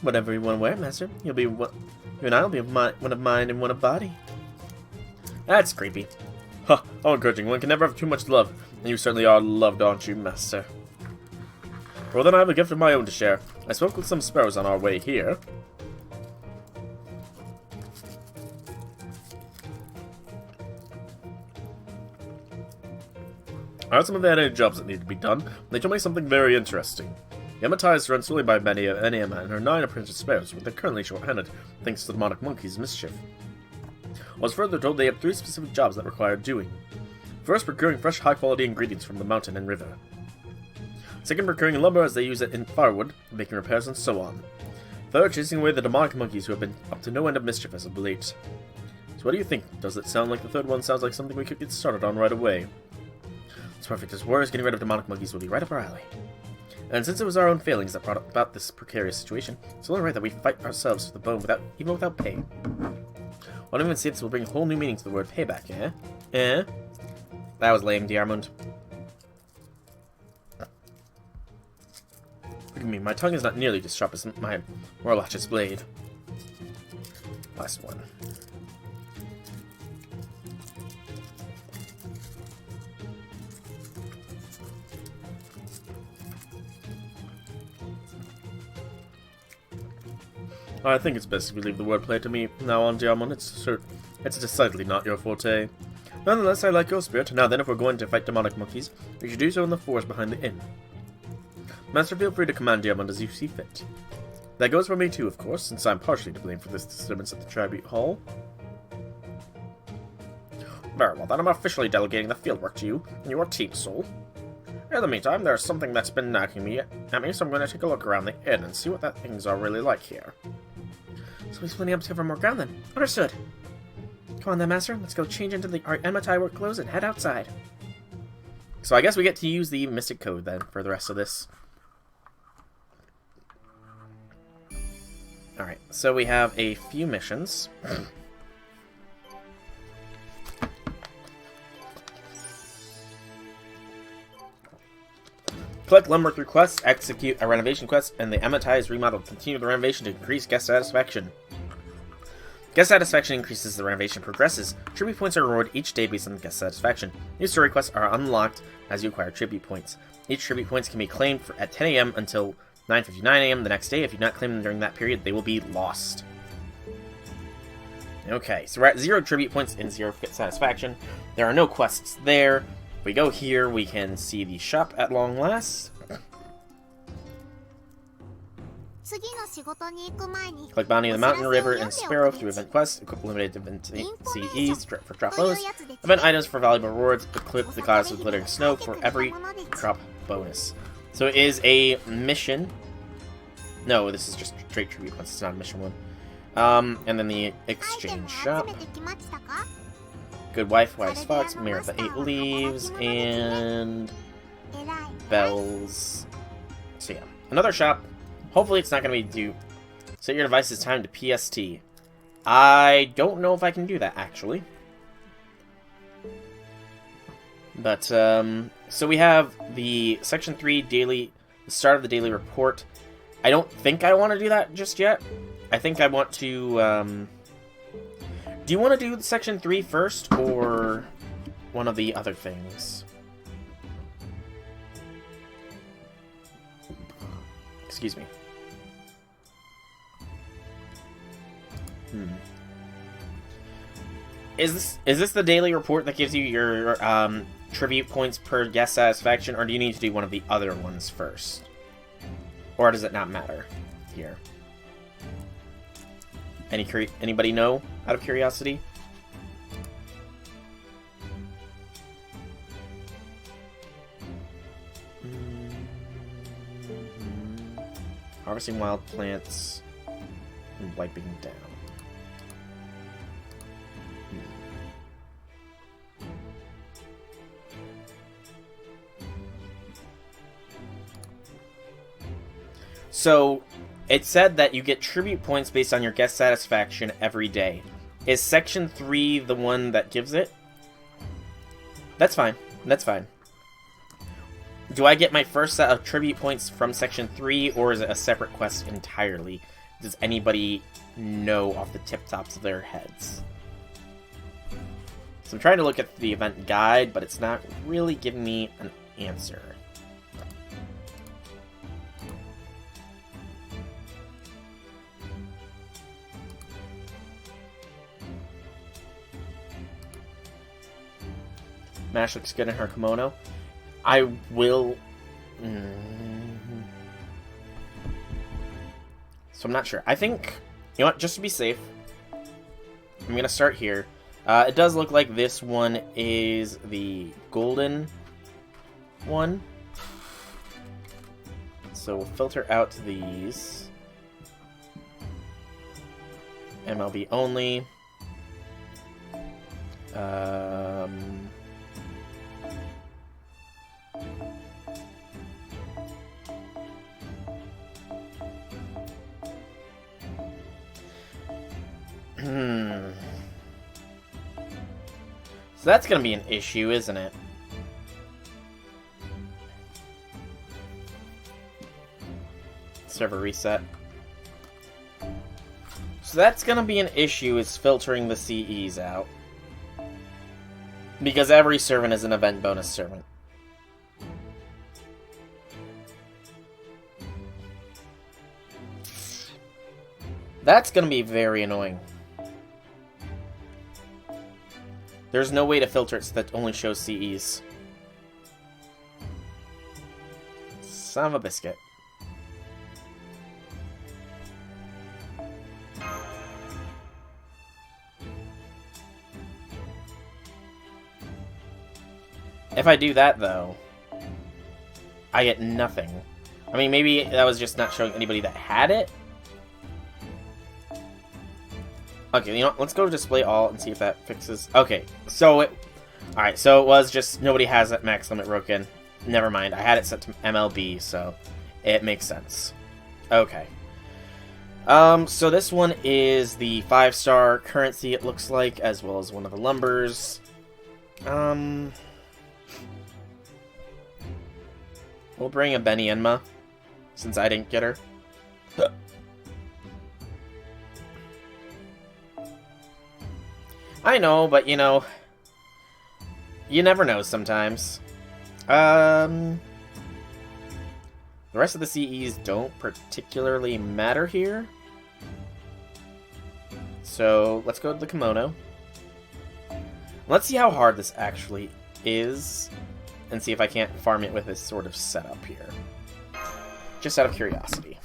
Whatever you want to wear, Master, you and I will be one of mind and one of body. That's creepy. Huh, how encouraging. One can never have too much love. And you certainly are loved, aren't you, Master? Well, then I have a gift of my own to share. I spoke with some sparrows on our way here. I asked them if they had any jobs that needed to be done, and they told me something very interesting. Enma-Tei is run solely by Enma and her 9 apprentice sparrows, but they're currently short-handed, thanks to the demonic monkey's mischief. I was further told they have 3 specific jobs that require doing. First, procuring fresh, high-quality ingredients from the mountain and river. Second, procuring lumber as they use it in firewood, making repairs, and so on. Third, chasing away the demonic monkeys who have been up to no end of mischief as of late. So what do you think? Does it sound like the third one sounds like something we could get started on right away? It's perfect as worse, getting rid of demonic monkeys will be right up our alley. And since it was our own failings that brought about this precarious situation, it's only right that we fight ourselves to the bone even without pay. I don't even say this will bring a whole new meaning to the word payback, eh? Eh? That was lame, Diarmond. Forgive me, my tongue is not nearly as sharp as my Warloch's blade. Last one. I think it's best if you leave the wordplay to me now on, Diamond. It's decidedly not your forte. Nonetheless, I like your spirit. Now then, if we're going to fight demonic monkeys, we should do so in the forest behind the inn. Master, feel free to command Diamond as you see fit. That goes for me too, of course, since I'm partially to blame for this disturbance at the Tribute Hall. Very well, then I'm officially delegating the fieldwork to you and your team, Soul. In the meantime, there's something that's been nagging at me, so I'm going to take a look around the inn and see what that things are really like here. So he's planning up to cover more ground then. Understood. Come on then, Master. Let's go change into our Enma-Tei work clothes and head outside. So I guess we get to use the Mystic Code then for the rest of this. Alright, so we have a few missions. Collect lumber through quests, execute a renovation quest, and the Enma-Tei is remodeled. Continue the renovation to increase guest satisfaction. Guest satisfaction increases as the renovation progresses. Tribute points are rewarded each day based on guest satisfaction. New story quests are unlocked as you acquire tribute points. Each tribute points can be claimed at 10 AM until 9:59 AM the next day. If you do not claim them during that period, they will be lost. Okay, so we're at 0 tribute points and 0 guest satisfaction. There are no quests there. If we go here, we can see the shop at long last. 次の仕事に行く前に Collect bounty in the mountain, お知らせを river, 読ん and でおく Sparrow ね through event quests. Equip limited event CEs for drop という bonus. やつですね Event items for valuable rewards. Equip the goddess with glittering snow for every drop bonus. So it is a mission. No, this is just straight tribute points. It's not a mission one. And then the アイテム exchange を集 shop. めてきましたか Good wife, wise fox, mirror of the 8 leaves, and えらい bells. So yeah, another shop. Hopefully it's not going to be due. Set your device's time to PST. I don't know if I can do that, actually. But, so we have the Section 3 daily, the start of the daily report. I don't think I want to do that just yet. I think I want to, do you want to do Section 3 first, or one of the other things? Excuse me. Is this the daily report that gives you your tribute points per guest satisfaction, or do you need to do one of the other ones first? Or does it not matter here? Anybody know, out of curiosity? Harvesting wild plants and wiping down. So, it said that you get tribute points based on your guest satisfaction every day. Is Section 3 the one that gives it? That's fine. That's fine. Do I get my first set of tribute points from Section 3, or is it a separate quest entirely? Does anybody know off the tip-tops of their heads? So I'm trying to look at the event guide, but it's not really giving me an answer. Mash looks good in her kimono. I will... So I'm not sure. I think... You know what? Just to be safe, I'm going to start here. It does look like this one is the golden one. So we'll filter out these. MLB only. So that's gonna be an issue, isn't it? Server reset. So that's gonna be an issue, is filtering the CEs out. Because every servant is an event bonus servant. That's gonna be very annoying. There's no way to filter it so that only shows CEs. Son of a biscuit. If I do that, though, I get nothing. I mean, maybe that was just not showing anybody that had it? Okay, you know what? Let's go to display all and see if that fixes... Okay, so it... Alright, so it was just nobody has that max limit broken. Never mind, I had it set to MLB, so it makes sense. Okay. So this one is the 5-star currency, it looks like, as well as one of the lumbers. We'll bring a Benny Enma, since I didn't get her. I know, but you know, you never know sometimes. The rest of the CEs don't particularly matter here. So let's go to the kimono. Let's see how hard this actually is, and see if I can't farm it with this sort of setup here. Just out of curiosity.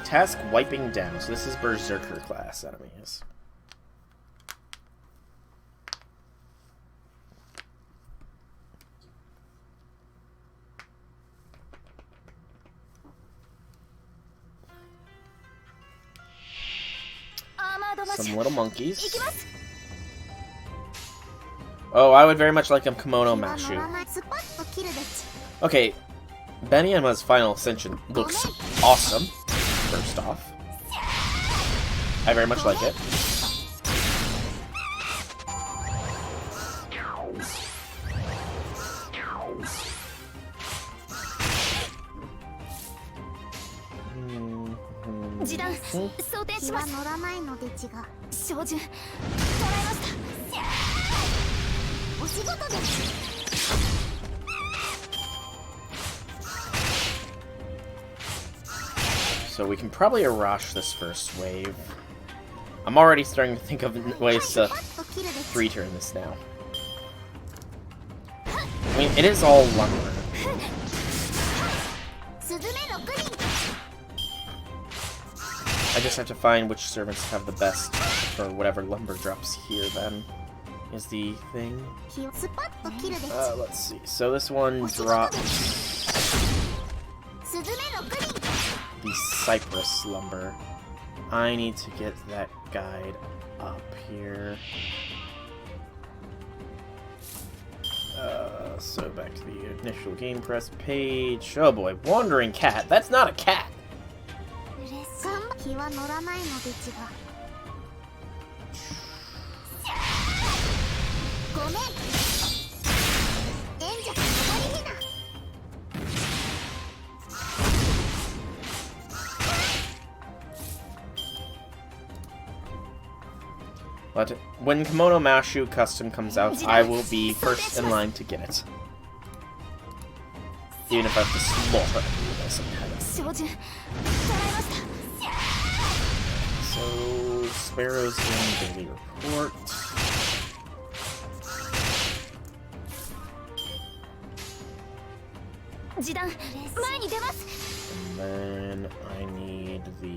Task wiping down. So this is Berserker class enemies. Some little monkeys. Oh, I would very much like a kimono Mashu. Okay, Benny Enma's Final Ascension looks awesome, first off. I very much like it. So we can probably Arash this first wave. I'm already starting to think of ways to 3-turn this now. I mean, it is all lumber. I just have to find which servants have the best for whatever lumber drops here, then, is the thing. Let's see. So this one drops the cypress lumber. I need to get that guide up here. So back to the initial game press page. Oh boy, wandering cat. That's not a cat. But when Kimono Mashu Custom comes out, I will be first in line to get it. Even if I have to slaughter it. So, Sparrow's in daily report. And then I need the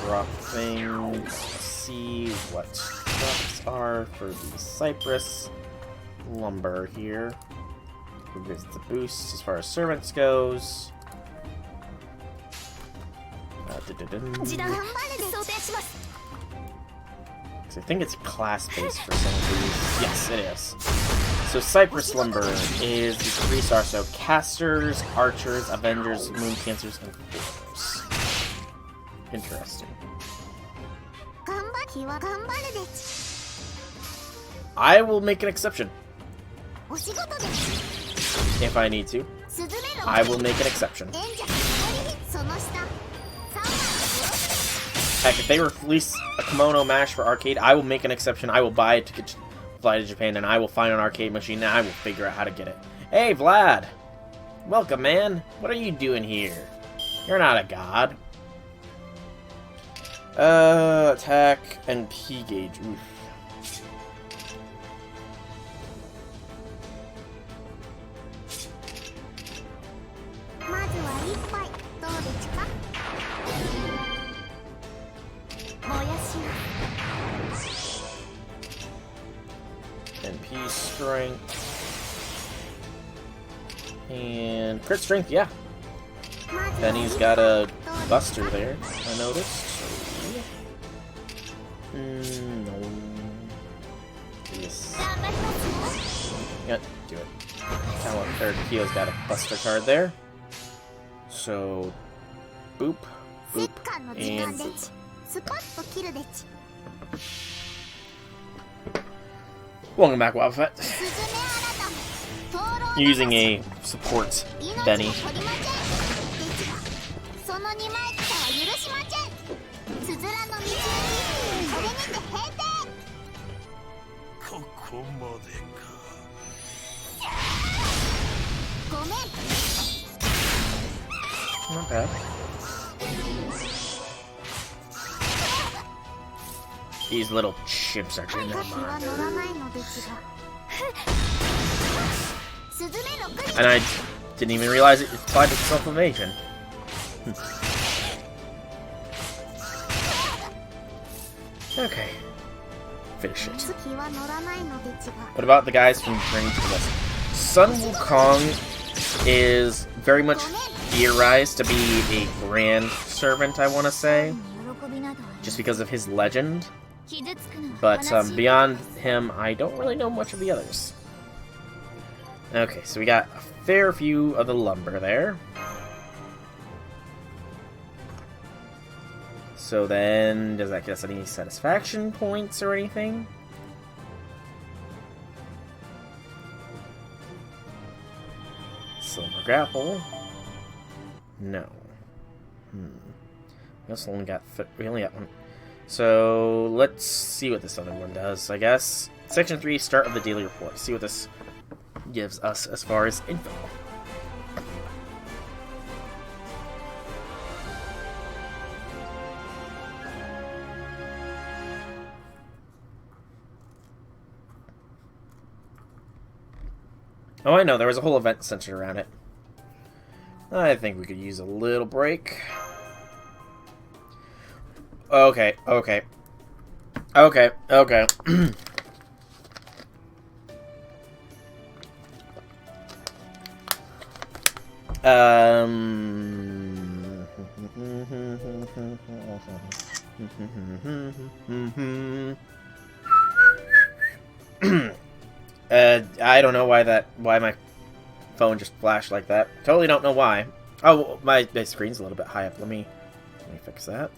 drop things. See what drops are for the cypress lumber here. Gives the boost as far as servants goes. I think it's class-based for some of these. Yes, it is. So Cypress Lumber is the 3-star, so Casters, Archers, Avengers, Moon Cancers, and Fours. Interesting. I will make an exception. If I need to. I will make an exception. Heck, if they release a Kimono Mash for arcade, I will make an exception. I will buy it to fly to Japan, and I will find an arcade machine, and I will figure out how to get it. Hey, Vlad! Welcome, man! What are you doing here? You're not a god. Attack and P-gauge. Oof. NP strength. And crit strength, yeah. Benny's got a buster there, I noticed. No. Yes. Yeah, do it. Talent third Kyo's got a buster card there. So, boop, boop, and boop. Welcome back, Wildfet. Using a support Benny. Not bad. These little chips are getting on my nerves. And I didn't even realize it applied to self-evasion. Okay. Finish it. What about the guys from Journey to the West? Sun Wukong is very much theorized to be a grand servant, I want to say. Just because of his legend. But beyond him, I don't really know much of the others. Okay, so we got a fair few of the lumber there. So then, does that get us any satisfaction points or anything? Silver grapple. No. We only got one. So let's see what this other one does, I guess. Section 3, start of the daily report. See what this gives us as far as info. Oh, I know, there was a whole event centered around it. I think we could use a little break. Okay. I don't know why my phone just flashed like that. Totally don't know why. Oh, my screen's a little bit high up. Let me fix that.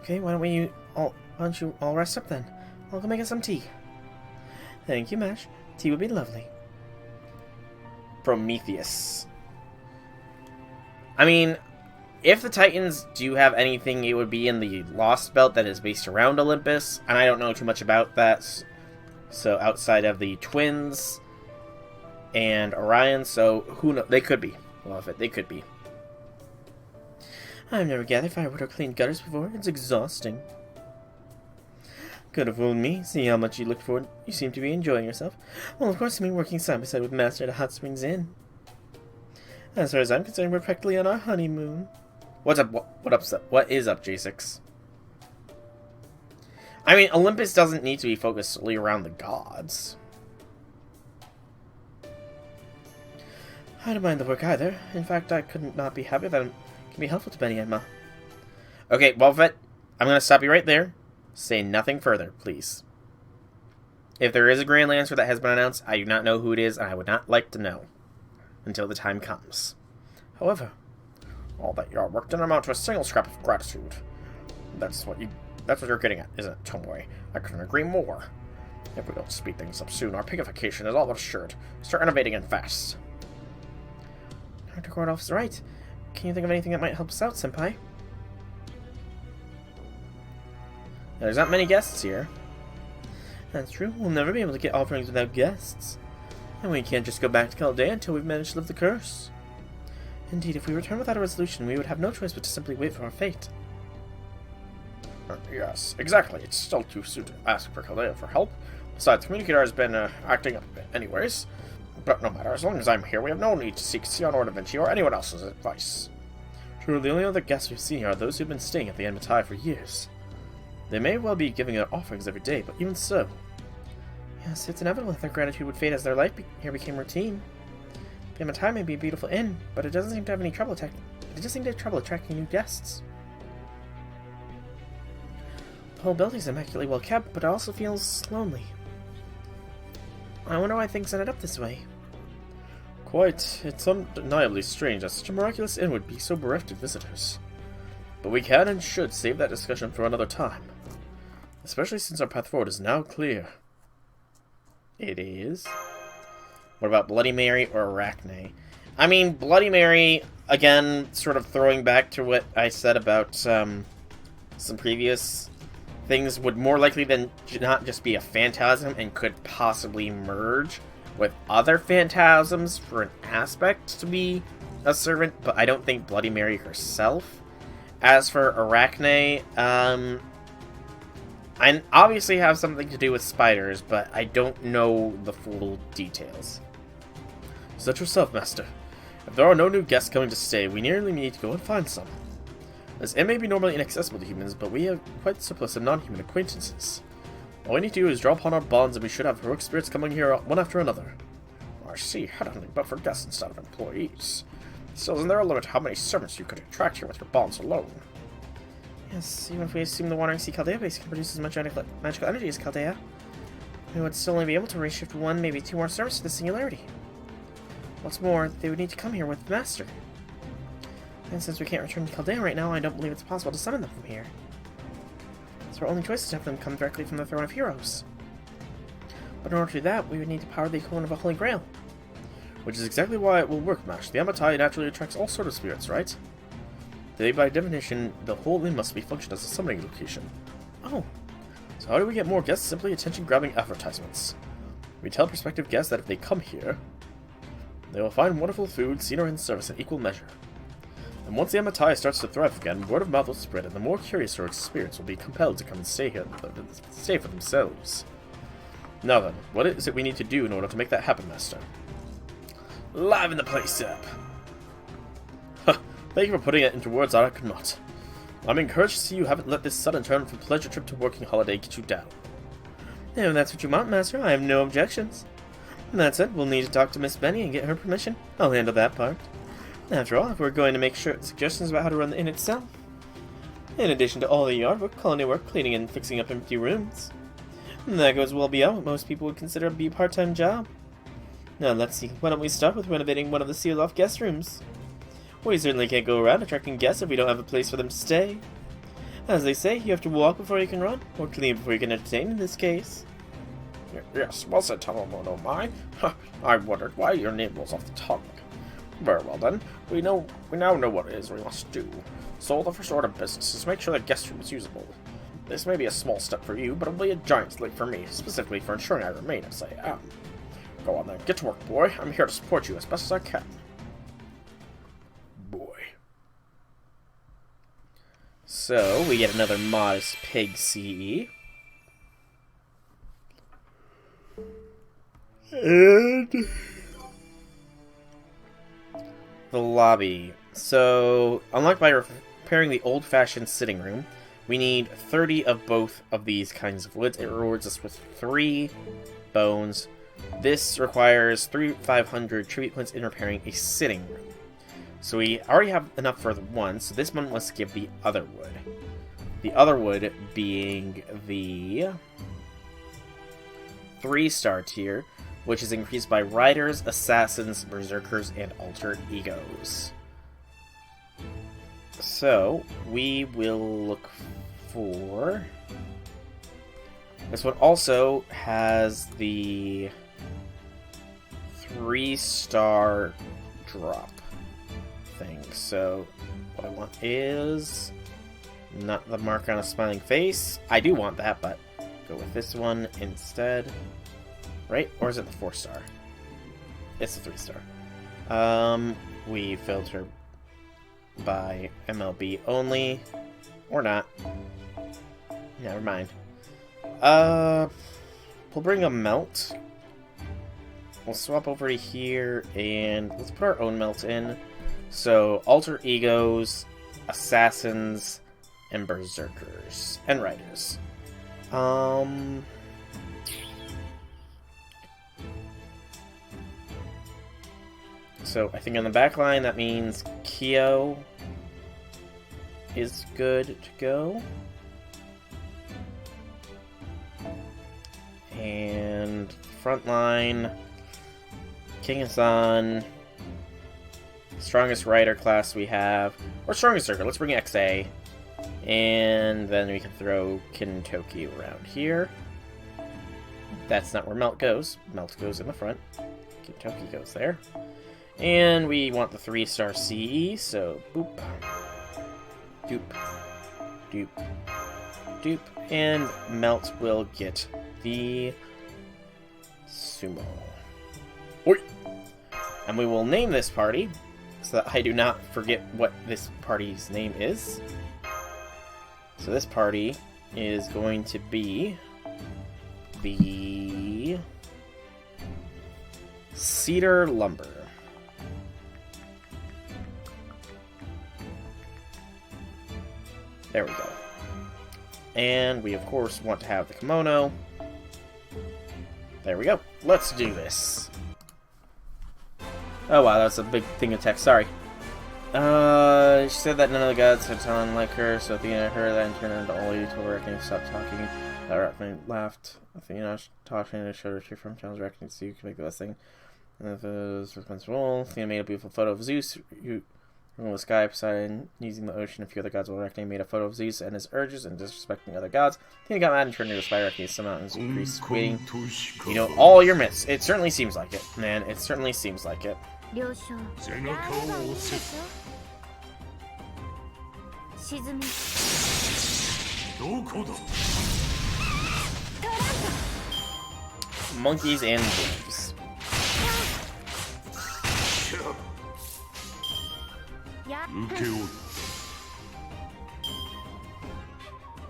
Okay, why don't you all rest up then? I'll go make us some tea. Thank you, Mash. Tea would be lovely. Prometheus. I mean, if the Titans do have anything, it would be in the Lost Belt that is based around Olympus, and I don't know too much about that. So outside of the Twins and Orion, so who knows? They could be. Love it. They could be. I've never gathered firewood or cleaned gutters before. It's exhausting. Could have fooled me. See how much you looked forward. You seem to be enjoying yourself. Well, of course, I mean working side by side with Master at a Hot Springs Inn. As far as I'm concerned, we're practically on our honeymoon. What's up? What is up, J6? I mean, Olympus doesn't need to be focused solely around the gods. I don't mind the work either. In fact, I couldn't not be happy that it can be helpful to Benny and Emma. Okay, well, Vet, I'm going to stop you right there. Say nothing further, please. If there is a Grand Lancer that has been announced, I do not know who it is, and I would not like to know until the time comes. However, all that your work didn't amount to a single scrap of gratitude. That's what you're getting at, isn't it, Tomoe? I couldn't agree more. If we don't speed things up soon, our pigification is all but assured. Start innovating and fast. Dr. Kordolf's right. Can you think of anything that might help us out, Senpai? There's not many guests here. That's true. We'll never be able to get offerings without guests. And we can't just go back to Chaldea until we've managed to lift the curse. Indeed, if we return without a resolution, we would have no choice but to simply wait for our fate. Yes, exactly. It's still too soon to ask for Chaldea for help. Besides, the Communicator has been acting up a bit anyways. But no matter, as long as I'm here, we have no need to seek Sion or Da Vinci or anyone else's advice. True, the only other guests we've seen here are those who've been staying at the Enma-Tei for years. They may well be giving their offerings every day, but even so. Yes, it's inevitable that their gratitude would fade as their life here became routine. The Enma-Tei may be a beautiful inn, but it doesn't seem to have any trouble attracting new guests. The whole building's immaculately well kept, but it also feels lonely. I wonder why things ended up this way. Quite. It's undeniably strange that such a miraculous inn would be so bereft of visitors. But we can and should save that discussion for another time. Especially since our path forward is now clear. It is? What about Bloody Mary or Arachne? I mean, Bloody Mary, again, sort of throwing back to what I said about some previous things, would more likely than not just be a phantasm and could possibly merge with other phantasms for an aspect to be a servant, but I don't think Bloody Mary herself. As for Arachne, I obviously have something to do with spiders, but I don't know the full details. Set yourself, Master. If there are no new guests coming to stay, we nearly need to go and find some. As it may be normally inaccessible to humans, but we have quite a surplus of non-human acquaintances. All we need to do is draw upon our bonds, and we should have heroic spirits coming here one after another. I see, headhunting, but for guests instead of employees. Still, isn't there a limit to how many servants you could attract here with your bonds alone? Yes, even if we assume the Watering Sea Caldea base can produce as much magical energy as Caldea, we would still only be able to reshift 1, maybe 2 more servants to the singularity. What's more, they would need to come here with the Master. And since we can't return to Caldea right now, I don't believe it's possible to summon them from here. So our only choice is to have them come directly from the Throne of Heroes. But in order to do that, we would need to power the equivalent of a Holy Grail. Which is exactly why it will work, Mash. The Enma-Tei naturally attracts all sorts of spirits, right? They, by definition, the whole inn must be function as a summoning location. Oh. So how do we get more guests? Simply attention-grabbing advertisements. We tell prospective guests that if they come here, they will find wonderful food, scenery, and service in equal measure. And once the Enma-Tei starts to thrive again, word of mouth will spread, and the more curious or experienced will be compelled to come and stay here, stay for themselves. Now then, what is it we need to do in order to make that happen, Master? Liven the place up! Thank you for putting it into words that I could not. I'm encouraged to see you haven't let this sudden turn from pleasure trip to working holiday get you down. If that's what you want, Master, I have no objections. And that said, we'll need to talk to Miss Benny and get her permission. I'll handle that part. After all, if we're going to make suggestions about how to run the inn itself. In addition to all the yard work, culinary work, cleaning and fixing up empty rooms. And that goes well beyond what most people would consider to be a part-time job. Now let's see, why don't we start with renovating one of the sealed-off guest rooms? We certainly can't go around attracting guests if we don't have a place for them to stay. As they say, you have to walk before you can run, or clean before you can entertain in this case. Yes, well said, Talamono Mai. I wondered why your name rolls off the tongue. Very well then, we now know what it is we must do. So the first order of business is make sure the guest room is usable. This may be a small step for you, but it'll be a giant leap for me, specifically for ensuring I remain as I am. Go on then, get to work, boy. I'm here to support you as best as I can. Boy. So, we get another modest pig CE. And The lobby. So, unlocked by repairing the old-fashioned sitting room, we need 30 of both of these kinds of woods. It rewards us with 3 bones. This requires 500 tribute points in repairing a sitting room. So we already have enough for the one, so this one must give the other wood. The other wood being the 3-star tier, which is increased by riders, assassins, berserkers, and alter egos. So we will look for... This one also has the 3-star drop thing. So what I want is not the mark on a smiling face. I do want that, but go with this one instead. Right? Or is it the 4-star? It's the 3-star. We filter by MLB only. Or not. Never mind. We'll bring a melt. We'll swap over to here, and let's put our own melt in. So, alter egos, assassins, and berserkers. And riders. So, I think on the back line, that means Kyo is good to go. And front line, King-san, strongest rider class we have, or strongest berserker. Let's bring XA, and then we can throw Kintoki around here. That's not where Melt goes. Melt goes in the front. Kintoki goes there. And we want the 3-star CE, so boop, doop, doop, doop, and Melt will get the sumo. Oi! And we will name this party so that I do not forget what this party's name is. So this party is going to be the cedar lumber. There we go. And we, of course, want to have the kimono. There we go. Let's do this. Oh, wow, that's a big thing of text. Sorry. She said that none of the gods had someone like her, so Athena heard that and turned into Oli to Reckoning stopped talking. Reckoning laughed. Athena talking and showed her tree from Challenge Reckoning so you can make the best thing. And if it was responsible, Athena made a beautiful photo of Zeus, who from the sky, Poseidon, using the ocean. A few other gods while Reckoning made a photo of Zeus and his urges and disrespecting other gods. Athena got mad and turned into a spy. Reckoning some mountains increased waiting. You know all your myths. It certainly seems like it, man. It certainly seems like it. 了承やればいいんでしょ沈みどこだ Monkeys and wolves. や受け負う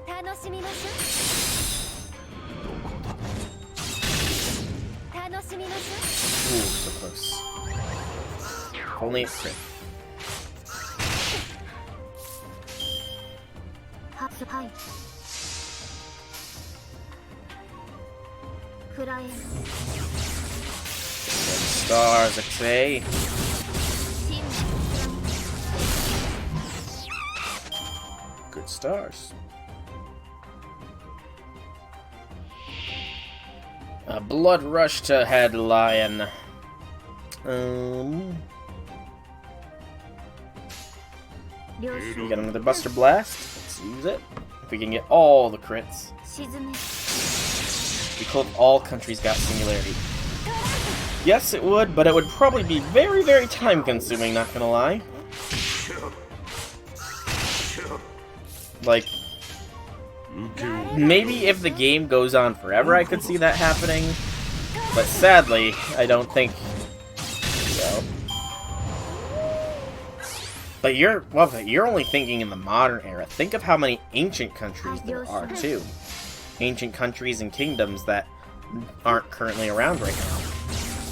楽しみましどこだょ楽しみまし Ooh, so close. If only it crit. ょははいフラエ Stars, I say. 真の Good stars. A blood rush to head lion. We got another Buster Blast. Let's use it. If we can get all the crits. 沈め We could have all countries got Singularity. Yes, it would, but it would probably be very, very time consuming, not gonna lie. Like, maybe if the game goes on forever, I could see that happening. But sadly, I don't think so. But you're only thinking in the modern era. Think of how many ancient countries there are, too. Ancient countries and kingdoms that aren't currently around right now.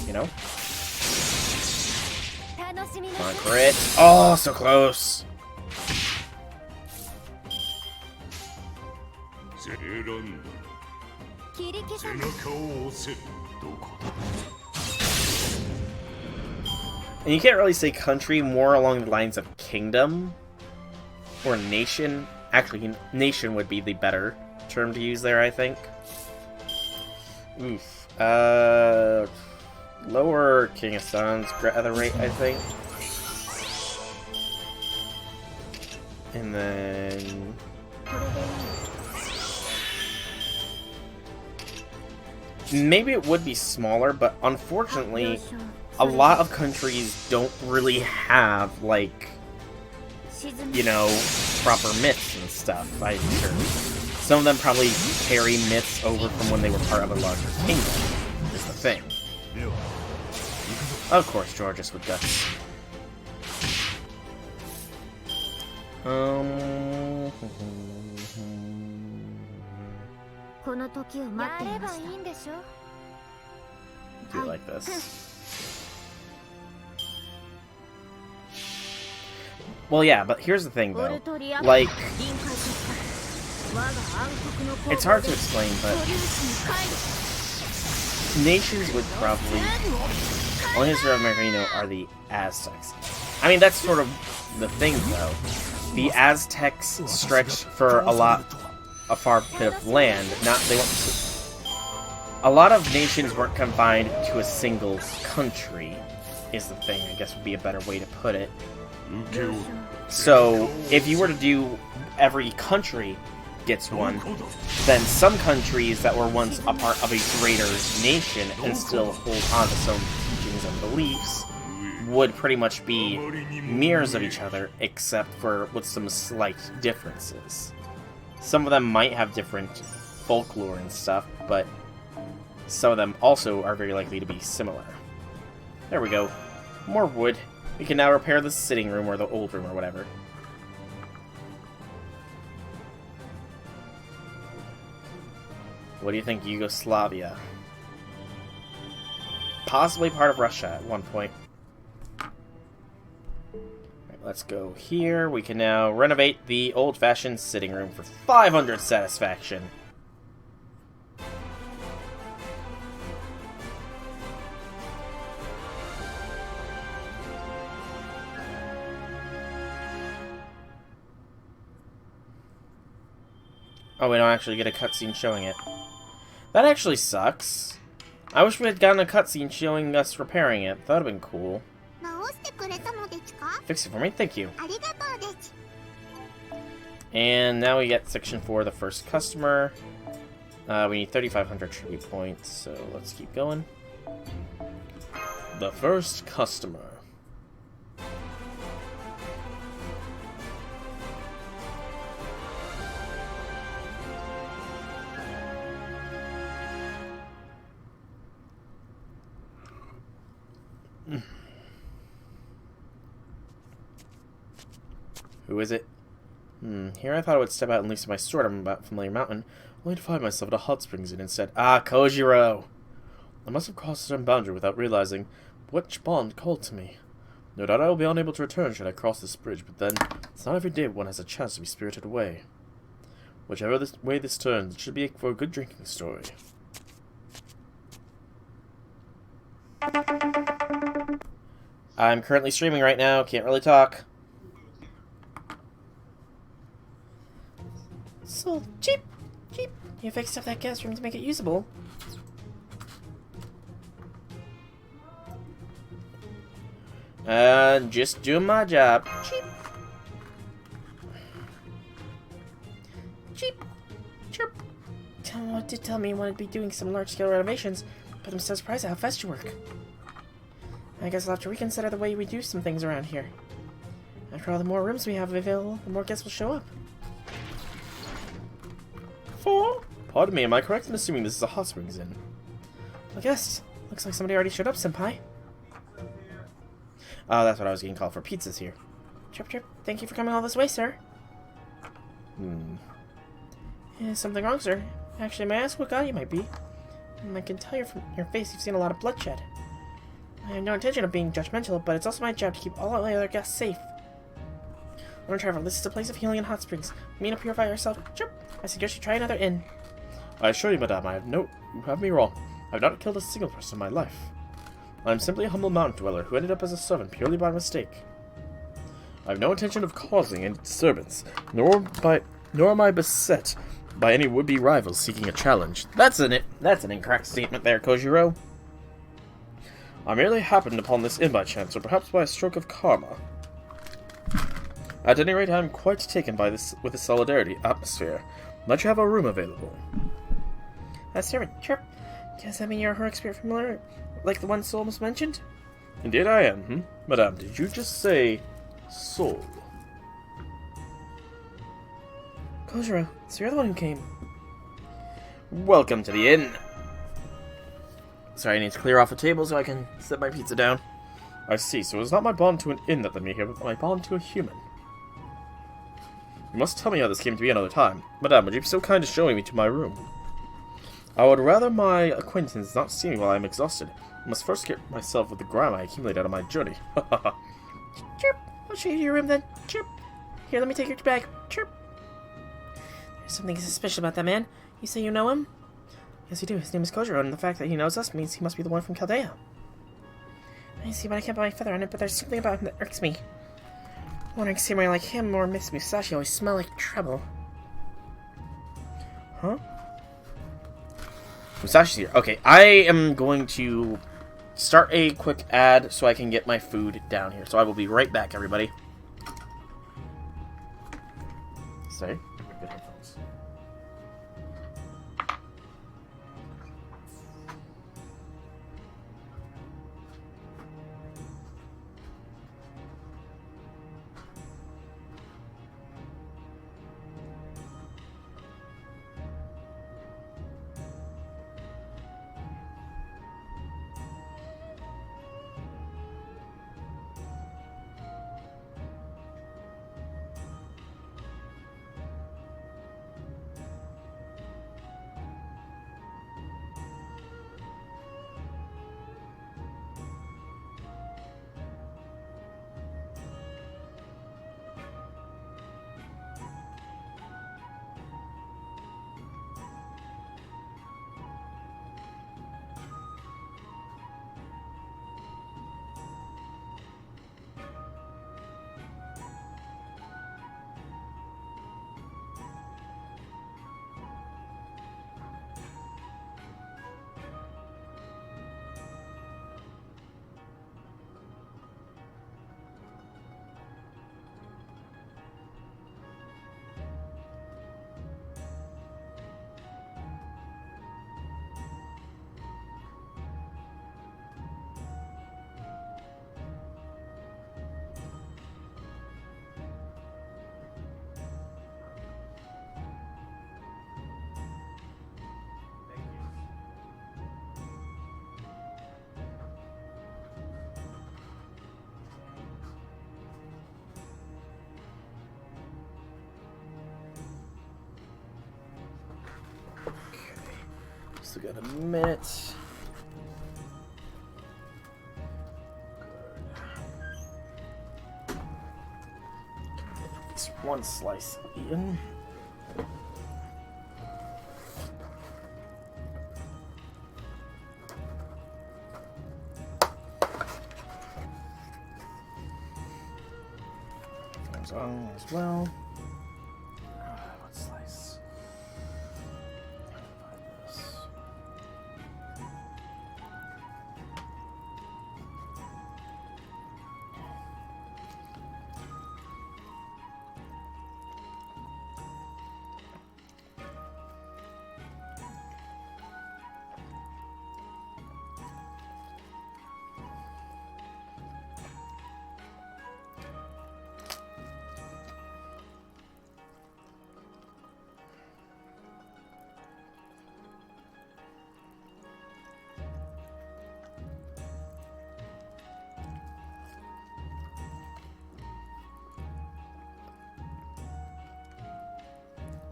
You know? 楽しみま Come on, し crit. Oh, so close. 選んだ切り刻背む中を押せどこだ And you can't really say country, more along the lines of kingdom or nation. Actually, nation would be the better term to use there, I think. Oof. Lower King of Sun's other rate, I think. And then これでいい maybe it would be smaller, but unfortunately, a lot of countries don't really have, like, 沈め you know, proper myths and stuff, I'm sure. Some of them probably carry myths over from when they were part of a larger kingdom, is the thing. Of course, Georges with guts. この時を待っていましたやればいいんでしょ Do it like this. Well, yeah, but here's the thing, オ though. ルトリア Like, 臨界決した我が暗黒の it's hard to explain, 素 but 粒子に帰る nations would probably... Only history of America, you know, are the Aztecs. I mean, that's sort of the thing, though. The Aztecs stretched for a far bit of land. A lot of nations weren't confined to a single country, is the thing, I guess would be a better way to put it. So, if you were to do every country gets one, then some countries that were once a part of a greater nation and still hold on to some teachings and beliefs would pretty much be mirrors of each other, except for with some slight differences. Some of them might have different folklore and stuff, but some of them also are very likely to be similar. There we go. More wood. We can now repair the sitting room or the old room or whatever. What do you think, Yugoslavia? Possibly part of Russia at one point. Alright, let's go here. We can now renovate the old-fashioned sitting room for 500 satisfaction. Oh, we don't actually get a cutscene showing it. That actually sucks. I wish we had gotten a cutscene showing us repairing it. That would have been cool. 直してくれたのですか？ Fix it for me, thank you. ありがとうです。 And now we get section 4, the first customer. We need 3,500 tribute points, so let's keep going. The first customer. Who is it? Here I thought I would step out and loosen my sword on a familiar mountain, only to find myself at a hot springs and instead. Ah, Kojiro! I must have crossed a certain boundary without realizing which bond called to me. No doubt I will be unable to return should I cross this bridge, but then, it's not every day one has a chance to be spirited away. Whichever way this turns, it should be for a good drinking story. I'm currently streaming right now, can't really talk. So cheap, cheap. You fixed up that guest room to make it usable. Just doing my job. Cheap. Cheap. Chirp. Someone did tell me you wanted to be doing some large-scale renovations, but I'm so surprised at how fast you work. I guess I'll have to reconsider the way we do some things around here. After all, the more rooms we have available, the more guests will show up. Pardon me, am I correct in assuming this is a hot springs inn? I guess. Looks like somebody already showed up, Senpai. Oh, that's what I was getting called for. Pizzas here. Chirp, chirp. Thank you for coming all this way, sir. Is something wrong, sir? Actually, may I ask what god you might be? I can tell you from your face you've seen a lot of bloodshed. I have no intention of being judgmental, but it's also my job to keep all my other guests safe. Lord Traveler, this is a place of healing and hot springs. You need to purify yourself. Chirp. I suggest you try another inn. I assure you, madame, you have me wrong. I have not killed a single person in my life. I am simply a humble mountain dweller who ended up as a servant purely by mistake. I have no intention of causing any disturbance, nor am I beset by any would-be rivals seeking a challenge. That's an incorrect statement there, Kojiro. I merely happened upon this inn by chance, or perhaps by a stroke of karma. At any rate, I am quite taken by with the solidarity atmosphere. Let you have a room available. Servant, chirp. Does that mean you're a heroic spirit familiar, like the one Soul was mentioned? Indeed I am, Madame, did you just say soul? Kojiro, so you're the one who came. Welcome to the inn. Sorry, I need to clear off a table so I can set my pizza down. I see, so it's not my bond to an inn that led me here, but my bond to a human. You must tell me how this came to be another time. Madame, would you be so kind as showing me to my room? I would rather my acquaintance not see me while I am exhausted. I must first get myself with the grime I accumulated on my journey. Chirp. I'll show you your room then. Chirp. Here, let me take your bag. Chirp. There's something suspicious about that man. You say you know him? Yes, you do. His name is Kojiro, and the fact that he knows us means he must be the one from Chaldea. I see, but I can't put my feather on it, but there's something about him that irks me. Wondering if somebody like him or Miss Musashi always smell like trouble. Huh? Musashi's here. Okay, I am going to start a quick ad so I can get my food down here. So I will be right back, everybody. Sorry. Good headphones. So we got a minute. It's one slice eaten. There's on as well. What slice? This.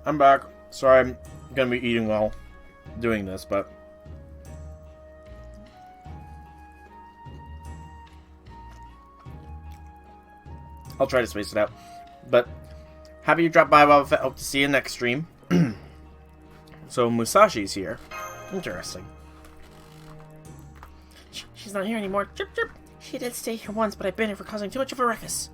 I'm back. Sorry, I'm gonna be eating while doing this, but I'll try to space it out. But happy you dropped by, Boba Fett. Hope to see you next stream. So Musashi's here. Interesting. She's not here anymore. Chirp, chirp. She did stay here once, but I banned her for causing too much of a ruckus.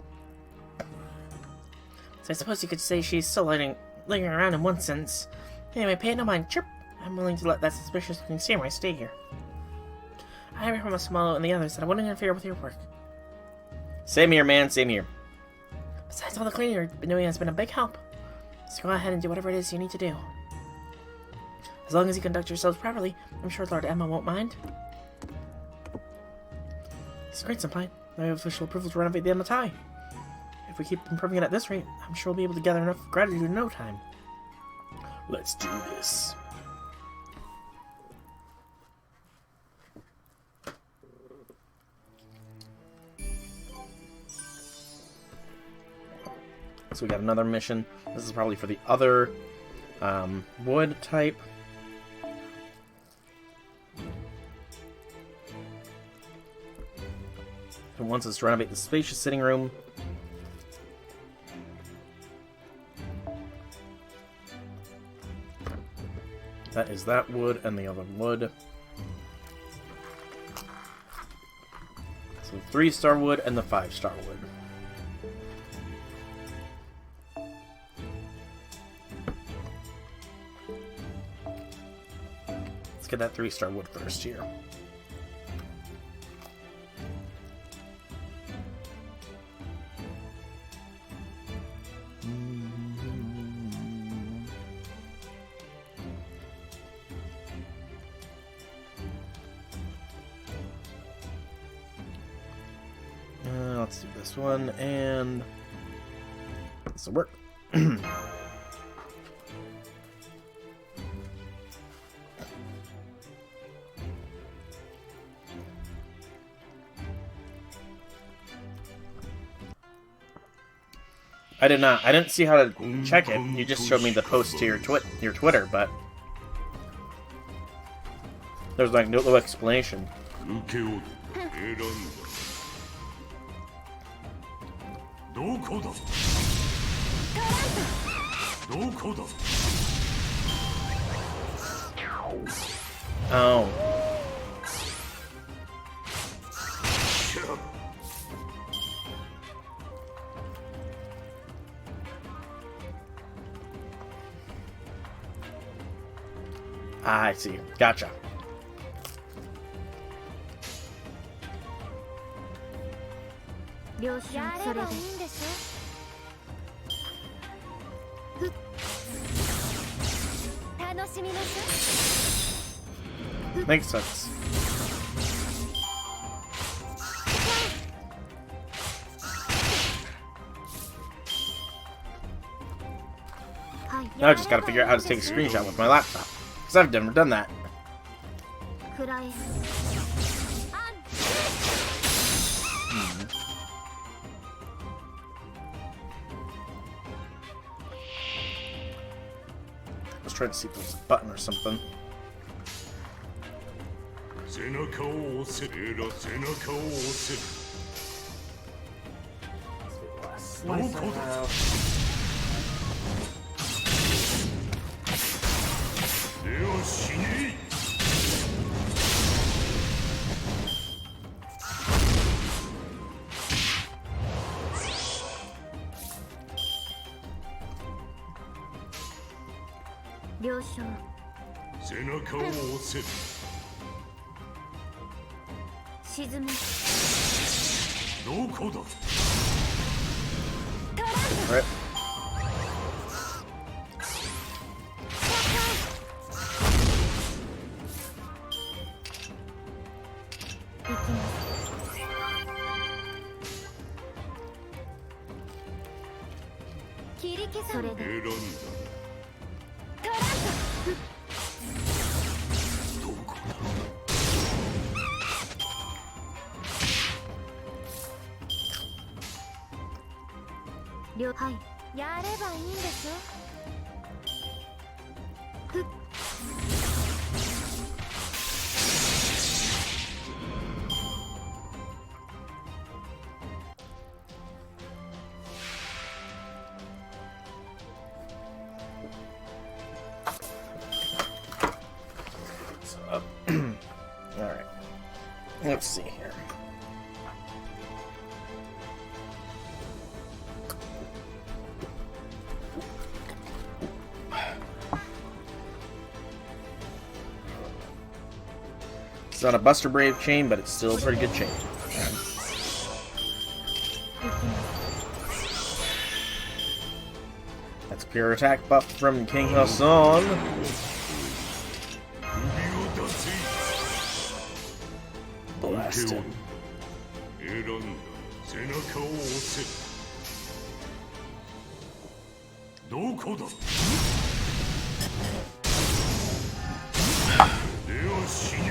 So I suppose you could say she's still lingering around in one sense. Anyway, pay it no mind. Chirp. I'm willing to let that suspicious looking samurai stay here. I promised Malo and the others that I wouldn't interfere with your work. Same here, man. Same here. Besides all the cleaning you've been doing has been a big help. So go ahead and do whatever it is you need to do. As long as you conduct yourselves properly, I'm sure Lord Emma won't mind. It's great, Senpai. Now we have official approval to renovate the Enma-Tei. If we keep improving it at this rate, I'm sure we'll be able to gather enough gratitude in no time. Let's do this. So we got another mission. This is probably for the other wood type. It wants us to renovate the spacious sitting room. That is that wood and the other wood. So 3-star wood and the 5-star wood. Let's get that 3-star wood first here. Let's do this one, and this will work. I didn't see how to check it. You just showed me the post to your Twitter, but there's like no explanation. Oh. Ah, I see. Gotcha. Makes sense. Now I just gotta figure out how to take a screenshot with my laptop. Because I've never done that. I was trying to see if there was a button or something. Slice that out. 了承。背中を押せ。沈め。どこだ。 Right. Alright. Let's see here. It's not a Buster Brave chain, but it's still a pretty good chain. That's pure attack buff from King Hassan. Blast him.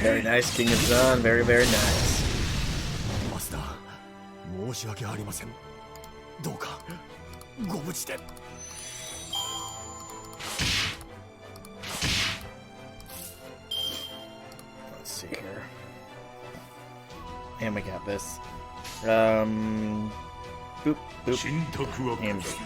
Very nice, King of Zon. Very, very nice. Master, 申し訳ありません。どうかご無事で。 Let's see here. And we got this. Boop, boop, and boop.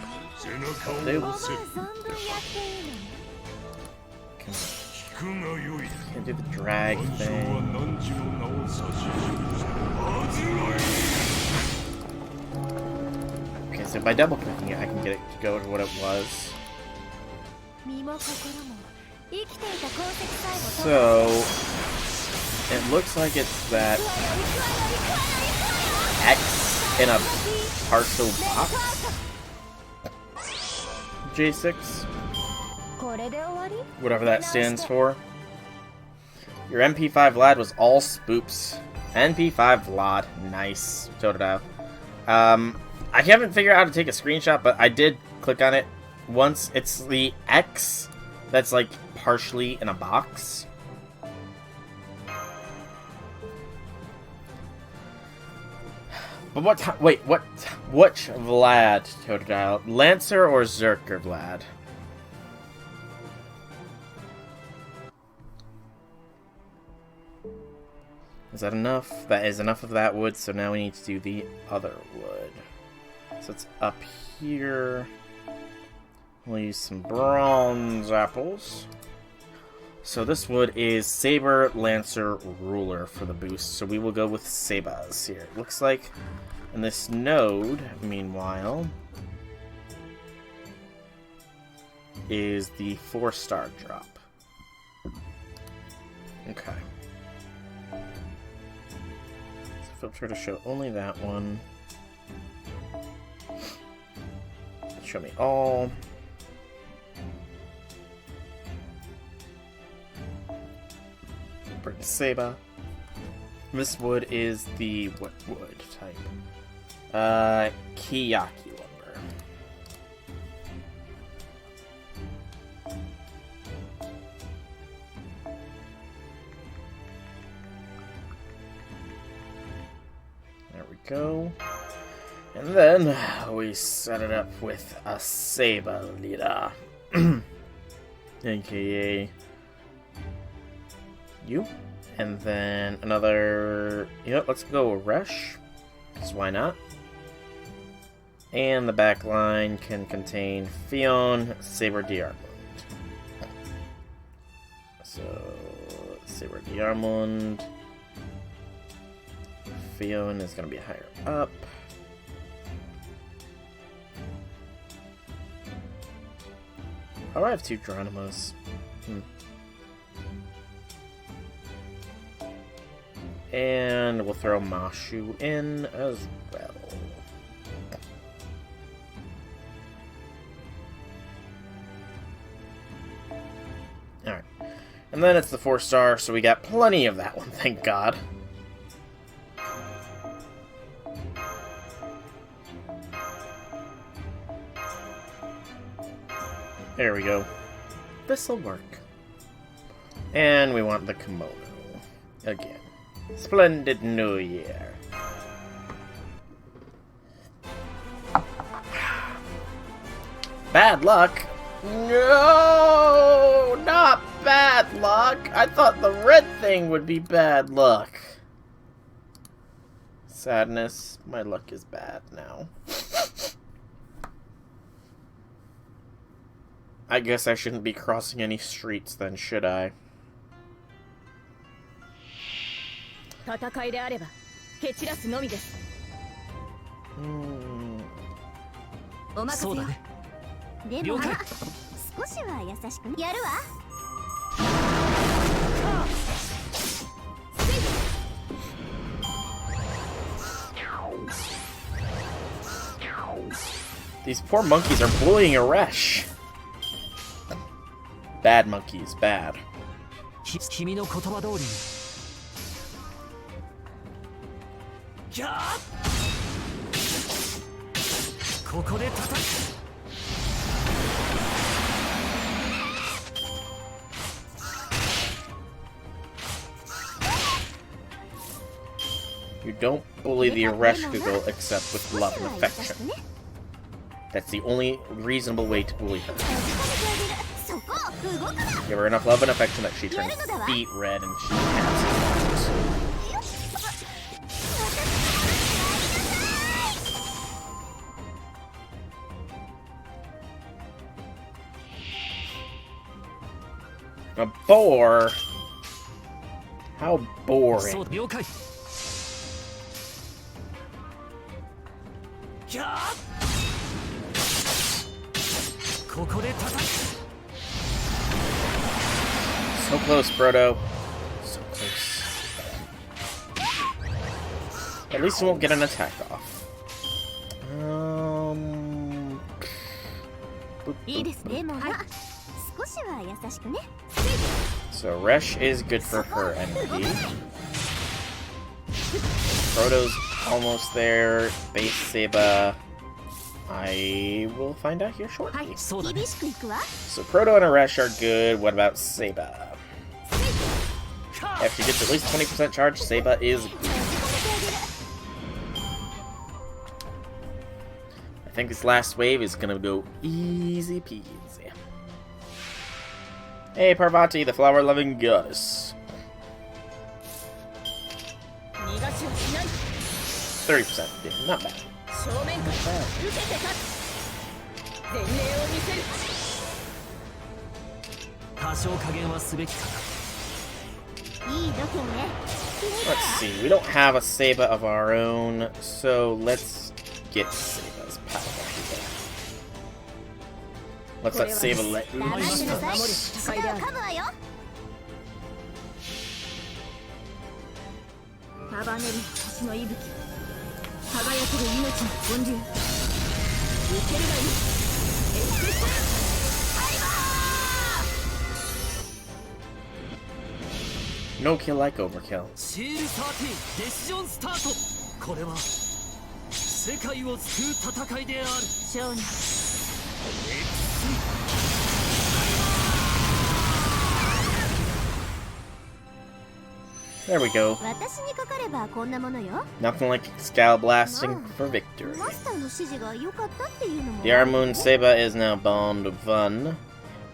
Can't do the drag thing. Okay, so by double clicking it, I can get it to go to what it was. So, it looks like it's that X in a partial box. J6. Whatever that stands for. Your MP5 Vlad was all spoops. MP5 Vlad. Nice. Totodile. I haven't figured out how to take a screenshot, but I did click on it once. It's the X that's like partially in a box. But what? Wait, what? Which Vlad, Totodile? Lancer or Zerker Vlad? Is that enough? That is enough of that wood, so now we need to do the other wood. So it's up here. We'll use some bronze apples. So this wood is Saber, Lancer, Ruler for the boost. So we will go with Sabas here. It looks like in this node, meanwhile, is the 4-star drop. Okay. So filter to show only that one. Show me all. Bring Seba. This wood is the what wood type? Kiyaki lumber. There we go. And then we set it up with a Seba leader. AKA you? And then another... Yep, let's go Resh. Because why not? And the back line can contain Fion, Saber Diarmund. So, Saber Diarmund. Fion is going to be higher up. Oh, I have 2 Geronimos. And we'll throw Mashu in as well. Alright. And then it's the 4-star, so we got plenty of that one, thank God. There we go. This'll work. And we want the kimono. Again. Splendid New Year. Bad luck? No! Not bad luck! I thought the red thing would be bad luck. Sadness. My luck is bad now. I guess I shouldn't be crossing any streets then, should I? 戦いであれば蹴散らすのみです。お任せよ。でも少しは優しくやるわ。These poor monkeys are bullying Aresh. Bad monkeys, bad. 君の言葉通りに。ここで叩く。You don't bully the Aresh Google except with love and affection. That's the only reasonable way to bully her. Give her enough love and affection that she turns beet red and she has it. A boar? How boring. So close, Frodo. So close. At least he won't get an attack off. So Resh is good for her MP. Frodo's almost there. Base Seba. I will find out here shortly. So Frodo and Aresh are good. What about Seba? If she gets at least 20% charge, Seba is good. I think this last wave is gonna go easy peasy. Hey Parvati, the flower-loving goddess. 30%, yeah, not bad. Let's see, we don't have a Seba of our own, so let's get Seba's power. Let's let Seba let loose. No kill like overkill. これは世界を救う戦いである。There we go. Nothing like Scal blasting for victory. The Armoon Seba is now bombed fun.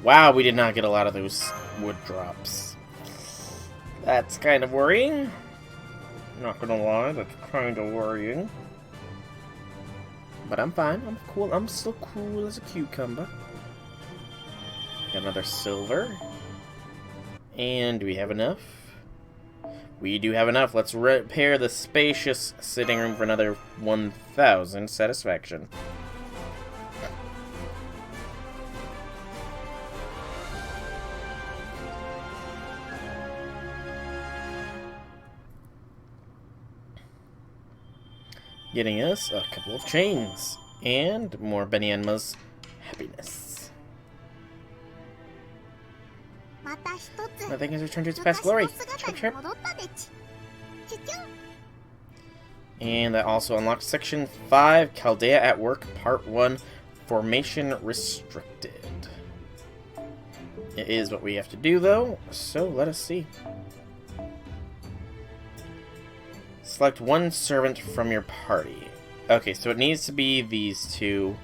Wow, we did not get a lot of those wood drops. That's kind of worrying. Not gonna lie, that's kind of worrying. But I'm fine. I'm cool. I'm still cool as a cucumber. Got another silver. And do we have enough? We do have enough. Let's repair the spacious sitting room for another 1,000 satisfaction. Getting us a couple of chains. And more Benny Enma's happiness. Nothing has returned to its past glory. Chirp, chirp. And that also unlocks Section 5, Chaldea at Work, Part 1, Formation Restricted. It is what we have to do, though, so let us see. Select one servant from your party. Okay, so it needs to be these two.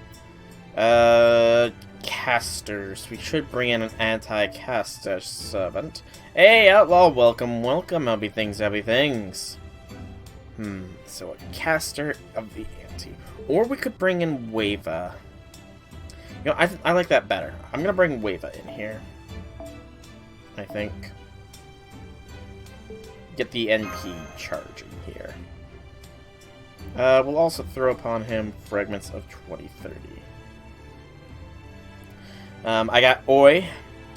Casters. We should bring in an anti-caster servant. Hey, outlaw, welcome, welcome, I'll be things, I'll be things. So a caster of the anti. Or we could bring in Wava. You know, I like that better. I'm gonna bring Wava in here. I think. Get the NP charging here. We'll also throw upon him fragments of 2030. I got Oi,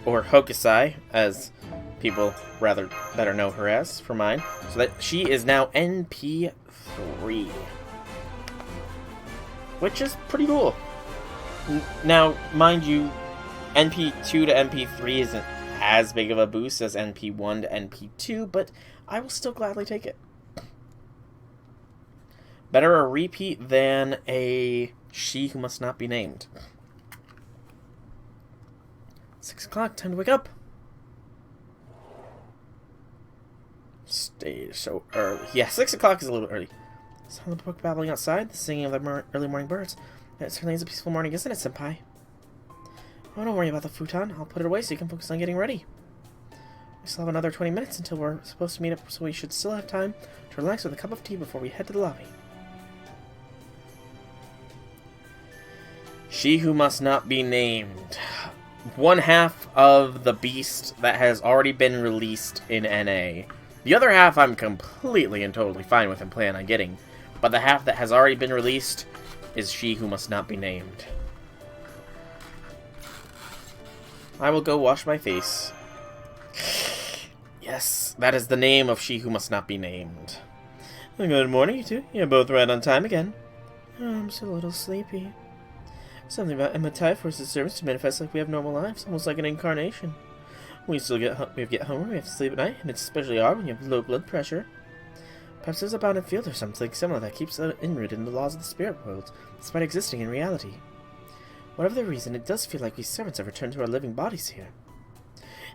or Hokusai, as people rather better know her as, for mine. So that she is now NP3. Which is pretty cool. Now, mind you, NP2 to NP3 isn't as big of a boost as NP1 to NP2, but I will still gladly take it. Better a repeat than a she who must not be named. 6 o'clock, time to wake up. Stay so early. Yeah, 6 o'clock is a little early. Sound of the brook babbling outside, the singing of the early morning birds. It certainly is a peaceful morning, isn't it, Senpai? Oh, don't worry about the futon. I'll put it away so you can focus on getting ready. We still have another 20 minutes until we're supposed to meet up, so we should still have time to relax with a cup of tea before we head to the lobby. She who must not be named. One half of the beast that has already been released in NA. The other half I'm completely and totally fine with and plan on getting. But the half that has already been released is she who must not be named. I will go wash my face. Yes, that is the name of she who must not be named. Good morning, you two. You're both right on time again. Oh, I'm still a little sleepy. Something about Enma-Tei forces servants to manifest like we have normal lives, almost like an incarnation. We get home, we have to sleep at night, and it's especially hard when you have low blood pressure. Perhaps there's a bound and field or something similar that keeps us enrooted in the laws of the spirit world, despite existing in reality. Whatever the reason, it does feel like we servants have returned to our living bodies here.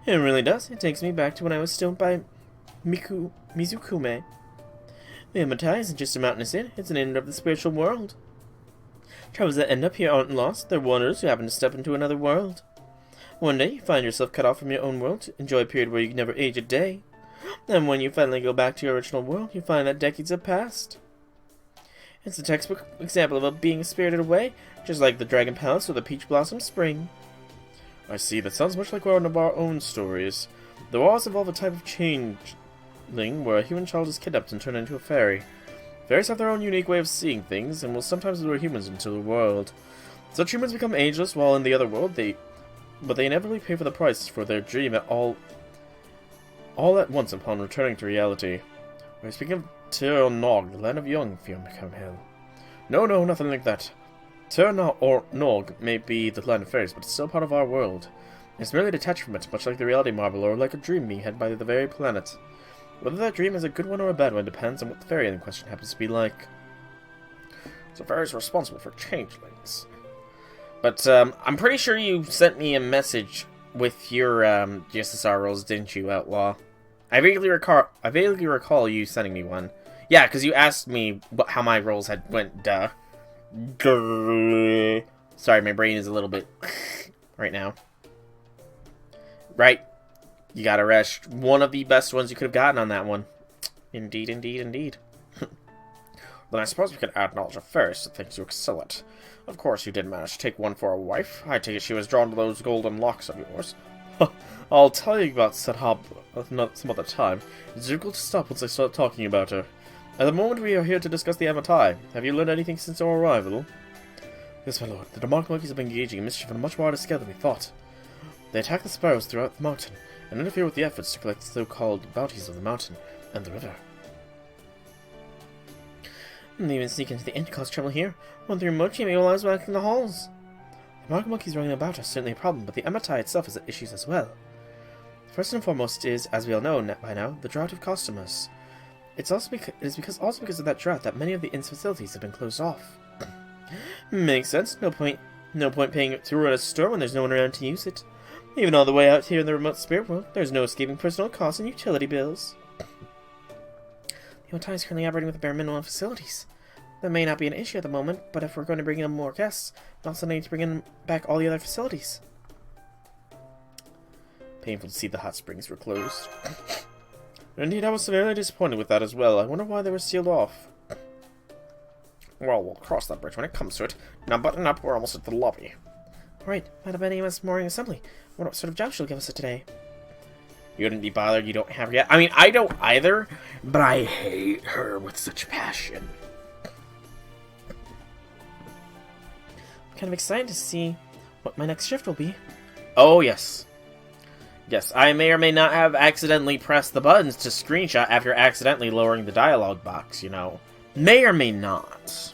It really does. It takes me back to when I was stoned by Mizukume. The Enma-Tei isn't just a mountainous inn, it's an inn of the spiritual world. Travelers that end up here aren't lost, they're wanderers who happen to step into another world. One day, you find yourself cut off from your own world to enjoy a period where you can never age a day. And when you finally go back to your original world, you find that decades have passed. It's a textbook example of being spirited away, just like the Dragon Palace or the Peach Blossom Spring. I see, that sounds much like one of our own stories. The wars involve a type of changeling where a human child is kidnapped and turned into a fairy. Fairies have their own unique way of seeing things, and will sometimes lure humans into the world. Such humans become ageless, while in the other world but they inevitably pay for the price for their dream all at once upon returning to reality. We're speaking of Tir Nog, the land of young, if you become hell. No, nothing like that. Tir Nog may be the land of fairies, but it's still part of our world. It's merely detached from it, much like the reality marble, or like a dream being had by the very planet. Whether that dream is a good one or a bad one depends on what the fairy in question happens to be like. So fairies are responsible for changelings. But I'm pretty sure you sent me a message with your GSSR rolls, didn't you, Outlaw? I vaguely recall you sending me one. Yeah, because you asked me how my rolls had went. Sorry, my brain is a little bit right now. Right. You got a rest. One of the best ones you could have gotten on that one. Indeed, indeed, indeed. Then I suppose we could add knowledge of fairies to things you excel at. Of course, you did manage to take one for a wife. I take it she was drawn to those golden locks of yours. I'll tell you about Sethab some other time. It's difficult to stop once I start talking about her. At the moment, we are here to discuss the Enma-Tei. Have you learned anything since our arrival? Yes, my lord. The demonic monkeys have been engaging in mischief on a much wider scale than we thought. They attack the sparrows throughout the mountain, and interfere with the efforts to collect the so-called bounties of the mountain and the river. And they even sneak into the inn to cause trouble here. One through Mochi may while I was walking in the halls. The demonic monkeys running about are certainly a problem, but the Enma-Tei itself has issues as well. First and foremost is, as we all know by now, the drought of customers. It is also because of that drought that many of the inn's facilities have been closed off. Makes sense. No point paying to run a store when there's no one around to use it. Even all the way out here in the remote spirit world, there's no escaping personal costs and utility bills. The Enma-Tei is currently operating with a bare minimum of facilities. That may not be an issue at the moment, but if we're going to bring in more guests, we also need to bring in back all the other facilities. Painful to see the hot springs were closed. Indeed, I was severely disappointed with that as well. I wonder why they were sealed off. Well, we'll cross that bridge when it comes to it. Now button up, we're almost at the lobby. Alright, Madam Enma's mooring assembly. What sort of job she'll give us today? You wouldn't be bothered you don't have her yet? I mean, I don't either, but I hate her with such passion. I'm kind of excited to see what my next shift will be. Oh, yes. Yes, I may or may not have accidentally pressed the buttons to screenshot after accidentally lowering the dialogue box, you know. May or may not.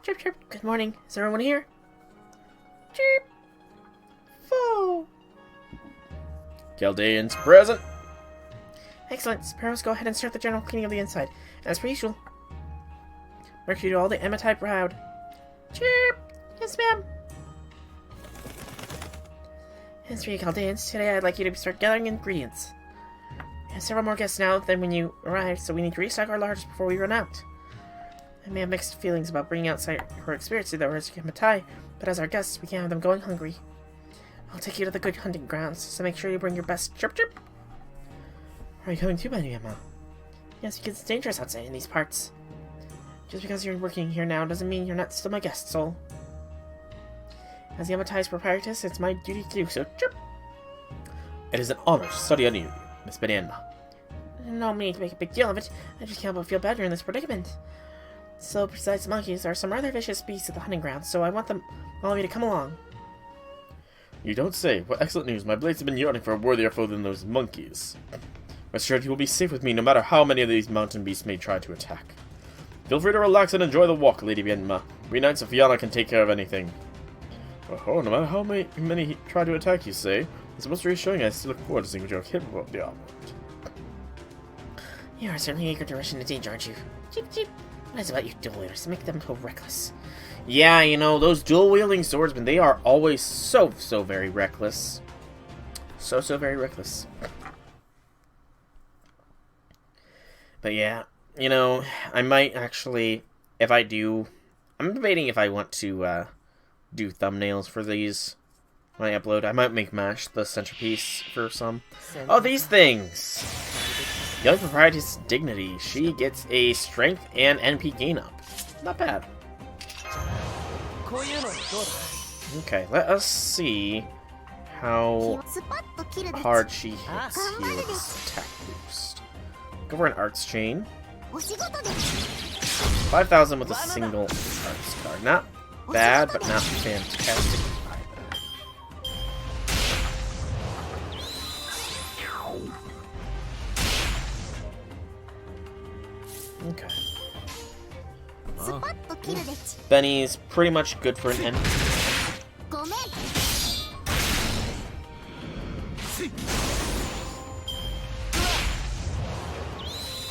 Chirp, chirp. Good morning. Is everyone here? Chirp. Full. Chaldeans present. Excellent. Sparrows, go ahead and start the general cleaning of the inside. As per usual. Make sure you do all the Enma-Tei proud. Chirp. Yes, ma'am. As for you, Chaldeans, today I'd like you to start gathering ingredients. We have several more guests now than when you arrived, so we need to restock our largest before we run out. I may have mixed feelings about bringing outside her spirits to the Enma-Tei, but as our guests, we can't have them going hungry. I'll take you to the good hunting grounds, so make sure you bring your best. Chirp chirp! Are you coming too, my Emma? Yes, because it's dangerous outside in these parts. Just because you're working here now doesn't mean you're not still my guest, soul. As the Enma-Tei's proprietress, it's my duty to do so. Chirp! It is an honor to study under you, Miss Enma. No need to make a big deal of it. I just can't but feel bad you're in this predicament. So, besides the monkeys, there are some rather vicious beasts at the hunting grounds, so I want all of you to come along. You don't say. What excellent news. My blades have been yearning for a worthier foe than those monkeys. Rest assured you will be safe with me no matter how many of these mountain beasts may try to attack. Feel free to relax and enjoy the walk, Lady Enma. We Knights of Fianna can take care of anything. Oh, no matter how many try to attack, you say? It's most reassuring. I still look forward to seeing what you are capable of, the You are certainly eager to rush into danger, aren't you? Cheep, cheep. What is it about you dual wielders to make them so reckless? Yeah, you know, those dual-wielding swordsmen, they are always so very reckless. So very reckless. But yeah, you know, I might actually, if I do, I'm debating if I want to do thumbnails for these when I upload. I might make MASH the centerpiece for some. Oh, these things! Young Proprietress Dignity. She gets a strength and NP gain up. Not bad. Okay, let us see how hard she hits here with this attack boost. Go for an Arts Chain. 5,000 with a single Arts card. Not bad, but not fantastic either. Okay. Benny's pretty much good for an end.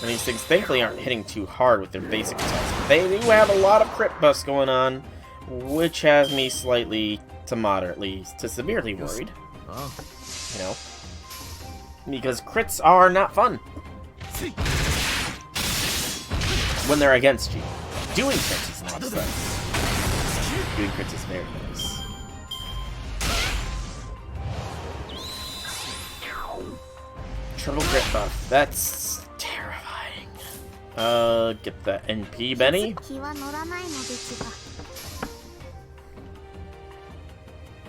And these things thankfully aren't hitting too hard with their basic attacks. But they do have a lot of crit buffs going on, which has me slightly to moderately to severely worried. You know, because crits are not fun when they're against you. Doing crits is nice though. doing crits is very nice. Turtle grit buff. That's terrifying. Get the NP, Benny. 気は乗らないのですが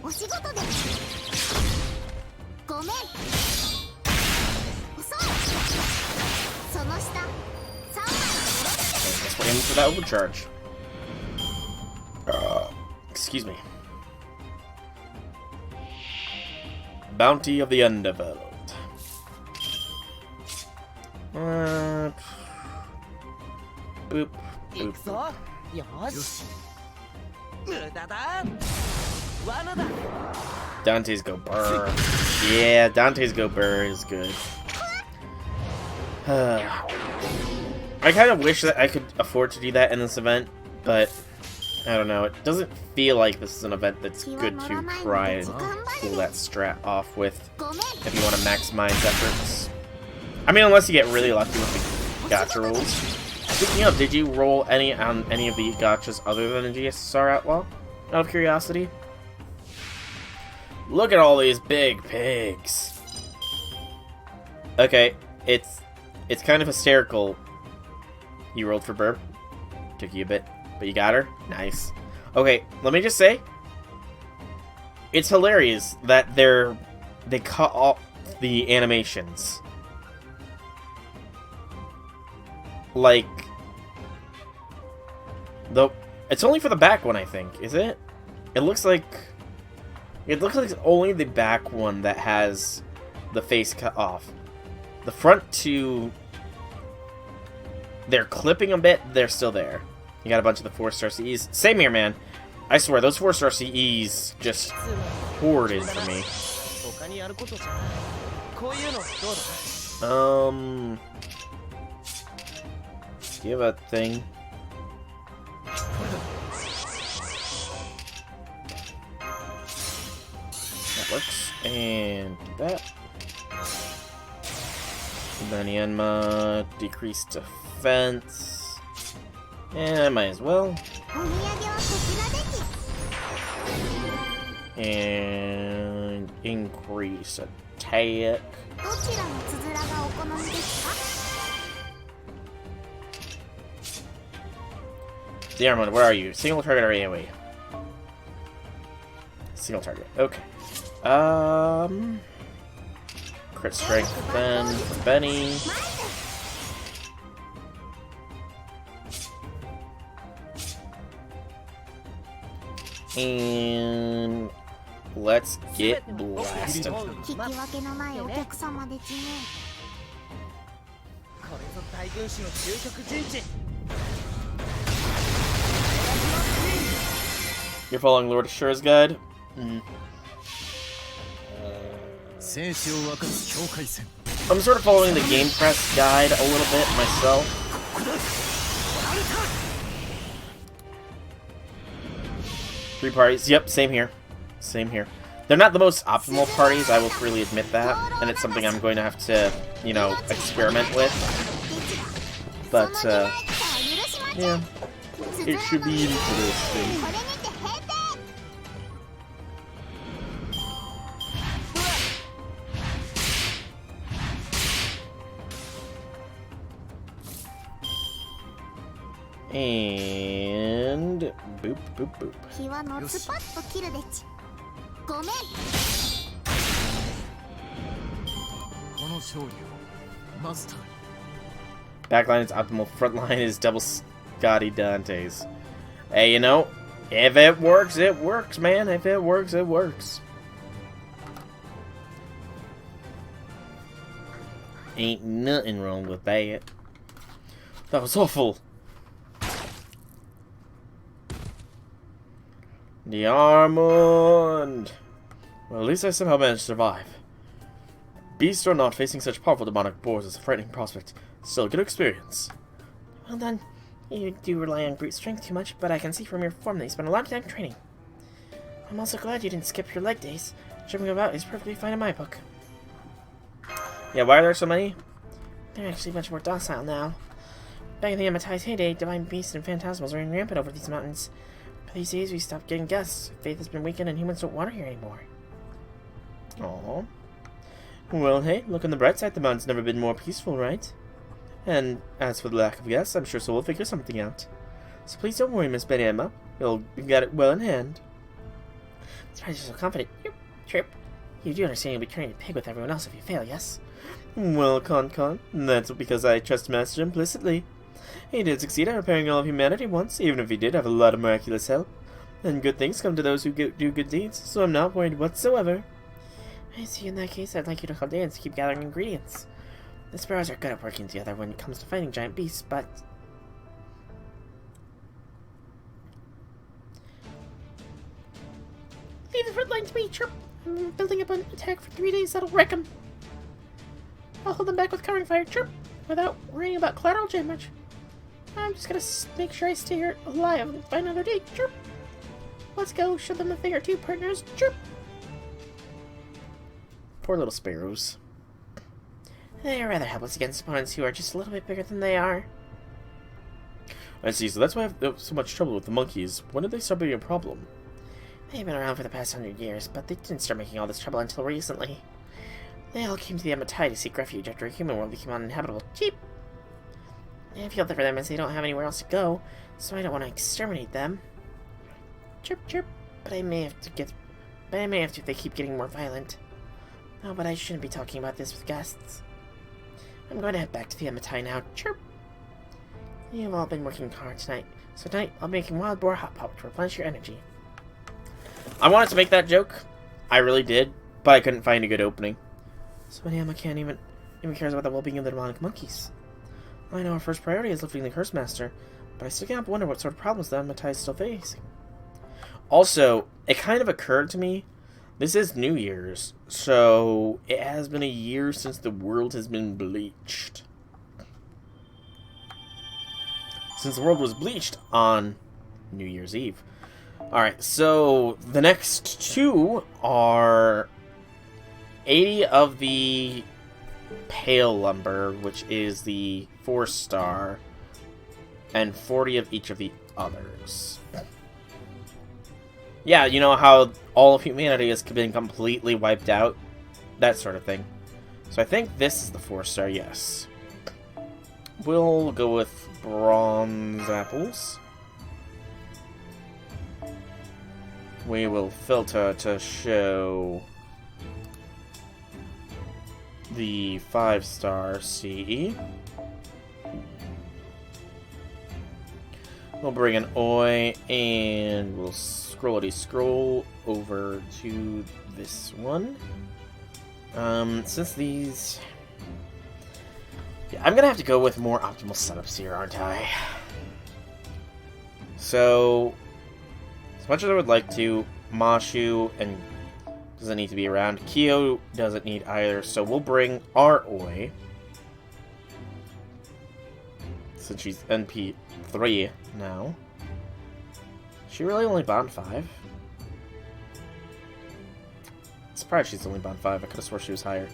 お仕事でごめんそうその下3枚 Let's aim for that overcharge. Excuse me. Bounty of the Undeveloped. Boop. Boop. ぞよし無駄だ罠だ Dante's Go Burr. Yeah, Dante's Go Burr is good. I kind of wish that I could afford to do that in this event, but I don't know. It doesn't feel like this is an event that's good to try and pull that strat off with if you want to maximize efforts. I mean, unless you get really lucky with the gacha rolls. Speaking of, did you roll any on any of the gachas other than the GSSR Outlaw? Out of curiosity? Look at all these big pigs. Okay, it's kind of hysterical. You rolled for Burp. Took you a bit, but you got her. Nice. Okay, let me just say, it's hilarious that they cut off the animations. Like, it's only for the back one, I think. Is it? It looks like it's only the back one that has the face cut off. The front two, they're clipping a bit. They're still there. You got a bunch of the 4-star CEs. Same here, man. I swear, those 4-star CEs just poured in for me. 他にやることじゃないこういうのどうだ Give a thing. That works. And do that. And then Enma, decreased defense. And I might as well. お土産はこちらでき And increase attack. どちらのつづらがお好みですか The Armand, where are you? Single target or AoE? Single target. Okay. Crit strength then for Benny. And let's get blasted. 聞き分けのないお客様ですね これぞ大軍師の究極陣地 You're following Lord Assure's guide? 生死を分かつ境界線 I'm sort of following the Game Press guide a little bit myself. Three parties. Yep, same here. Same here. They're not the most optimal parties, I will freely admit that, and it's something I'm going to have to, you know, experiment with. But, yeah. It should be interesting. これにて閉店 And boop, boop, boop. 日はのスパッと切るでちごめん この勝利をマスターに Backline is optimal, frontline is double Scotty Dante's. Hey, you know, if it works, man. If it works, it works. Ain't nothing wrong with that. That was awful. The Armand! Well, at least I somehow managed to survive. Beast or not, facing such powerful demonic boars is a frightening prospect. Still a good experience. Well done. You do rely on brute strength too much, but I can see from your form that you spent a lot of time training. I'm also glad you didn't skip your leg days. Jumping about is perfectly fine in my book. Yeah, why are there so many? They're actually much more docile now. Back in the Enma-Tei's heyday, divine beasts and phantasmals ran rampant over these mountains. But these days we stopped getting guests. Faith has been weakened and humans don't water here anymore. Aww. Well, hey, look on the bright side. The mountain's never been more peaceful, right? And as for the lack of guests, I'm sure Soul will figure something out. So please don't worry, Miss Betty Emma. We've got it well in hand. Surprised you're so confident. Trip. You do understand you'll be turning a pig with everyone else if you fail, yes? Well, Con, that's because I trust Master implicitly. He did succeed at repairing all of humanity once, even if he did have a lot of miraculous help. And good things come to those who do good deeds, so I'm not worried whatsoever. I see. In that case, I'd like you to hold hands to keep gathering ingredients. The sparrows are good at working together when it comes to fighting giant beasts, but... Leave the front line to me, Chirp. I'm building up an attack for 3 days that'll wreck them. I'll hold them back with covering fire, Chirp, without worrying about collateral damage. I'm just gonna make sure I stay here alive by another day, Chirp. Let's go, show them a thing or two, partners, Chirp. Poor little sparrows. They are rather helpless against opponents who are just a little bit bigger than they are. I see, so that's why I have so much trouble with the monkeys. When did they start being a problem? They've been around for the past 100 years, but they didn't start making all this trouble until recently. They all came to the Enma-Tei to seek refuge after a human world became uninhabitable. Cheap! I feel that for them as they don't have anywhere else to go, so I don't want to exterminate them. Chirp, chirp. But I may have to if they keep getting more violent. Oh, but I shouldn't be talking about this with guests. I'm going to head back to the Enma-Tei now. Chirp! You've all been working hard tonight, so tonight I'll be making wild boar hot pop to replenish your energy. I wanted to make that joke. I really did, but I couldn't find a good opening. So Emma can't even cares about the well-being of the demonic monkeys. I know our first priority is lifting the Curse Master, but I still can't wonder what sort of problems the Enma-Tei is still facing. Also, it kind of occurred to me, this is New Year's, so it has been a year since the world has been bleached. Since the world was bleached on New Year's Eve. Alright, so the next two are 80 of the Pale Lumber, which is the 4-star, and 40 of each of the others. Yeah, you know how all of humanity has been completely wiped out? That sort of thing. So I think this is the 4-star, yes. We'll go with bronze apples. We will filter to show the 5-star CE. We'll bring an Oi, and we'll scroll over to this one. Since these... Yeah, I'm gonna have to go with more optimal setups here, aren't I? So, as much as I would like to, Mashu and doesn't need to be around. Kyo doesn't need either, so we'll bring our Oi. Since she's NP 3 now. She really only bond 5? Surprised she's only bond 5. I could have sworn she was higher.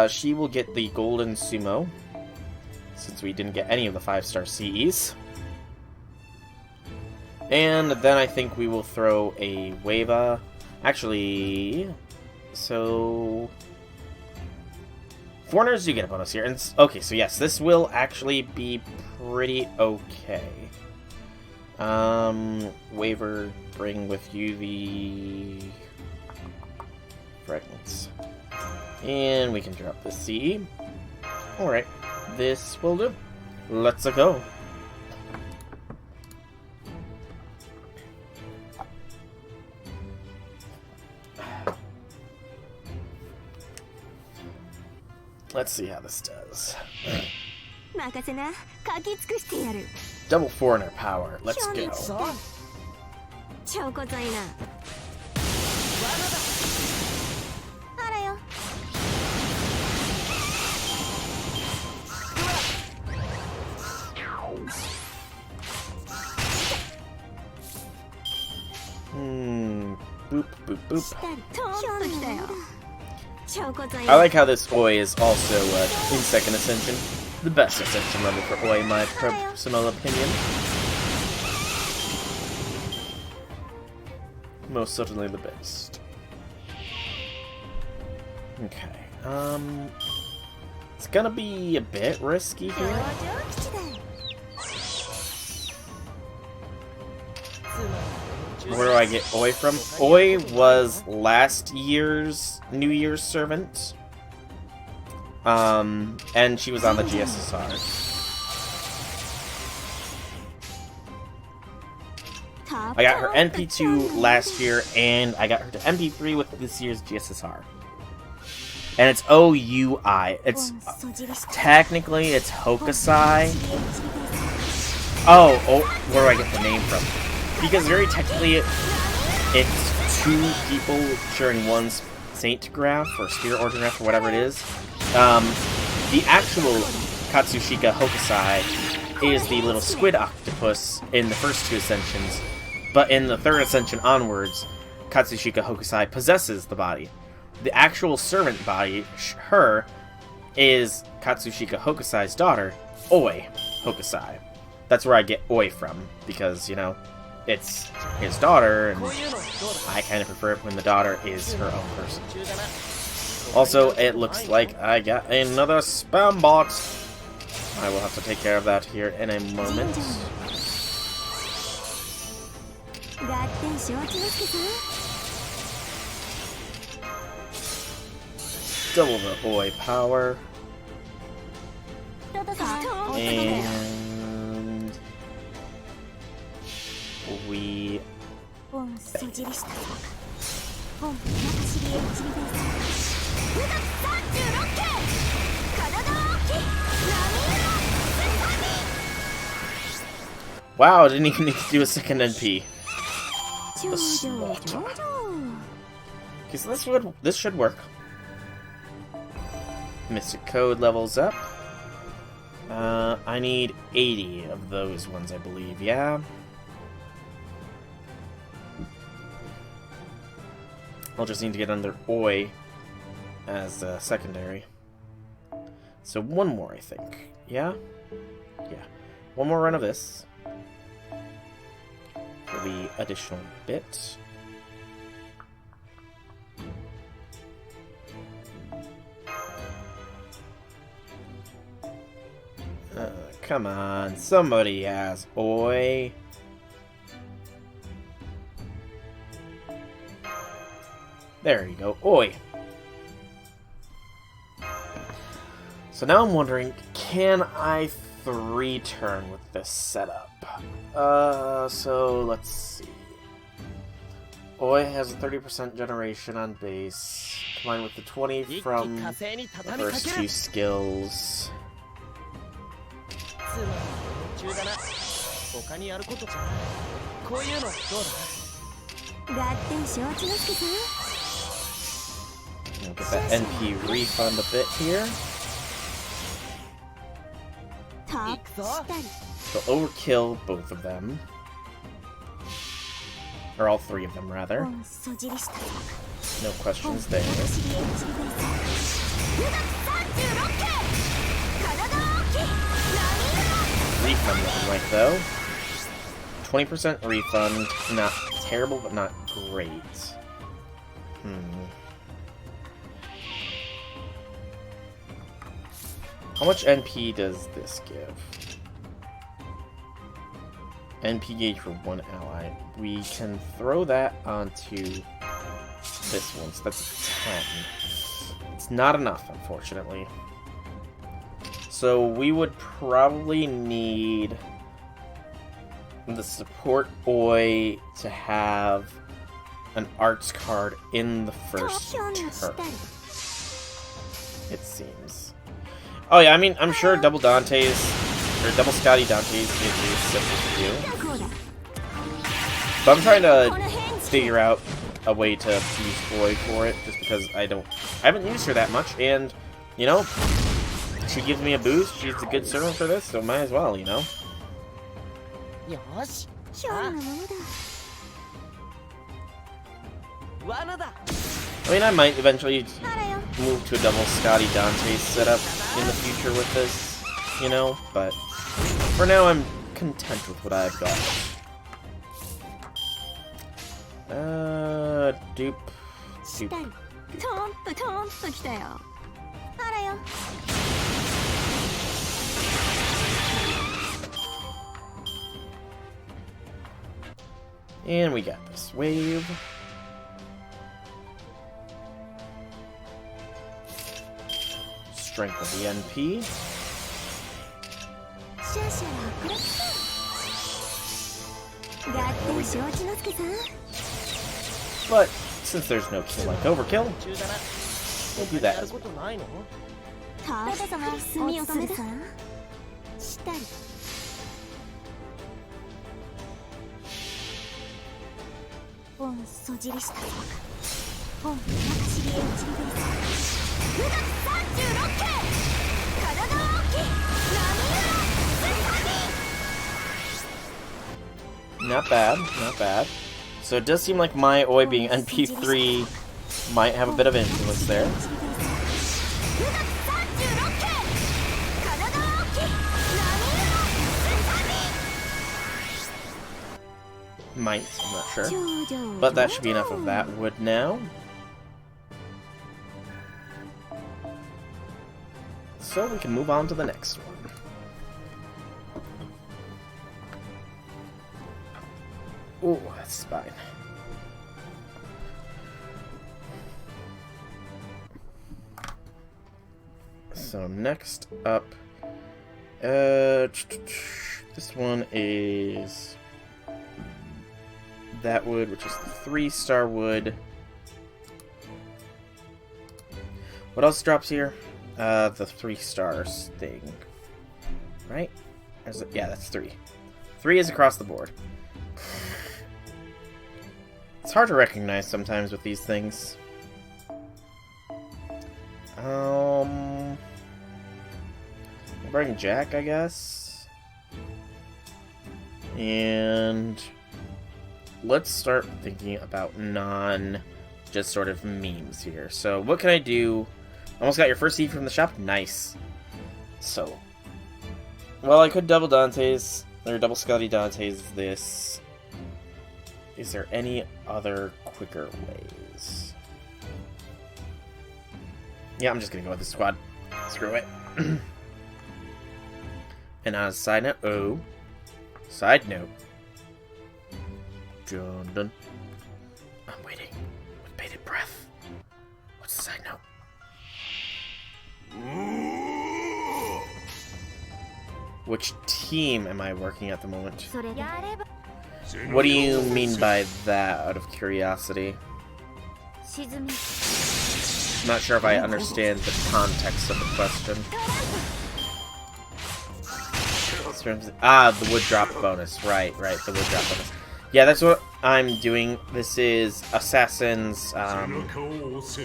She will get the Golden Sumo, since we didn't get any of the 5-star CEs. And then I think we will throw a Weva. Actually, so... Foreigners do get a bonus here. And okay, so yes, this will actually be pretty okay. Waiver, bring with you the fragments. And we can drop the CE. Alright, this will do. Let's go. Let's see how this does. Double foreigner power. Let's go. Boop, boop, boop. I like how this Oi is also in second ascension. The best ascension level for Oi, in my personal opinion. Most certainly the best. Okay, it's gonna be a bit risky here. Where do I get Oi from? Oi was last year's New Year's servant. And she was on the GSSR. I got her NP2 last year, and I got her to MP3 with this year's GSSR. And it's OUI. It's technically it's Hokusai. Oh, where do I get the name from? Because very technically, it's two people sharing one Saint Graph or Spirit Origin Graph or whatever it is. The actual Katsushika Hokusai is the little squid octopus in the first two Ascensions, but in the third Ascension onwards, Katsushika Hokusai possesses the body. The actual servant body, her, is Katsushika Hokusai's daughter, Oi Hokusai. That's where I get Oi from, because, you know, it's his daughter, and I kind of prefer it when the daughter is her own person. Also, it looks like I got another spam bot. I will have to take care of that here in a moment. Double the Oi power. And we wow, I didn't even need to do a second NP. The slaughter. Okay, so this should work. Mystic Code levels up. I need 80 of those ones, I believe, yeah? I'll just need to get under Oi as secondary. So one more, I think. Yeah? Yeah. One more run of this. For the additional bit. Come on, somebody has Oi. There you go, Oi. So now I'm wondering, can I 3-turn with this setup? So let's see. Oi has a 30% generation on base, combined with the 20 from the first two skills. We'll get that NP refund a bit here. So overkill both of them. Or all three of them, rather. No questions there. Refund looking like, though. 20% refund. Not terrible, but not great. How much NP does this give? NP gauge for one ally. We can throw that onto this one, so that's a 10. It's not enough, unfortunately. So we would probably need the support Oi to have an arts card in the first turn. It seems. Oh yeah, I mean, I'm sure double Dante's, or double Scotty Dante's is simple to do. But I'm trying to figure out a way to use Oi for it, just because I haven't used her that much, and, you know, she gives me a boost, she's a good servant for this, so might as well, you know? I mean, I might eventually move to a double Scotty Dante setup in the future with this, you know, but for now I'm content with what I've got. Dupe. したいトーンとトーンときたよあらよ And we got this wave. Strength of the NP. 少々遅れただって承知の助さん But since there's no kill like overkill, we'll do that as well. ただ様墨をするさしたりオンそじりしたオン中尻へ移りです9月36系体大きいNot bad, not bad. So it does seem like my Oi being NP3 might have a bit of influence there. Might, I'm not sure. But that should be enough of that wood now. So we can move on to the next one. Oh, that's fine. So next up, this one is that wood, which is the 3-star wood. What else drops here? The 3 stars thing, right? Or is it? Yeah, that's 3. 3 is across the board. It's hard to recognize sometimes with these things. I'll bring Jack, I guess. And let's start thinking about just sort of memes here. So what can I do? Almost got your first seed from the shop. Nice. So, well, I could double Dante's, or double Skelly Dante's this. Is there any other quicker ways? Yeah, I'm just gonna go with the squad. Screw it. And on a side note, side note. Dun. I'm waiting with bated breath. What's the side note? Which team am I working at the moment? What do you mean by that, out of curiosity? I'm not sure if I understand the context of the question. The wood drop bonus. Right, the wood drop bonus. Yeah, that's what I'm doing. This is Assassin's, this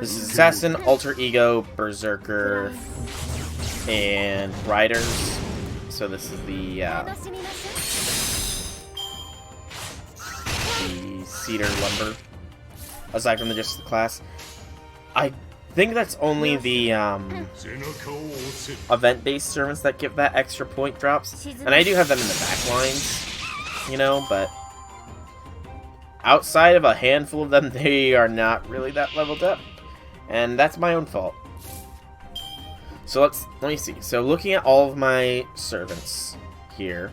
is Assassin, Alter Ego, Berserker, and Riders. So this is the Cedar Lumber. Aside from just the class. I think that's only the event-based servants that give that extra point drops. And I do have them in the back lines, you know, but outside of a handful of them, they are not really that leveled up. And that's my own fault. So let me see. So looking at all of my servants here,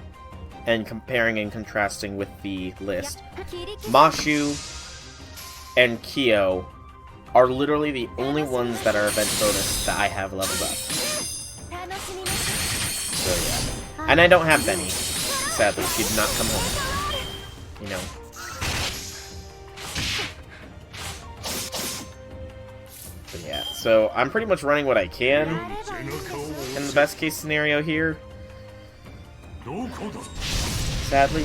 and comparing and contrasting with the list, Mashu and Kyo are literally the only ones that are event bonus that I have leveled up. So yeah. And I don't have Benny. Sadly, she did not come home. You know. But yeah, so I'm pretty much running what I can in the best case scenario here. Sadly.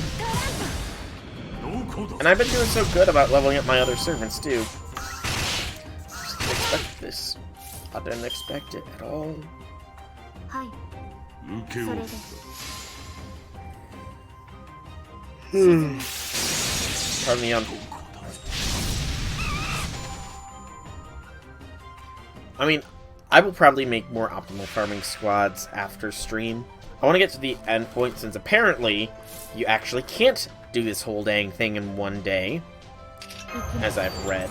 And I've been doing so good about leveling up my other servants too. Just didn't expect this. I didn't expect it at all. Pardon me, I mean, I will probably make more optimal farming squads after stream. I want to get to the end point, since apparently you actually can't do this whole dang thing in one day. as I've read.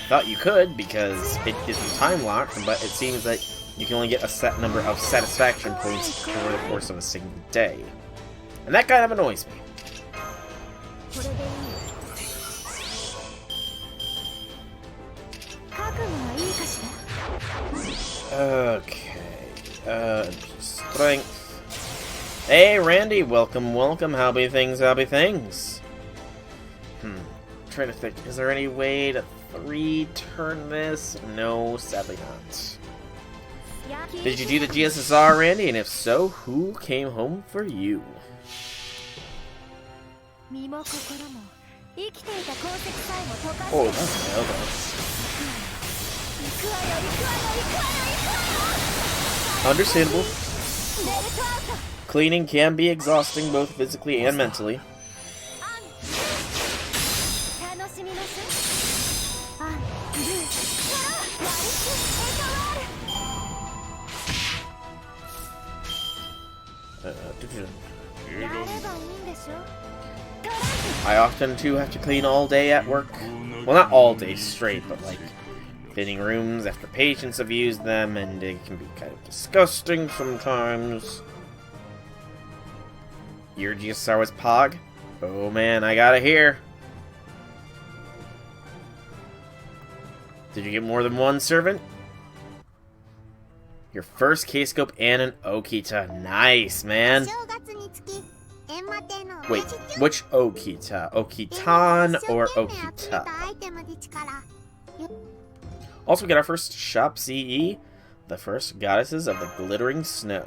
Thought you could, because it isn't time locked, but it seems that you can only get a set number of satisfaction points over the course of a single day. And that kind of annoys me. Okay. Strength. Hey, Randy, welcome, welcome. How be things, how be things? I'm trying to think. Is there any way to 3-turn this? No, sadly not. Did you do the GSSR, Randy? And if so, who came home for you? Oh, that's an elbow. Understandable. Cleaning can be exhausting both physically and mentally. I often too have to clean all day at work. Well, not all day straight, but like cleaning rooms after patients have used them, and it can be kind of disgusting sometimes. Your GSR was Pog? Oh man, I got it here. Did you get more than one servant? Your first K-scope and an Okita. Nice, man. Wait, which Okita? Okitan or Okita? Also, we got our first shop CE, the first goddesses of the glittering snow.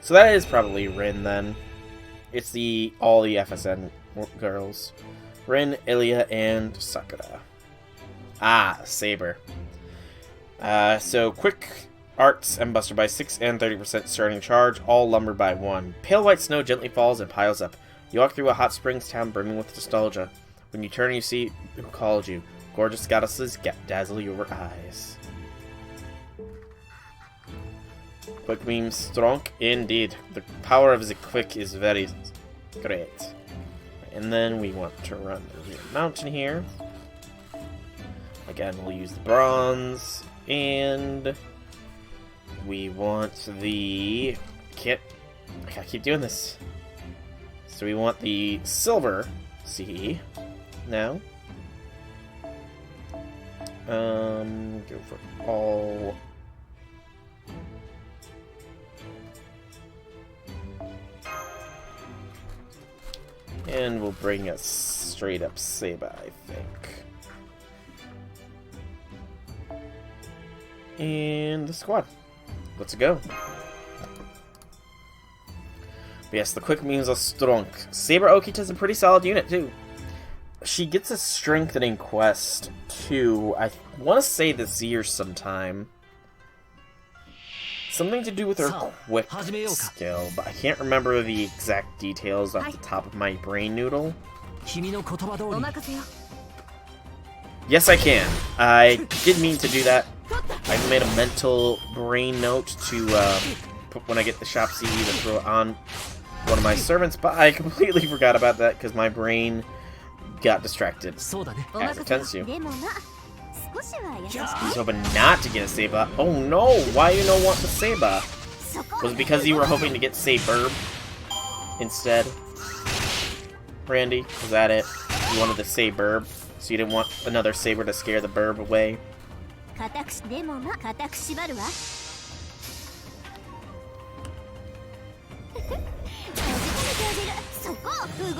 So that is probably Rin then. It's all the FSN girls. Rin, Ilya, and Sakura. Ah, Saber. So quick arts and buster by 6 and 30% starting charge, all lumber by 1. Pale white snow gently falls and piles up. You walk through a hot springs town brimming with nostalgia. When you turn, you see who called you. Gorgeous goddesses dazzle your eyes. Quick means strong indeed. The power of the quick is very great. And then we want to run the rear mountain here. Again, we'll use the bronze, and we want the I gotta keep doing this. So we want the silver CE now. Go for all. And we'll bring a straight up Saber, I think. And the squad. Let's go. But yes, the quick means a strong. Saber Okita's a pretty solid unit, too. She gets a strengthening quest, too. I want to say this year sometime. Something to do with her quick skill, but I can't remember the exact details off the top of my brain noodle. Yes, I can. I did mean to do that. I made a mental brain note to put when I get the shop CE to throw it on one of my servants, but I completely forgot about that because my brain got distracted, as it tends to. He's hoping not to get a Saber. Oh no, why you don't want the Saber? Was it because you were hoping to get Saber instead? Randy, was that it? You wanted the Saber, so you didn't want another Saber to scare the burb away?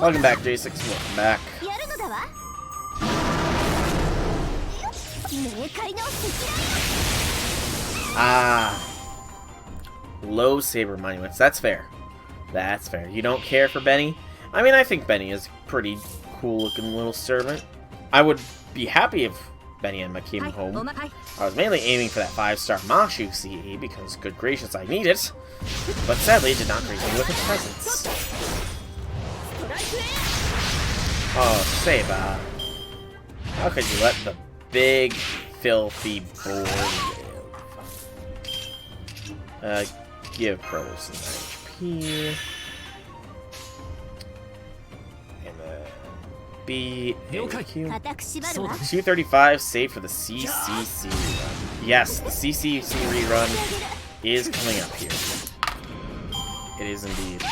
Welcome back, J6. Welcome back. Ah. Low Saber monuments. That's fair. That's fair. You don't care for Benny? I mean, I think Benny is a pretty cool-looking little servant. I would be happy if Benny and Enma came home. I was mainly aiming for that 5-star Mashu CE because, good gracious, I need it. But sadly, it did not grace me with its presence. Oh, Saber. How could you let the big, filthy boar live? Give Pro some HP. be AQ. 固く縛るわ 235 save for the CCC run. Yes, the CCC rerun is coming up here. It is indeed.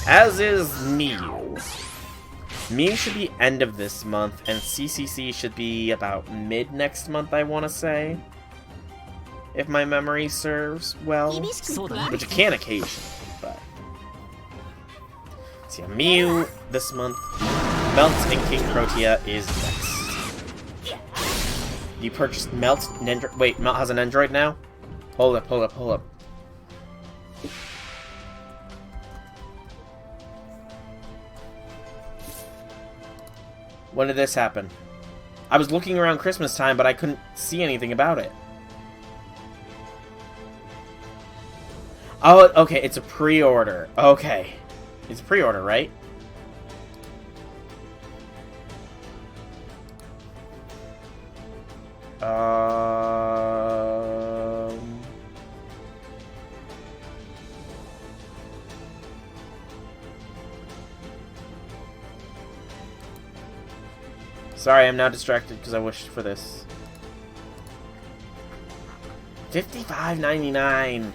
As is Mew. Mew should be end of this month, and CCC should be about mid next month, I want to say. If my memory serves well. 厳しくいくわ Which it can occasionally, but... So yeah, Mew this month. Melt and King Protea is next. You purchased Melt and Android. Wait, Melt has an Android now? Hold up, hold up, hold up. When did this happen? I was looking around Christmas time, but I couldn't see anything about it. Oh, okay, it's a pre-order. Okay. It's a pre-order, right? Sorry, I'm now distracted because I wished for this. $55.99.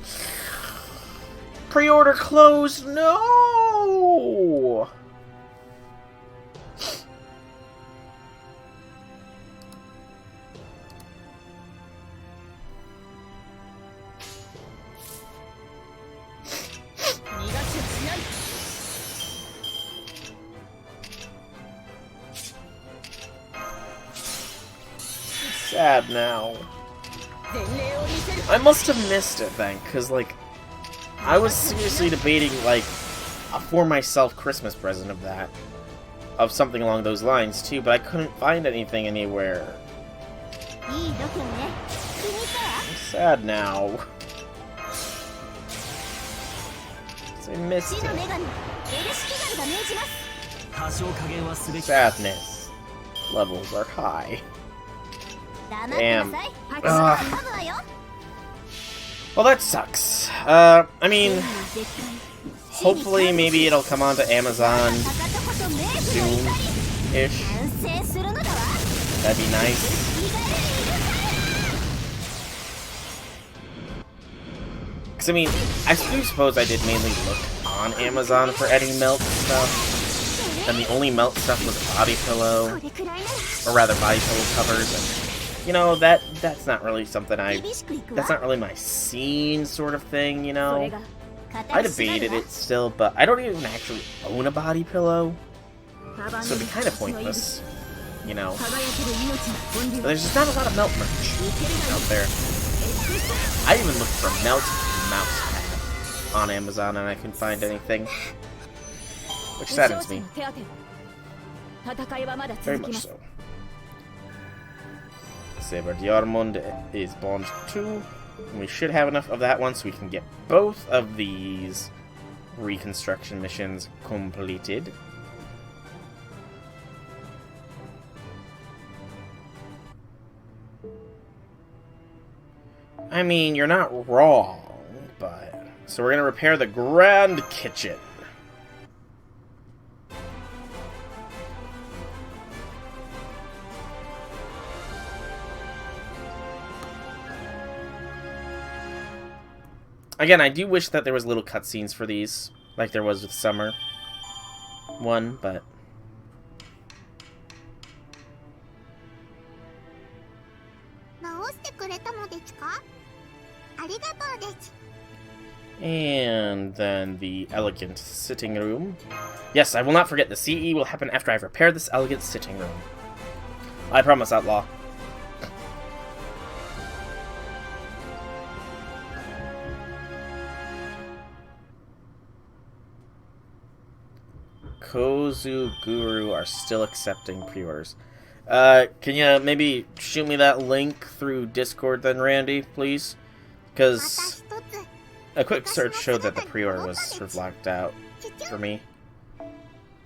Pre-order closed. No. Sad now. I must have missed it then, because, like, I was seriously debating, like, a for myself Christmas present of that. Of something along those lines, too, but I couldn't find anything anywhere. いい度胸ね気に入ったわ I'm sad now. 'Cause I missed 死の it. 女神エルシキガルが命じます 多少加減はすべき Sadness. Levels are high. 黙ってなさい Ugh. 頼むわよ Well, that sucks. I mean, hopefully maybe it'll come onto Amazon かかとこそメイクの怒り soon-ish. 完成するのだわ That'd be nice. 意外にいる Because, I mean, I do suppose I did mainly look on Amazon for any melt stuff. And the only melt stuff was a body pillow. これくらいなら Or rather, body pillow covers. And, you know, that's not really something I... 厳しくいくわ That's not really my scene sort of thing, you そ know? れが固 I く縛 debated るわ it still, but I don't even actually own a body pillow. カバン So に it'd be kind of 私の指 pointless, you know? 輝ける命の本流 But there's just not a lot of melt merch いけるが out there. I even looked for melt mouse pad on Amazon and I couldn't find anything. Which saddens me. 手当てを戦いはまだ Very 続き much ます so. Saber Diamond is Bond 2. And we should have enough of that one so we can get both of these reconstruction missions completed. I mean, you're not wrong, but... So we're gonna repair the Grand Kitchen. Again, I do wish that there was little cutscenes for these, like there was with Summer 1, but... And then the elegant sitting room. Yes, I will not forget the CE will happen after I've repaired this elegant sitting room. I promise, Outlaw. Kozu Guru are still accepting pre-orders. Can you maybe shoot me that link through Discord then, Randy, please? Because a quick search showed that the pre-order was sort of locked out for me.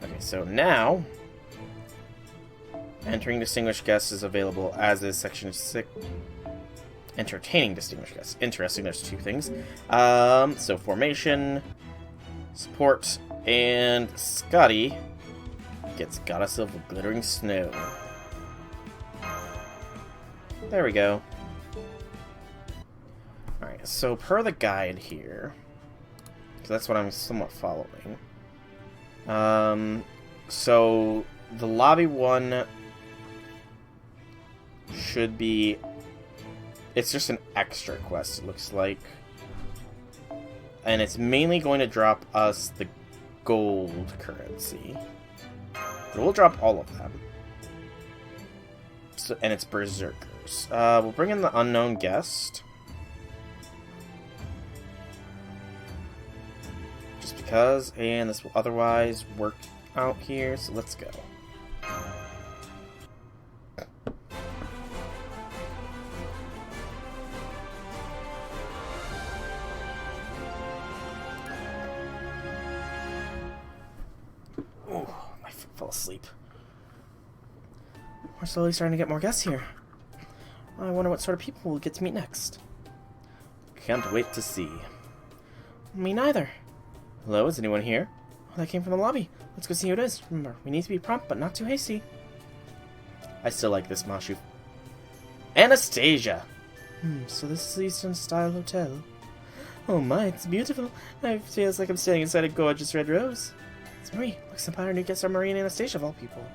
Okay, so now... Entering distinguished guests is available, as is section 6. Entertaining distinguished guests. Interesting, there's two things. So formation, support, and Scotty gets goddess of glittering snow. There we go. Alright, so per the guide here, so that's what I'm somewhat following. So the lobby one should be, it's just an extra quest, it looks like. And it's mainly going to drop us the gold currency. But we'll drop all of them. So, and it's berserkers. We'll bring in the unknown guest. Just because, and this will otherwise work out here, so let's go. Oh, my foot fell asleep. We're slowly starting to get more guests here. I wonder what sort of people we'll get to meet next. Can't wait to see. Me neither. Hello, is anyone here? Oh, that came from the lobby. Let's go see who it is. Remember, we need to be prompt, but not too hasty. I still like this Mashu. Anastasia! So this is the Eastern-style hotel. Oh my, it's beautiful. It feels like I'm standing inside a gorgeous red rose. It's Marie. Looks upon our new guests are Marie and Anastasia of all people.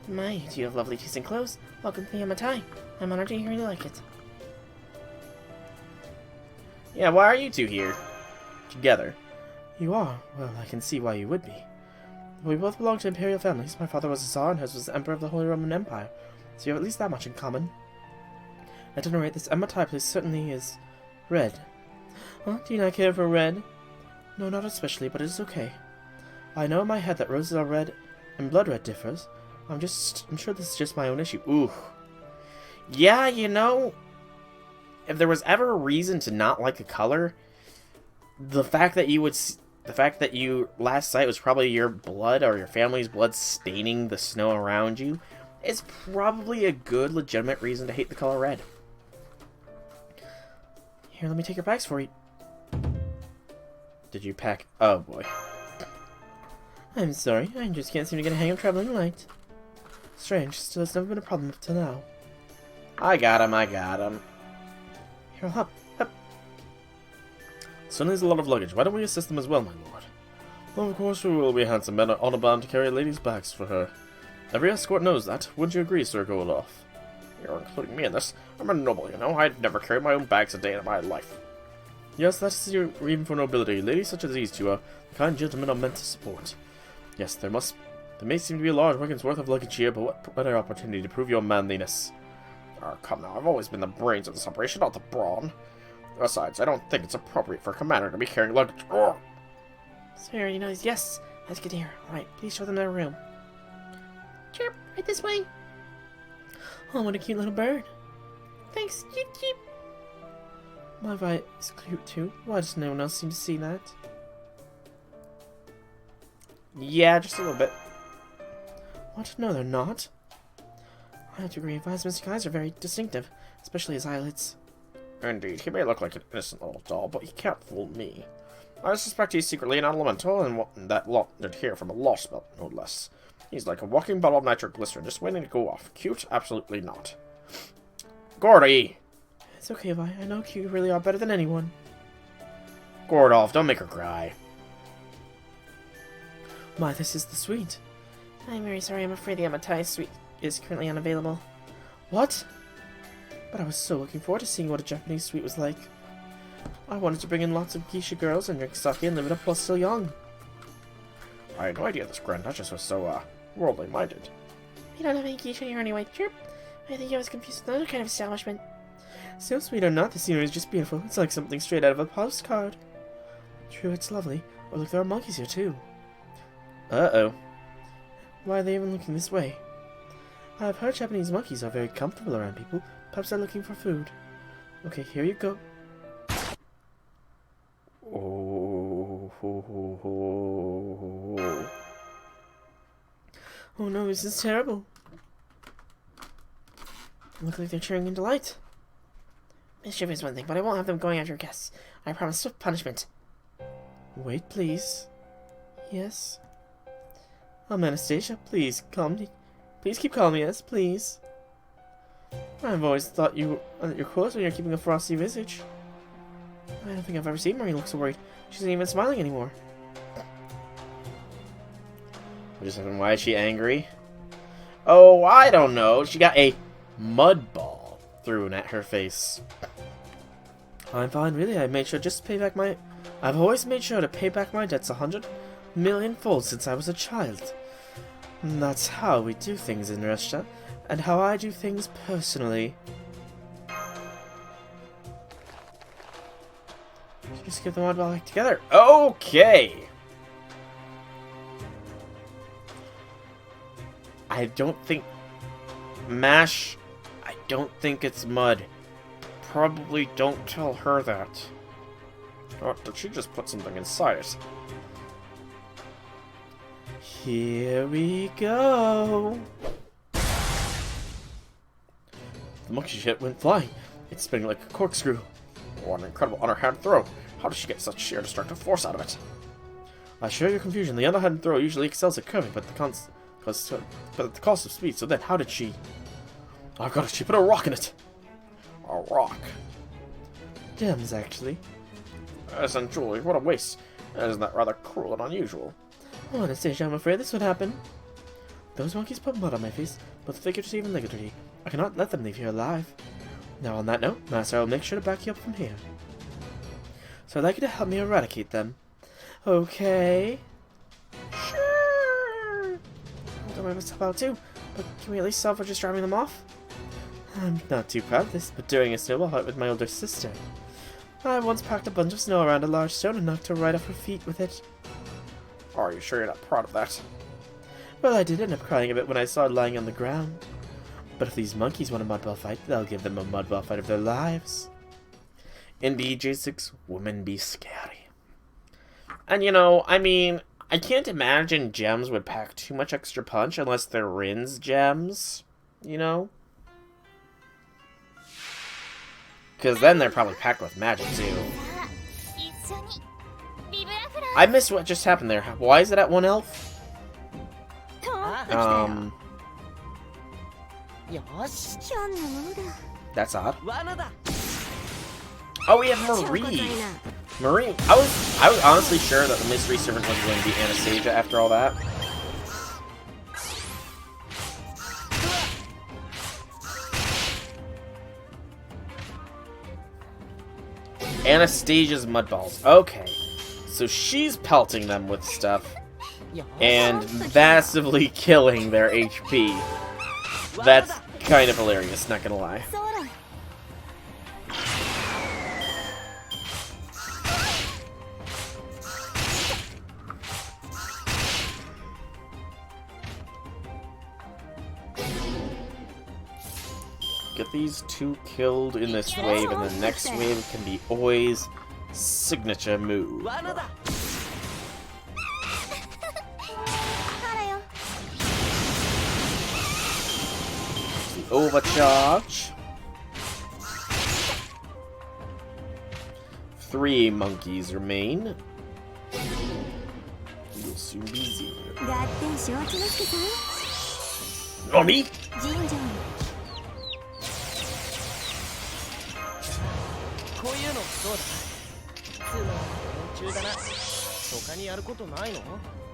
My, do you have lovely decent clothes? Welcome to the Enma-Tei. I'm honored to hear you like it. Yeah, why are you two here? Together. You are? Well, I can see why you would be. We both belong to imperial families. My father was a Tsar and hers was the Emperor of the Holy Roman Empire. So you have at least that much in common. At any rate, this Enma-Tei place certainly is red. Huh? Do you not care for red? No, not especially, but it is okay. I know in my head that roses are red and blood red differs. I'm sure this is just my own issue. Ooh. Yeah, you know, if there was ever a reason to not like the color, the fact that you last sight was probably your blood or your family's blood staining the snow around you is probably a good, legitimate reason to hate the color red. Here, let me take your bags for you. Did you pack? Oh boy. I'm sorry, I just can't seem to get a hang of traveling light. Strange, still it's never been a problem up till now. I got him. Here, hop. Certainly is a lot of luggage. Why don't we assist them as well, my lord? Well, of course we will be handsome men honor bound to carry a lady's bags for her. Every escort knows that. Wouldn't you agree, Sir Goldoff? You're including me in this. I'm a noble, you know. I'd never carry my own bags a day in my life. Yes, that is your reason for nobility. Ladies such as these two are the kind gentlemen are meant to support. Yes, there may seem to be a large wagon's worth of luggage here, but what better opportunity to prove your manliness? Oh, come now. I've always been the brains of this operation, not the brawn. Besides, I don't think it's appropriate for a commander to be carrying luggage. Oh. Sir, you know these guests. That's good to hear. Alright, please show them their room. Chirp, right this way. Oh, what a cute little bird. Thanks, cheep cheep. My vi is cute too. Why does no one else seem to see that? Yeah, just a little bit. What? No, they're not. I have to agree. Vi's mystic eyes are very distinctive, especially his eyelids. Indeed, he may look like an innocent little doll, but he can't fool me. I suspect he's secretly an elemental, and that landed here from a lost belt, no less. He's like a walking bottle of nitroglycerin, just waiting to go off. Cute? Absolutely not. Gordy! It's okay, Vi. I know you really are better than anyone. Gordolf, don't make her cry. My, this is the suite. I'm very sorry. I'm afraid the Enma-Tei suite is currently unavailable. What? But I was so looking forward to seeing what a Japanese suite was like. I wanted to bring in lots of geisha girls and drink sake and live it up while still young. I had no idea this Grand Duchess was so, worldly-minded. We don't have any geisha here anyway. Chirp. I think I was confused with another kind of establishment. So sweet or not, the scenery is just beautiful. It's like something straight out of a postcard. True, it's lovely. Oh, look, there are monkeys here, too. Uh-oh. Why are they even looking this way? I've heard Japanese monkeys are very comfortable around people. Perhaps they're looking for food. Okay, here you go. Oh no, this is terrible. Look like they're cheering in delight. Mischief is one thing, but I won't have them going after guests. I promise swift punishment. Wait, please. Yes. Anastasia, please keep calling me this, please. I've always thought you're close when you're keeping a frosty visage. I don't think I've ever seen Marie look so worried. She isn't even smiling anymore. Why is she angry? Oh, I don't know. She got a mud ball thrown at her face. I'm fine, really. I've always made sure to pay back my debts 100 million-fold since I was a child. And that's how we do things in Russia, and how I do things personally. Just get the mud ball back together. Okay. I don't think it's mud. Probably don't tell her that. Or did she just put something inside it? Here we go. The monkey shit went flying. It's spinning like a corkscrew. What an incredible underhand throw. How does she get such sheer destructive force out of it? I share your confusion. The underhand throw usually excels at curving, but at the cost of speed. So then, how did she... Oh god, she put a rock in it. A rock. Gems, actually. And jewelry, what a waste. Isn't that rather cruel and unusual? Oh, Anastasia, I'm afraid this would happen. Those monkeys put mud on my face, both figuratively and literally. I cannot let them leave here alive. Now, on that note, Master, I will make sure to back you up from here. So I'd like you to help me eradicate them. Okay? Sure! I don't mind myself out too, but can we at least solve for just driving them off? I'm not too proud of this, but during a snowball fight with my older sister, I once packed a bunch of snow around a large stone and knocked her right off her feet with it. Are you sure you're not proud of that? Well, I did end up crying a bit when I saw her lying on the ground. But if these monkeys want a mudball fight, they'll give them a mudball fight of their lives. Indeed, J6, women be scary. And you know, I mean, I can't imagine gems would pack too much extra punch unless they're Rin's gems, you know? Because then they're probably packed with magic too. I missed what just happened there. Why is it at 1 elf? That's odd. Oh, we have Marie. Marie. I was honestly sure that the mystery servant was going to be Anastasia after all that. Anastasia's mudballs. Okay. So she's pelting them with stuff and massively killing their HP. That's kind of hilarious, not gonna lie. Get these two killed in this wave, and the next wave can be Oi's signature move. The overcharge. 3 monkeys remain. You'll soon be 0. Nani?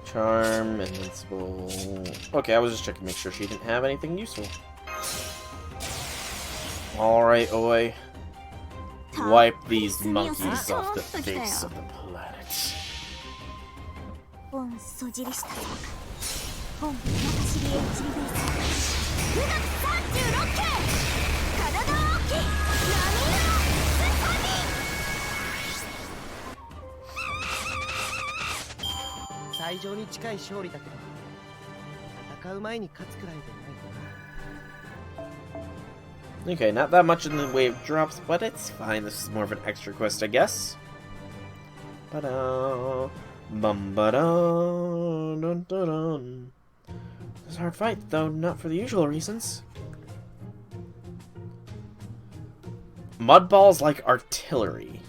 Charm, invincible. Okay, I was just checking to make sure she didn't have anything useful. Alright, Oi. Wipe these monkeys off the face of the planet. Okay, not that much in the way of drops, but it's fine. This is more of an extra quest, I guess. Ba-da, bum-ba-da, dun-dun-dun. It's a hard fight, though not for the usual reasons. Mudballs like artillery.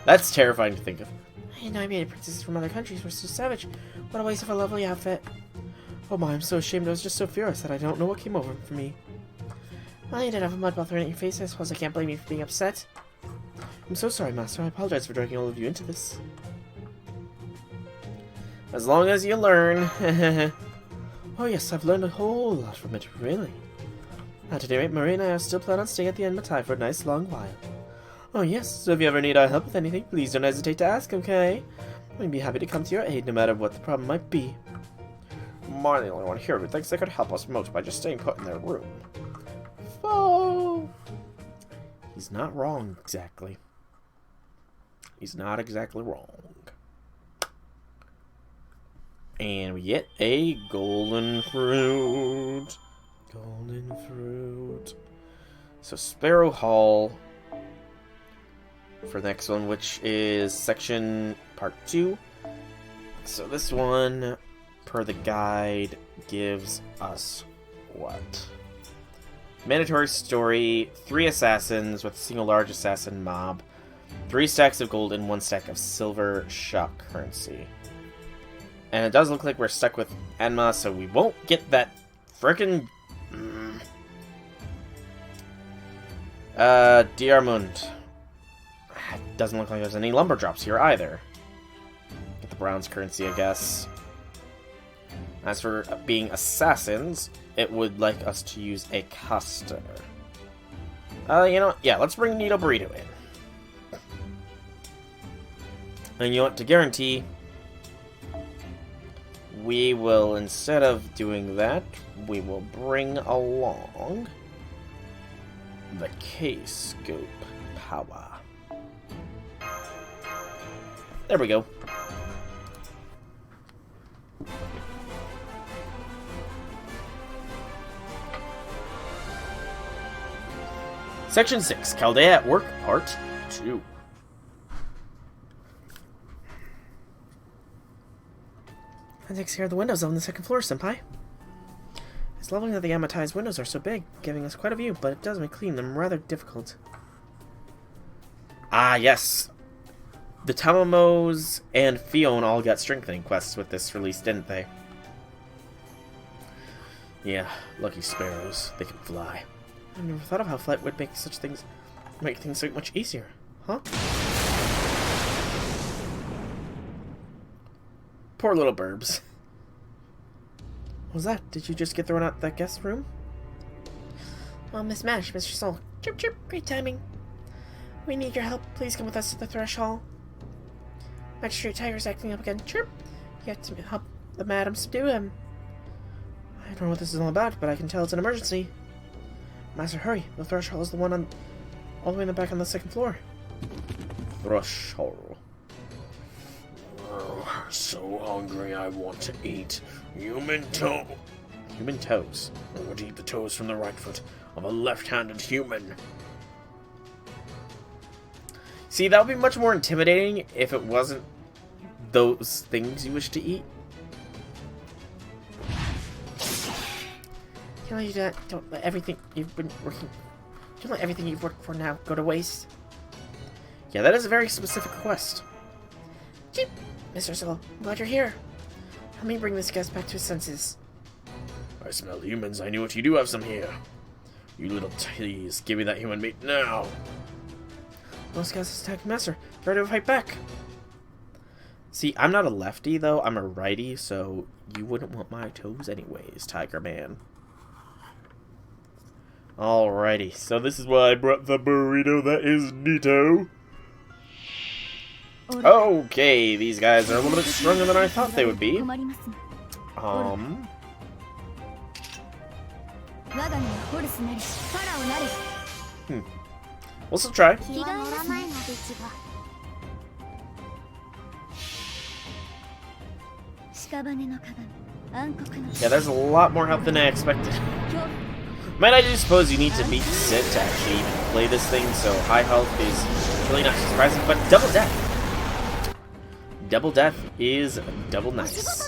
That's terrifying to think of. I know I made princesses from other countries were so savage. What a waste of a lovely outfit. Oh my, I'm so ashamed. I was just so furious that I don't know what came over for me. Well, you did have a mud ball thrown at your face. I suppose I can't blame you for being upset. I'm so sorry, Master. I apologize for dragging all of you into this. As long as you learn. Oh yes, I've learned a whole lot from it, really. At any rate, Marie and I still plan on staying at the Enma-Tei for a nice long while. Oh yes, so if you ever need our help with anything, please don't hesitate to ask, okay? We'd be happy to come to your aid no matter what the problem might be. Am I the only one here who thinks they could help us most by just staying put in their room? Oh! He's not wrong, exactly. He's not exactly wrong. And we get a golden fruit. Golden fruit. So Sparrow Hall for the next one, which is section part 2. So this one, per the guide, gives us what? Mandatory story, 3 assassins with a single large assassin mob, 3 stacks of gold, and 1 stack of silver shop currency. And it does look like we're stuck with Enma, so we won't get that frickin' Diarmund. Doesn't look like there's any lumber drops here either. Get the bronze currency, I guess. As for being assassins, it would like us to use a customer. You know what? Yeah, let's bring Needle Burrito in. And you know what? To guarantee, we will, instead of doing that, we will bring along the K-Scope power. There we go. Section 6, Chaldea at Work, Part 2. That takes care of the windows on the second floor, Senpai. It's lovely that the Enma-Tei's windows are so big, giving us quite a view, but it does make cleaning them rather difficult. Ah, yes. The Tamamos and Fion all got strengthening quests with this release, didn't they? Yeah, lucky sparrows. They can fly. I never thought of how flight would make things so much easier, huh? Poor little burbs. What was that? Did you just get thrown out that guest room? Oh, Miss Mash, Mr. Soul. Chirp, chirp. Great timing. We need your help. Please come with us to the Thresh Hall. Magistrate Tiger's acting up again. Chirp. You have to help the madam subdue him. I don't know what this is all about, but I can tell it's an emergency. Master, hurry. The Thresh Hall is the one all the way in the back on the second floor. Thresh Hall. Oh, so hungry I want to eat human toes. I want to eat the toes from the right foot of a left-handed human. See, that would be much more intimidating if it wasn't those things you wish to eat. Don't let everything you've worked for now go to waste. Yeah, that is a very specific request. Jeep, Mr. Soul, I'm glad you're here. Help me bring this guest back to his senses. I smell humans. I knew what you do have some here. You little tease, give me that human meat now. Most guys is attacking Master. Get ready to fight back. See, I'm not a lefty though. I'm a righty, so you wouldn't want my toes anyways, Tiger Man. Alrighty, so this is why I brought the burrito that is Nito. Okay, these guys are a little bit stronger than I thought they would be. We'll still try. Yeah, there's a lot more help than I expected. Might I just suppose you need to beat Sid to actually even play this thing, so high health is really not surprising, but double death. Double death is double nice.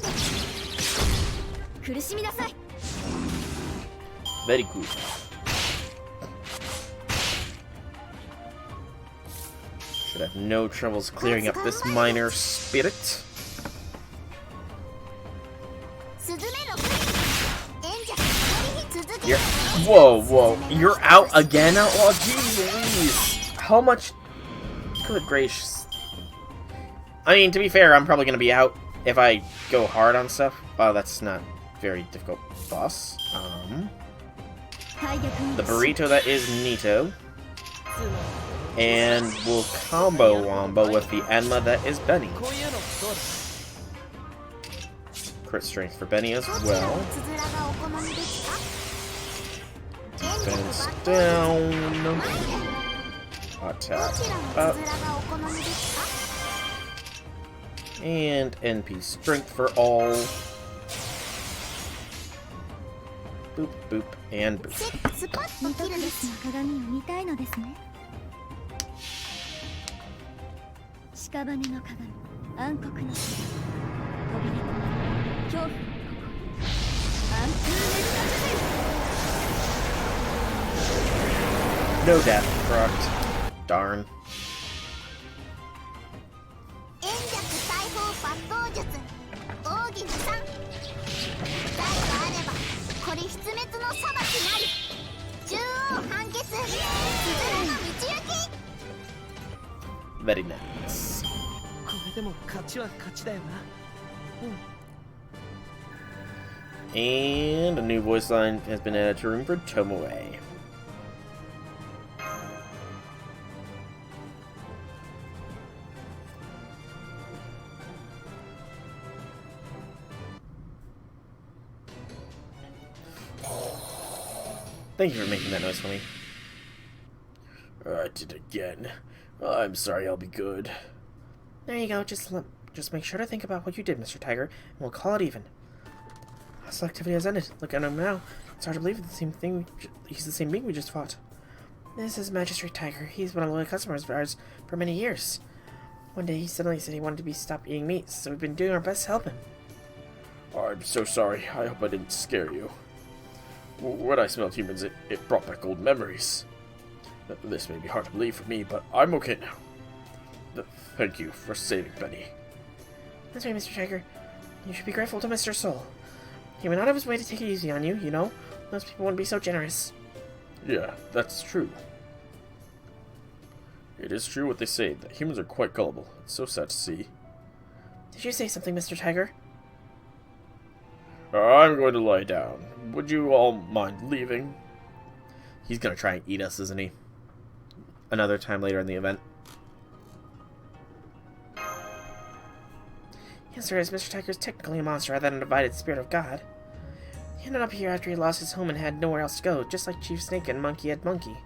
Very good. Should have no troubles clearing up this minor spirit. You're... Whoa. You're out again, Outlaw? Jeez Louise. How much... Good gracious. I mean, to be fair, I'm probably going to be out if I go hard on stuff. Oh, that's not very difficult boss. The burrito that is Nito. And we'll combo wombo with the Enma that is Benny. Crit strength for Benny as well. Defense down. Attack up. And NP strength for all. Boop, boop, and boop. No death, correct. Darn. Very nice. And a new voice line has been added to room for Tomoe. Thank you for making that noise for me. I did it again. I'm sorry, I'll be good. There you go, just make sure to think about what you did, Mr. Tiger, and we'll call it even. Hostile activity has ended. Look at him now. It's hard to believe he's the same being we just fought. This is Magistrate Tiger. He's been a loyal customer of ours for many years. One day he suddenly said he wanted to stop eating meat, so we've been doing our best to help him. I'm so sorry. I hope I didn't scare you. When I smelled humans, it brought back old memories. This may be hard to believe for me, but I'm okay now. Thank you for saving Benny. That's right, Mr. Tiger. You should be grateful to Mr. Soul. He went out of his way to take it easy on you, you know? Most people wouldn't be so generous. Yeah, that's true. It is true what they say, that humans are quite gullible. It's so sad to see. Did you say something, Mr. Tiger? I'm going to lie down. Would you all mind leaving? He's gonna try and eat us, isn't he? Another time later in the event. Yes, sir, as Mr. Tiger is technically a monster rather than a divided spirit of God. He ended up here after he lost his home and had nowhere else to go, just like Chief Snake and Monkey-Head Monkey.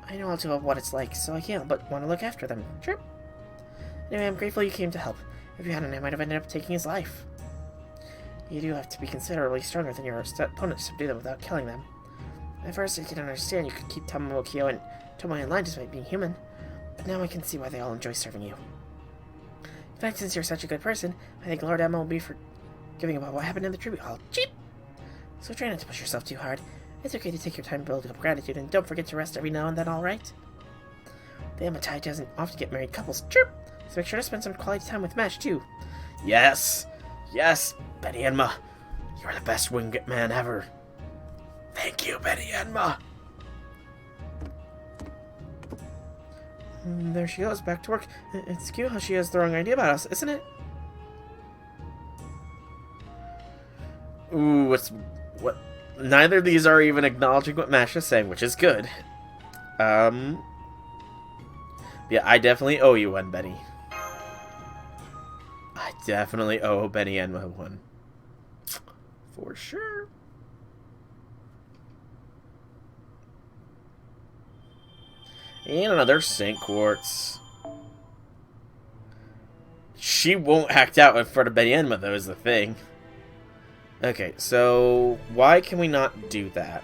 I know all too well what it's like, so I can't but want to look after them. Sure. Anyway, I'm grateful you came to help. If you hadn't, I might have ended up taking his life. You do have to be considerably stronger than your opponents to do them without killing them. At first, I didn't understand you could keep Tomoe and Tomoe in line despite being human, but now I can see why they all enjoy serving you. In fact, since you're such a good person, I think Lord Emma will be forgiving about what happened in the tribute hall. Cheap! So try not to push yourself too hard. It's okay to take your time building up gratitude, and don't forget to rest every now and then, alright? The Enma-Tei doesn't often get married couples. Chirp! So make sure to spend some quality time with Mash, too. Yes! Yes, Betty Enma! You're the best wingman ever. Thank you, Betty Enma! There she goes, back to work. It's cute how she has the wrong idea about us, isn't it? Ooh, what? Neither of these are even acknowledging what Mash is saying, which is good. Yeah, I definitely owe you one, Betty. I definitely owe Betty Enma one. For sure. And another Saint Quartz. She won't act out in front of Betty Enma, though, is the thing. Okay, so why can we not do that?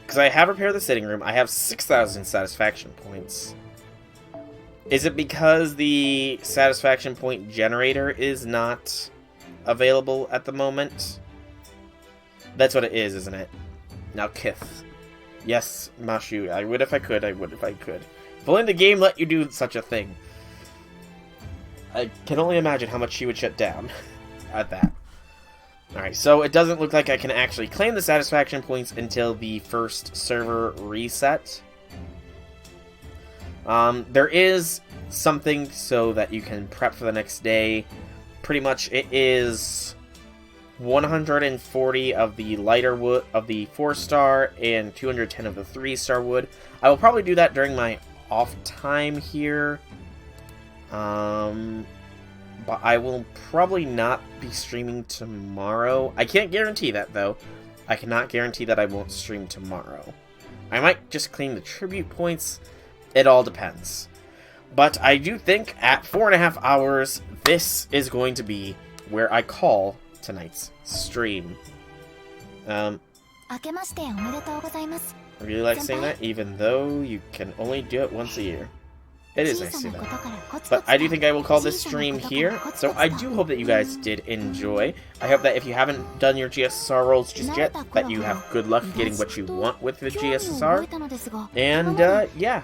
Because I have repaired the sitting room. I have 6,000 satisfaction points. Is it because the satisfaction point generator is not available at the moment? That's what it is, isn't it? Now, Kith. Yes, Mashu, I would if I could, I would if I could. If only the game let you do such a thing. I can only imagine how much she would shut down at that. Alright, so it doesn't look like I can actually claim the satisfaction points until the first server reset. There is something so that you can prep for the next day. Pretty much it is 140 of the lighter wood of the 4-star and 210 of the 3-star wood. I will probably do that during my off time here. But I will probably not be streaming tomorrow. I can't guarantee that, though. I cannot guarantee that I won't stream tomorrow. I might just claim the tribute points. It all depends. But I do think at 4.5 hours, this is going to be where I call tonight's stream. I really like saying that, even though you can only do it once a year. It is nice to see that. But I do think I will call this stream here. So I do hope that you guys did enjoy. I hope that if you haven't done your GSSR rolls just yet, that you have good luck getting what you want with the GSSR. And yeah,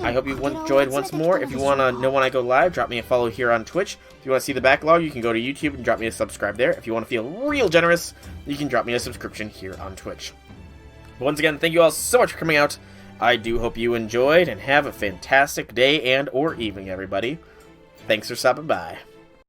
I hope you enjoyed once more. If you want to know when I go live, drop me a follow here on Twitch. If you want to see the backlog, you can go to YouTube and drop me a subscribe there. If you want to feel real generous, you can drop me a subscription here on Twitch. But once again, thank you all so much for coming out. I do hope you enjoyed, and have a fantastic day and or evening, everybody. Thanks for stopping by.